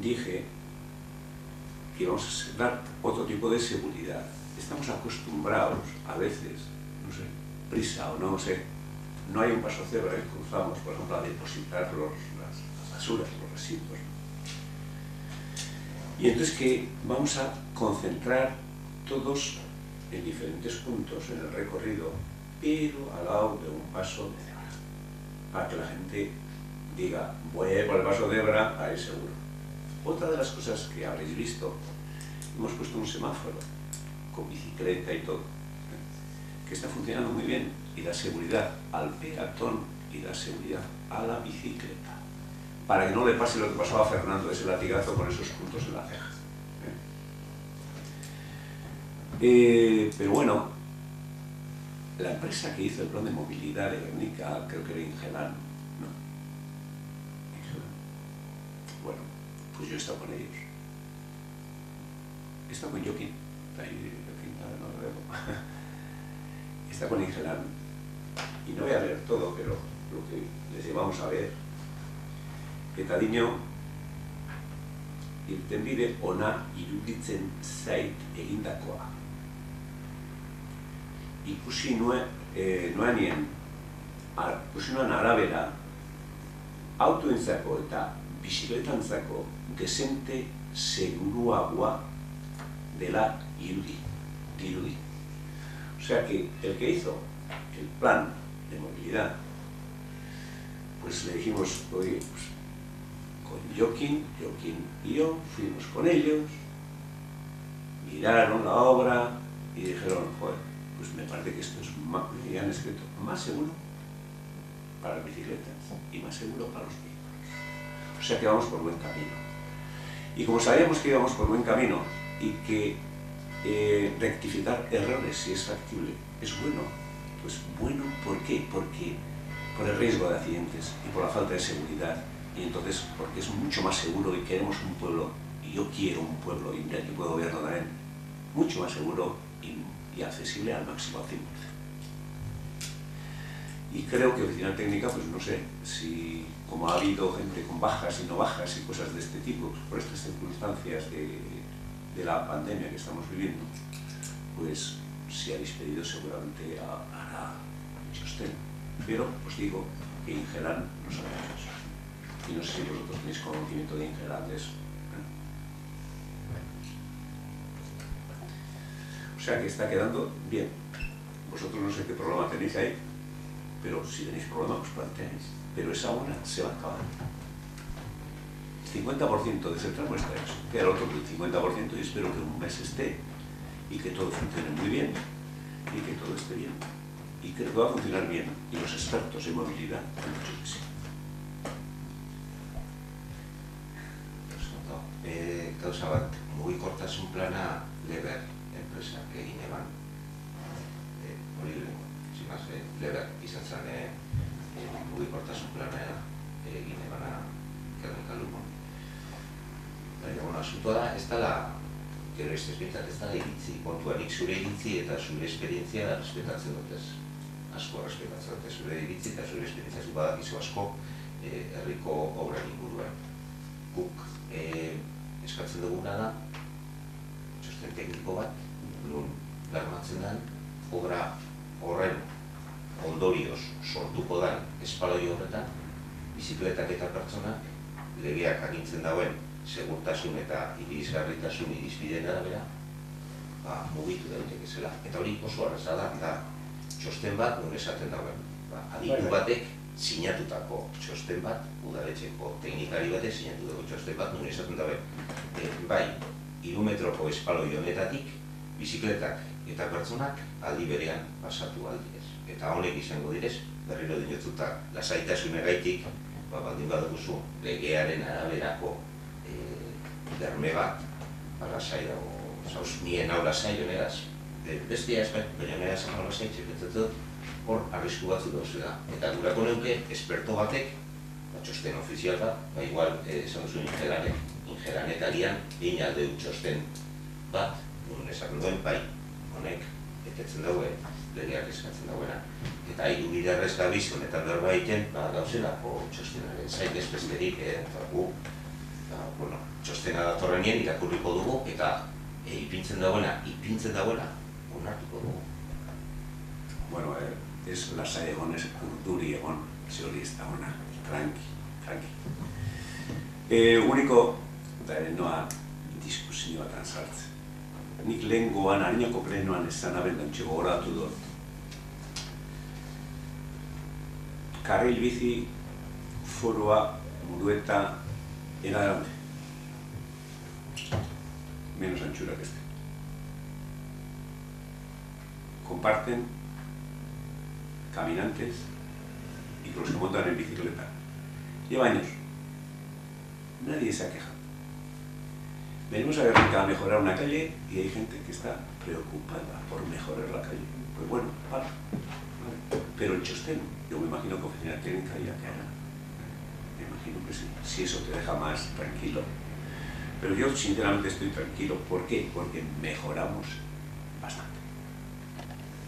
dije que íbamos a dar otro tipo de seguridad. Estamos acostumbrados, a veces, no sé, prisa o no sé, no hay un paso cebra, cruzamos, por ejemplo, a depositar las basuras, los residuos. Y entonces que vamos a concentrar todos en diferentes puntos en el recorrido, pero al lado de un paso de cebra, para que la gente diga, voy a ir por el paso de cebra, ahí seguro. Otra de las cosas que habréis visto, hemos puesto un semáforo con bicicleta y todo, que está funcionando muy bien y da seguridad al peatón y da seguridad a la bicicleta, para que no le pase lo que pasaba a Fernando, ese latigazo con esos puntos en la ceja. Pero bueno, la empresa que hizo el plan de movilidad de Guernica, creo que era Ingelan, ¿no? Ingelan. Bueno, pues yo he estado con ellos. He estado con Joaquín, ahí Joaquín, no lo veo. He estado con Ingelan, y no voy a leer todo, pero lo que les llevamos a ver, eta dino, irtenbide ona iruditzen zait egindakoa. Ikusi nuen arabera, autoentzako eta bizikletantzako dezente seguruagoa dela dirudi. O sea que el que hizo el plan de movilidad, pues le dijimos, oye, pues, con Joaquín y yo fuimos con ellos, miraron la obra y dijeron, joder, pues me parece que esto es más, y han escrito, más seguro para las bicicletas y más seguro para los vehículos. O sea que vamos por buen camino. Y como sabíamos que íbamos por buen camino y que rectificar errores si es factible es bueno, pues bueno, ¿por qué? Porque por el riesgo de accidentes y por la falta de seguridad, y entonces porque es mucho más seguro y queremos un pueblo, y yo quiero un pueblo, y el equipo de gobierno también, mucho más seguro y accesible al máximo, al 100%. Y creo que Oficina Técnica, pues no sé, si como ha habido gente con bajas y no bajas y cosas de este tipo, pues por estas circunstancias de la pandemia que estamos viviendo, pues si habéis pedido seguramente hará usted. Pero os digo que Ingelan no sabe eso. Y no sé si vosotros tenéis conocimiento de Ingelan de eso. O sea que está quedando bien. Vosotros no sé qué problema tenéis ahí, pero si tenéis problema os planteáis. Pero esa hora se va a acabar. 50% de ese tramo está hecho. Queda el otro 50% y espero que en un mes esté y que todo funcione muy bien y que todo esté bien. Y creo que va a funcionar bien. Y los expertos en movilidad han dicho que sí. Gauza bat, mugikortasun plana Leber enpresak egin eban. Hori sin más, Leber izan zen mugikortasun plana egin ebana Gernika-Lumon. Baina, bueno, asuntoa da, ez dela, gero ez bezbetzat ez dela iritzi, kontuanik zure iritzi eta zure esperientzia respetatzen dutez. Asko respetatzen dute zure iritzi eta zure esperientzia zu badakizu asko herriko obra inguruan. Guk eskatzen duguna da, txosten tekniko bat, nun bermatzen den, obra horren ondorioz sortuko den espaloi horretan, bizikletak eta pertsonak, legeak agintzen dauen segurtasun eta irisgarritasun irizpideen arabera, mugitu daitekezela. Eta hori oso arraza da txosten bat nun esaten dauen. Aditu batek sinatutako txosten bat, udaletxeko teknikari batek sinatutako txosten bat nun esaten dauen. Bai, 3 metroko espaloi honetatik, bizikletak eta pertsonak aldi berean pasatu aldidez. Eta honek izango direz, berriro dinotzuta lasaitasunegaitik, baldin baduzu legearen araberako berme bat, lasai dago, zauz, nien hau lasai honegaz. Bestia ez, baina honegaz hau lasai txepetetot, hor arrisku batzu dauzela. Eta durako neuke, esperto batek, txosten ofizial bat, igual esan duzu Ingelanek agian, egin alde du txosten bat, nun esaten duen, bai, honek, etetzen daue, legeak eskatzen dauena. Eta hiru biderrez gabiz honetan berbaiten, gauzelako txostenaren zain ezbesterik, eta gu, txostena datorrenien irakurriko dugu, eta ipintzen dagoena, onartuko dugu. Bueno, ez lasai egon, ez urduri egon, ze hori ez da ona, tranqui. Uniko, noa diskusio batan sartzen. Nik lehengoan, harinako plenoan esan abendantxe gogoratu dut. Karril bizi foroa Murueta en adelante. Menos anchura que este. Comparten caminantes y los que montan en bicicleta. Lleva años. Nadie se ha quejado. Venimos a Guernica a mejorar una calle y hay gente que está preocupada por mejorar la calle. Pues bueno, vale. Pero el chostén, yo me imagino que Oficina Técnica ya que hará. Me imagino que sí. Si eso te deja más tranquilo. Pero yo sinceramente estoy tranquilo. ¿Por qué? Porque mejoramos bastante.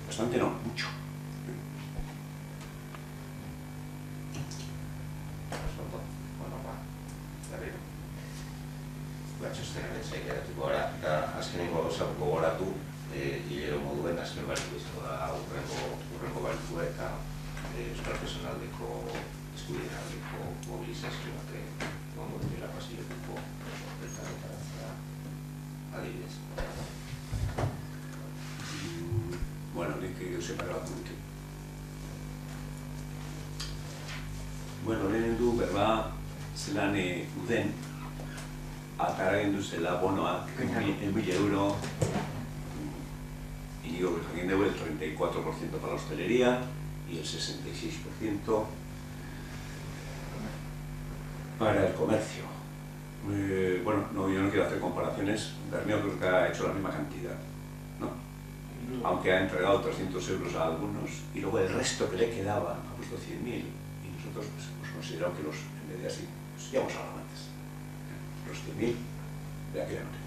Bastante no, mucho. Txostenaren zaikeratuko gara, eta azkenengo gogoratu, hilero moduen azken balitu izango da urrengo balitua eta Euskal Personaldeko eskubidealdeko mobilizazioak egongo direla pasillotuko elkarretaratza adibidez. Bueno, nik separa bat dute. Bueno, lehenen du berba zelan uden ataragen duzela bonoak, 1.000 euro, Íñigo Jaquín deu el 34% para la hostelería y el 66% para el comercio. Bueno, no, yo no quiero hacer comparaciones, Bermeo creo que ha hecho la misma cantidad, ¿no? Aunque ha entregado 300 euros a algunos y luego el resto que le quedaba ha puesto 100.000 y nosotros pues, hemos considerado que en vez de así, pues ya hemos hablado antes, los 100.000 de aquella noche.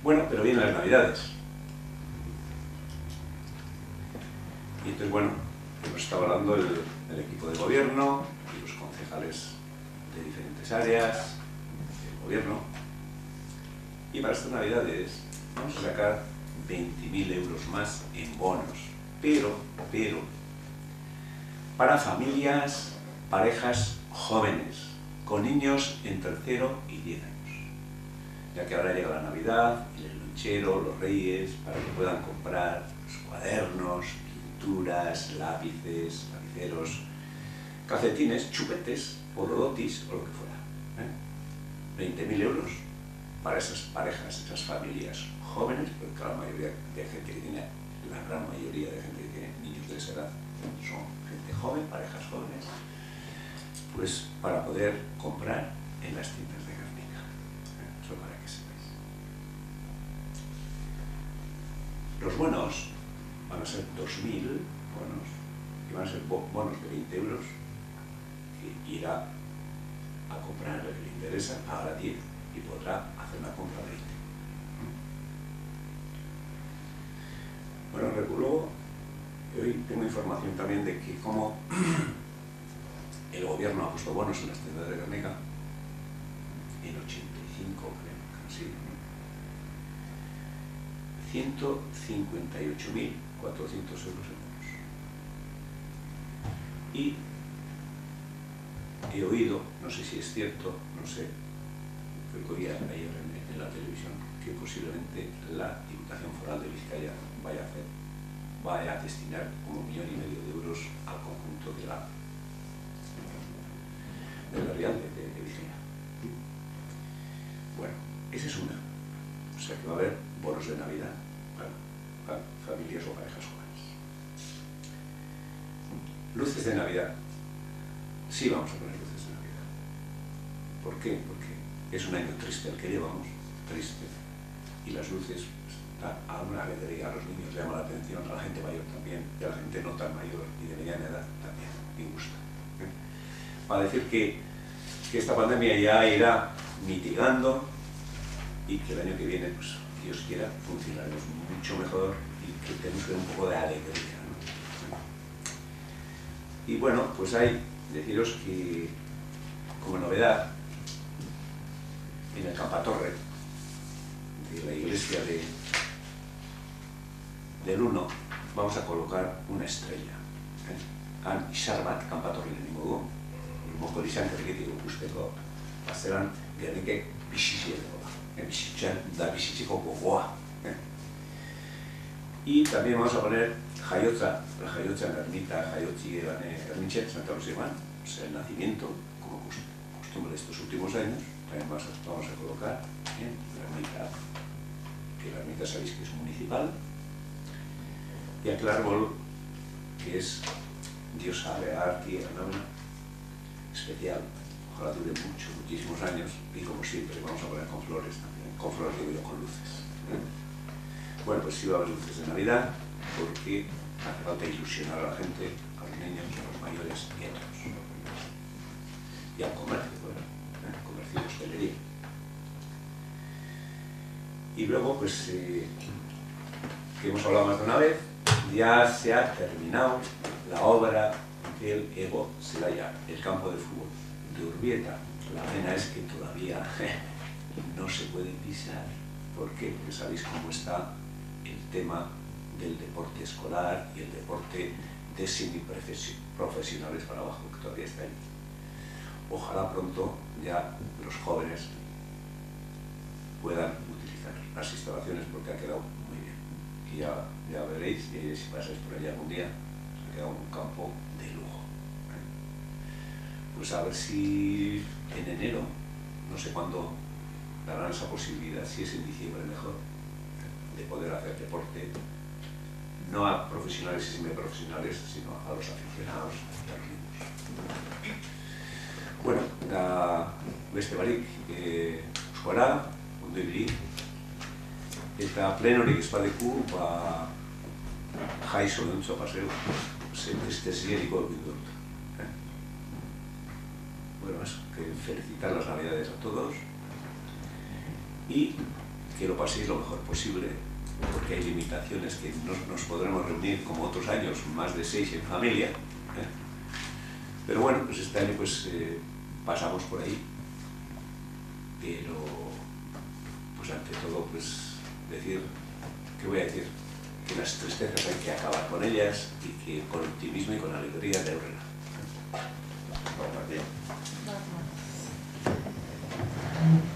Bueno, pero vienen las navidades. Y entonces, bueno, hemos estado hablando el equipo de gobierno y los concejales de diferentes áreas del gobierno. Y para estas navidades vamos a sacar 20.000 euros más en bonos, pero para familias, parejas jóvenes, con niños entre 0 y 10 años. Ya que ahora llega la Navidad, el lonchero, los reyes, para que puedan comprar los cuadernos, pinturas, lápices, lapiceros, calcetines, chupetes, orodotis o lo que fuera. 20.000 euros para esas parejas, esas familias jóvenes, porque la mayoría de gente que tiene, la gran mayoría de gente que tiene niños de esa edad son gente joven, parejas jóvenes, pues para poder comprar en las tiendas de Guernica. Eso para que sepáis. Los bonos van a ser 2.000 bonos, y van a ser bonos de 20 euros, que irá a comprar lo que le interesa, pagará 10 y podrá hacer una compra de 20. Bueno, luego, hoy tengo información también de que como el gobierno ha puesto bonos en las tiendas de Guernica, en 85 creo, casi, ¿no? 158.400 euros en bonos. Y he oído, no sé si es cierto, no sé, creo que oía ayer en la televisión, que posiblemente la Diputación Foral de Vizcaya vaya a destinar como 1,5 millones de euros al conjunto de la Real de Vizcaya. Bueno, esa es una. O sea que va a haber bonos de Navidad para familias o parejas jóvenes. Luces de Navidad. Sí vamos a poner luces de Navidad. ¿Por qué? Porque es un año triste el que llevamos, triste. Y las luces a una alegría, a los niños llama la atención, a la gente mayor también, y a la gente no tan mayor y de mediana edad también, me gusta. Para decir que esta pandemia ya irá mitigando y que el año que viene, pues, Dios quiera, funcionaremos mucho mejor y que tenemos un poco de alegría, ¿no? Y bueno, pues hay, deciros que, como novedad, en el Campatorre de la iglesia del 1 vamos a colocar una estrella. Han isarbat Campatorren dugu, moko izan ergetiko ikusteko, bazeran Gernikek bizitzeko da, bizitzan da bizitzeko gogoa. Y también vamos a poner jaiotza, la jaiotza en la ermita, jaiotzi ermitxe, Santa Rosemán, o sea, el nacimiento, como costumbre de estos últimos años, también vamos a colocar en la ermita, que la ermita sabéis que es municipal, y aquel árbol que es Diosa Arti, Arnauna, especial, ojalá dure muchísimos años, y como siempre vamos a poner con flores también, con flores digo yo, con luces. Bueno, pues sí va a haber luces de Navidad, porque hace falta ilusionar a la gente, a los niños, a los mayores y a todos. Y al comercio, bueno, comercio y hostelería. Y luego, pues, que hemos hablado más de una vez, ya se ha terminado la obra del Ego Zelaya, el campo de fútbol de Urbieta. La pena es que todavía no se puede pisar. ¿Por qué? Porque sabéis cómo está el tema del deporte escolar y el deporte de semiprofesionales para abajo, que todavía está ahí. Ojalá pronto ya los jóvenes puedan utilizar las instalaciones porque ha quedado muy bien. Y ya veréis, si pasáis por allá algún día, ha quedado un campo de lujo. Pues a ver si en enero, no sé cuándo, darán esa posibilidad, si es en diciembre mejor, de poder hacer deporte, no a profesionales y semiprofesionales, sino a los aficionados y a los niños. Bueno, beste barik, euskara, ondo ibili, eta plenorik ezpadeku, jai zoriontsu paseo, estesieriko egin dut. Bueno, eso, que felicitar las Navidades a todos y que lo paséis lo mejor posible, porque hay limitaciones que no nos podremos reunir como otros años, más de 6 en familia. Pero bueno, pues este año pues pasamos por ahí, pero pues ante todo pues decir, ¿qué voy a decir? Que las tristezas hay que acabar con ellas y que con optimismo y con alegría de aurrera. Bueno, bien. Gracias.